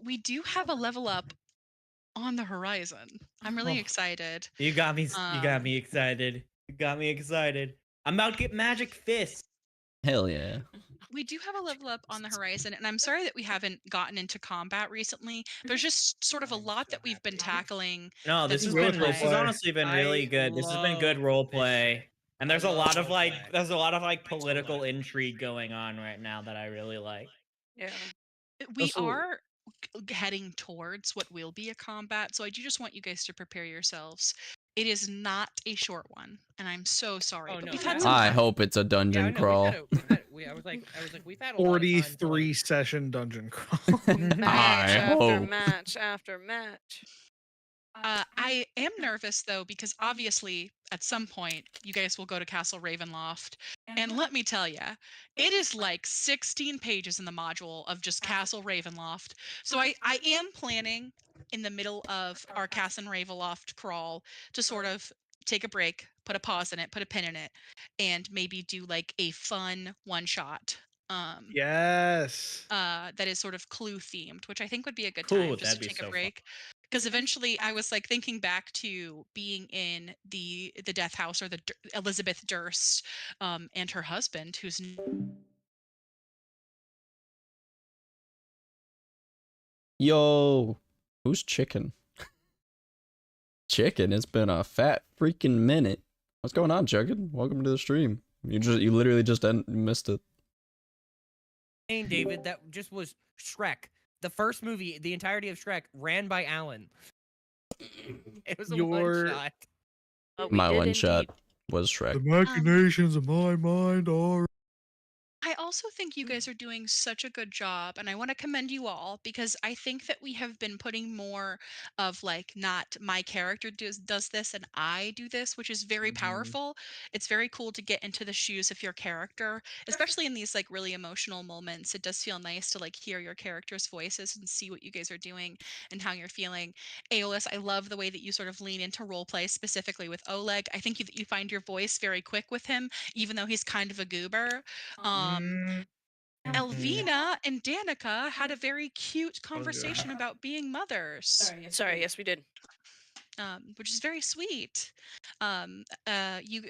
Speaker 1: we do have a level up on the horizon. I'm really
Speaker 4: Oh.
Speaker 1: excited.
Speaker 4: You got me excited. You got me excited. I'm about to get magic fist.
Speaker 6: Hell yeah.
Speaker 1: We do have a level up on the horizon, and I'm sorry that we haven't gotten into combat recently. There's just sort of a
Speaker 5: I'm
Speaker 1: lot
Speaker 5: so
Speaker 1: that we've been
Speaker 5: happy.
Speaker 1: tackling.
Speaker 4: No,
Speaker 1: that
Speaker 4: this
Speaker 1: we
Speaker 4: has
Speaker 1: wanna
Speaker 4: been
Speaker 2: Role
Speaker 4: this has
Speaker 2: play.
Speaker 4: honestly been really good. This has been good
Speaker 5: love
Speaker 4: role
Speaker 5: this
Speaker 4: play.
Speaker 5: shit.
Speaker 4: And
Speaker 5: I
Speaker 4: there's a lot
Speaker 5: love
Speaker 4: of like
Speaker 5: roleplay.
Speaker 4: there's a lot of like political intrigue going on right now that I really like.
Speaker 3: Yeah.
Speaker 1: We
Speaker 2: Also-
Speaker 1: are heading towards what will be a combat, so I do just want you guys to prepare yourselves. It is not a short one, and I'm so sorry,
Speaker 5: Oh,
Speaker 1: but
Speaker 5: no,
Speaker 1: we've
Speaker 5: yeah.
Speaker 1: had some
Speaker 6: I
Speaker 1: time.
Speaker 6: hope it's a dungeon
Speaker 5: Yeah, no,
Speaker 6: crawl.
Speaker 5: I was like, we've had a lot of time to,
Speaker 2: 43
Speaker 5: like,
Speaker 2: session dungeon crawl.
Speaker 3: Match
Speaker 6: I
Speaker 3: after
Speaker 6: hope.
Speaker 3: match after match.
Speaker 1: I am nervous though because obviously at some point you guys will go to Castle Ravenloft, and let me tell you, it is like 16 pages in the module of just Castle Ravenloft. So I am planning in the middle of our Castle Ravenloft crawl to sort of take a break, put a pause in it, put a pin in it, and maybe do like a fun one shot.
Speaker 2: Yes.
Speaker 1: That is sort of clue themed, which I think would be a good
Speaker 4: Cool,
Speaker 1: time just
Speaker 4: that'd
Speaker 1: to
Speaker 4: be
Speaker 1: take
Speaker 4: so
Speaker 1: a
Speaker 4: fun.
Speaker 1: break. Because eventually, I was like thinking back to being in the death house, or the Elizabeth Durst, and her husband, who's
Speaker 6: Yo, who's chicken? Chicken, it's been a fat freaking minute. What's going on, Chicken? Welcome to the stream. You literally just missed it.
Speaker 5: Hey, David, that just was Shrek. The first movie, the entirety of Shrek, ran by Alan. It was a
Speaker 2: Your-
Speaker 5: one shot.
Speaker 3: We
Speaker 6: My
Speaker 3: did
Speaker 6: one shot
Speaker 3: indeed.
Speaker 6: was Shrek.
Speaker 2: The machinations of my mind are.
Speaker 1: I also think you guys are doing such a good job, and I want to commend you all because I think that we have been putting more of like not my character does this and I do this, which is very powerful. It's very cool to get into the shoes of your character, especially in these like really emotional moments. It does feel nice to like hear your characters' voices and see what you guys are doing and how you're feeling. Aeolus, I love the way that you sort of lean into role play, specifically with Oleg. I think you find your voice very quick with him, even though he's kind of a goober. Elvina and Danica had a very cute conversation about being mothers,
Speaker 3: Sorry, yes, we did.
Speaker 1: which is very sweet. You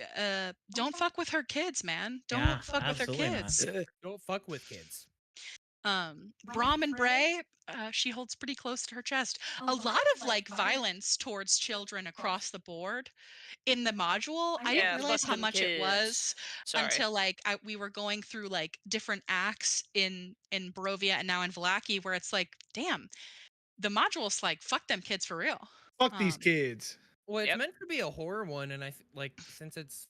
Speaker 1: don't fuck with her kids, man. Don't
Speaker 4: Yeah,
Speaker 1: fuck with her
Speaker 4: absolutely not.
Speaker 1: kids.
Speaker 5: Don't fuck with kids.
Speaker 1: Brom and Bray, she holds pretty close to her chest. A lot of like violence towards children across the board in the module. I
Speaker 3: Yeah,
Speaker 1: didn't realize
Speaker 3: fuck
Speaker 1: how
Speaker 3: them
Speaker 1: much it was
Speaker 3: kids. Sorry.
Speaker 1: until like we were going through like different acts in Barovia and now in Vallaki, where it's like, damn, the module's like, fuck them kids for real.
Speaker 2: Fuck these kids.
Speaker 5: Well, it's
Speaker 3: Yep.
Speaker 5: meant to be a horror one, and like since it's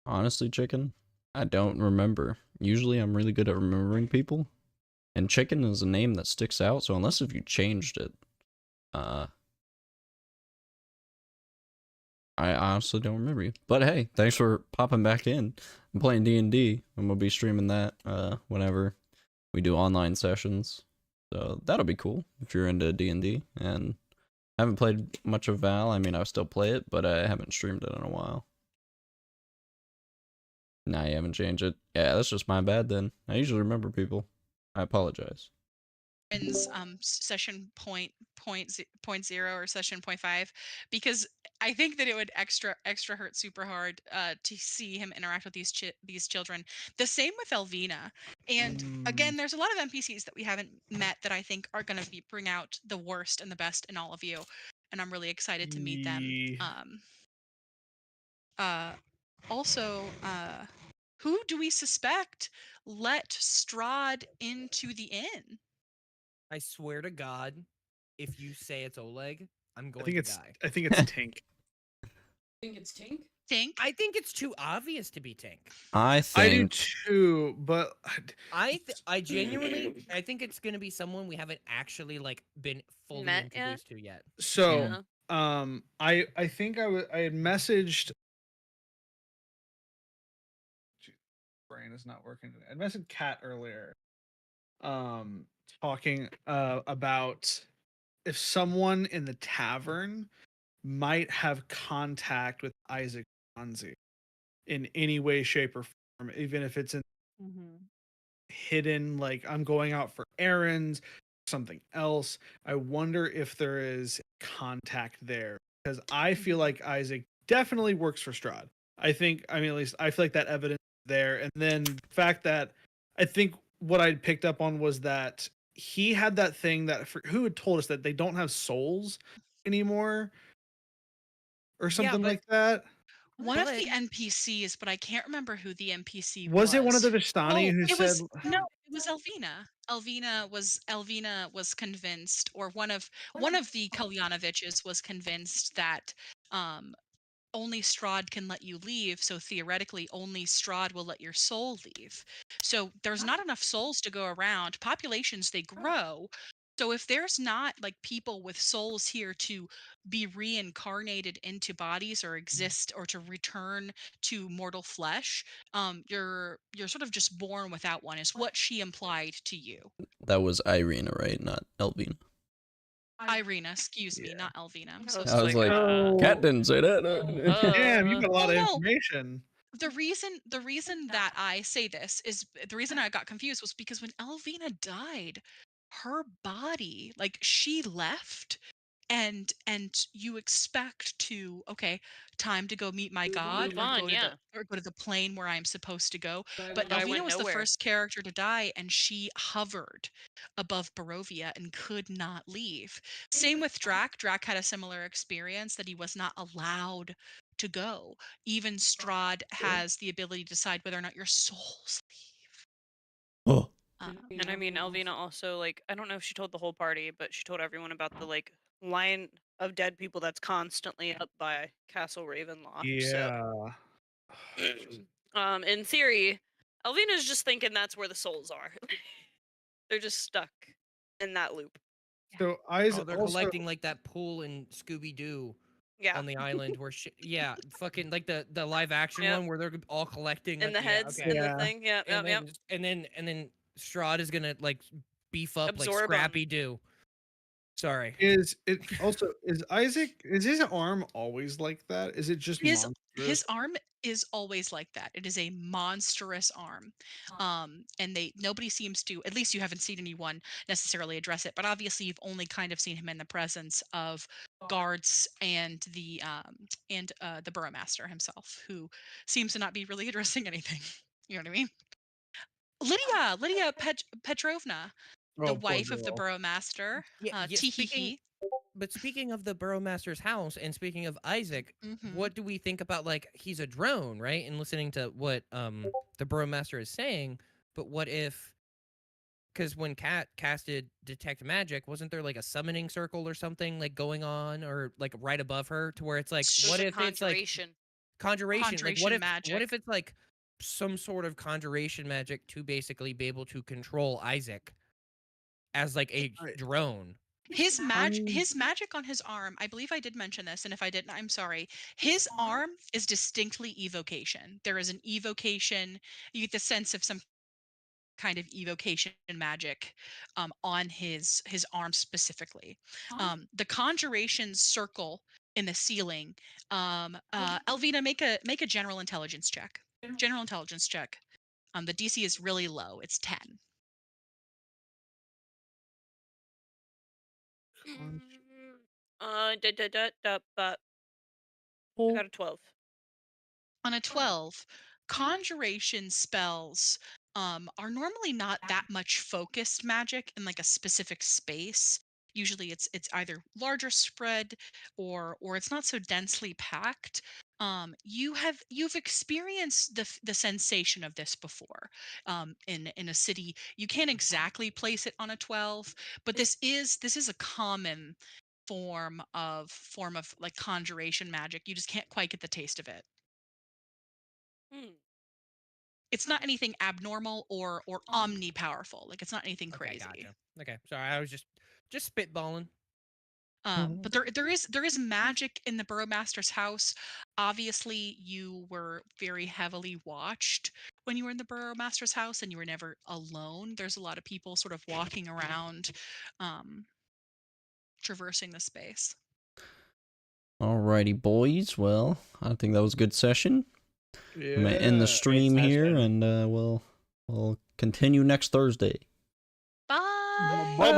Speaker 6: Honestly, Chicken, I don't remember. Usually I'm really good at remembering people. And Chicken is a name that sticks out, so unless if you changed it, I honestly don't remember you. But hey, thanks for popping back in. I'm playing D&D. I'm gonna be streaming that whenever we do online sessions. So that'll be cool if you're into D&D. And I haven't played much of Val. I mean, I still play it, but I haven't streamed it in a while. Nah, you haven't changed it. Yeah, that's just my bad then. I usually remember people. I apologize.
Speaker 1: Session point zero or session 0.5, because I think that it would extra hurt super hard to see him interact with these children. The same with Elvina. And again, there's a lot of NPCs that we haven't met that I think are going to bring out the worst and the best in all of you, and I'm really excited to meet them. Also, who do we suspect let Strahd into the inn?
Speaker 5: I swear to God, if you say it's Oleg, I'm
Speaker 2: I
Speaker 5: going
Speaker 2: think
Speaker 5: to
Speaker 2: it's
Speaker 5: die.
Speaker 2: I think it's Tink.
Speaker 7: Think it's Tink?
Speaker 1: Think?
Speaker 5: I think it's too obvious to be Tink.
Speaker 6: I
Speaker 2: I do
Speaker 6: think
Speaker 2: too, but
Speaker 5: I genuinely I think it's gonna be someone we haven't actually like been fully
Speaker 3: Met yet?
Speaker 5: introduced to yet.
Speaker 2: so
Speaker 3: Yeah.
Speaker 2: I think I had messaged. Brain is not working. I messaged Kat earlier, talking about if someone in the tavern might have contact with Isaac Fonzie in any way, shape, or form, even if it's in hidden, like I'm going out for errands, something else. I wonder if there is contact there because I feel like Isaac definitely works for Strahd. I mean, at least I feel like that evidence is there. And then the fact that I think what I picked up on was that he had that thing that who had told us that they don't have souls anymore or
Speaker 5: Yeah,
Speaker 2: something
Speaker 5: but
Speaker 2: like that.
Speaker 1: One of
Speaker 5: But-
Speaker 1: the NPCs, but I can't remember who the NPC
Speaker 2: Was it one of the Vistani
Speaker 1: Oh,
Speaker 2: who
Speaker 1: it
Speaker 2: said
Speaker 1: was no, it was Elvina. Elvina was convinced, or one of the Kalyanoviches was convinced that um only Strahd can let you leave, so theoretically only Strahd will let your soul leave. So there's not enough souls to go around. Populations, they grow. So if there's not like people with souls here to be reincarnated into bodies or exist or to return to mortal flesh, you're sort of just born without one, is what she implied to you.
Speaker 6: that was Irina, right? Not Elvina.
Speaker 1: Irina, excuse me,
Speaker 2: Yeah.
Speaker 1: not Elvina. I'm
Speaker 3: I
Speaker 1: so
Speaker 3: was
Speaker 6: I was
Speaker 1: sorry.
Speaker 6: like,
Speaker 2: Oh.
Speaker 6: Cat didn't say that.
Speaker 2: Damn, you got a lot
Speaker 1: Oh
Speaker 2: of
Speaker 1: no,
Speaker 2: information.
Speaker 1: the reason that I say this is the reason I got confused was because when Elvina died, her body, like she left, and you expect to, okay, time to go meet my god,
Speaker 3: Move
Speaker 1: or
Speaker 3: on,
Speaker 1: go to
Speaker 3: yeah.
Speaker 1: the plane where I'm supposed to go. But
Speaker 7: But
Speaker 3: I
Speaker 1: Elvina
Speaker 3: went
Speaker 1: was the
Speaker 3: nowhere.
Speaker 1: first character to die, and she hovered above Barovia and could not leave. Same with Drac. Drac had a similar experience that he was not allowed to go. Even Strahd has the ability to decide whether or not your souls leave.
Speaker 6: Oh,
Speaker 3: And I mean, Elvina also, like, I don't know if she told the whole party, but she told everyone about the, like, line of dead people that's constantly up by Castle Ravenloft. So, in theory, Elvina's just thinking that's where the souls are. They're just stuck in that loop.
Speaker 2: So
Speaker 5: Oh,
Speaker 2: Isaac
Speaker 5: they're
Speaker 2: also
Speaker 5: collecting like that pool in Scooby Doo
Speaker 3: Yeah.
Speaker 5: on the island where yeah, fucking like the live action
Speaker 3: Yep.
Speaker 5: one where they're all collecting
Speaker 3: In the
Speaker 5: yeah,
Speaker 3: heads,
Speaker 5: okay.
Speaker 3: in the
Speaker 2: Yeah.
Speaker 3: thing. Yep,
Speaker 5: and
Speaker 3: yep, yep.
Speaker 5: then and then Strahd is gonna like beef up like
Speaker 3: Absorb 'em.
Speaker 5: Scrappy Doo. Sorry.
Speaker 2: is it also is Isaac is his arm always like that? Is it just
Speaker 1: His
Speaker 2: monstrous?
Speaker 1: arm is always like that. It is a monstrous arm. And nobody seems to, at least you haven't seen anyone necessarily address it, but obviously you've only kind of seen him in the presence of guards and the burromaster himself, who seems to not be really addressing anything. You know what I mean? Lydia Petrovna, the
Speaker 2: Oh, poor
Speaker 1: wife of the
Speaker 2: girl.
Speaker 1: burromaster,
Speaker 5: Yeah,
Speaker 1: Teehee.
Speaker 5: but speaking of the Burrowmaster's house and speaking of Isaac,
Speaker 1: Mhm.
Speaker 5: what do we think about like he's a drone, right? And listening to what the Burrowmaster is saying, but what if because when Cat casted Detect Magic, wasn't there like a summoning circle or something like going on or like right above her to where it's like
Speaker 3: It was
Speaker 5: what
Speaker 3: a
Speaker 5: if it's like
Speaker 3: conjuration.
Speaker 5: conjuration? Like
Speaker 1: Conjuration
Speaker 5: what if
Speaker 1: magic.
Speaker 5: it's like some sort of conjuration magic to basically be able to control Isaac as like a
Speaker 2: I-
Speaker 5: drone?
Speaker 1: His
Speaker 2: Um,
Speaker 1: magic on his arm, I believe I did mention this, and if I didn't, I'm sorry. His arm is distinctly evocation. There is an evocation. You get the sense of some kind of evocation magic on his arm specifically. The conjuration circle in the ceiling. Elvina, make a general intelligence check. General intelligence check. The DC is really low. It's 10.
Speaker 3: But I got a 12.
Speaker 1: On a 12, conjuration spells are normally not that much focused magic in like a specific space. Usually it's either larger spread or it's not so densely packed. You've experienced the sensation of this before, in a city. You can't exactly place it on a 12, but this is a common form of like conjuration magic. You just can't quite get the taste of it.
Speaker 3: Hmm.
Speaker 1: It's not anything abnormal or omni powerful. Like it's not anything
Speaker 5: Okay,
Speaker 1: crazy.
Speaker 5: gotcha. Okay, sorry, I was just spitballing.
Speaker 1: But there is magic in the Burrowmaster's house. Obviously, you were very heavily watched when you were in the Burrowmaster's house, and you were never alone. There's a lot of people sort of walking around, um, traversing the space.
Speaker 6: Alrighty, boys. Well, I think that was a good session. I'm gonna end the stream
Speaker 4: Great
Speaker 6: here,
Speaker 4: session.
Speaker 6: and we'll continue next Thursday.
Speaker 1: Bye.
Speaker 2: Bye bye.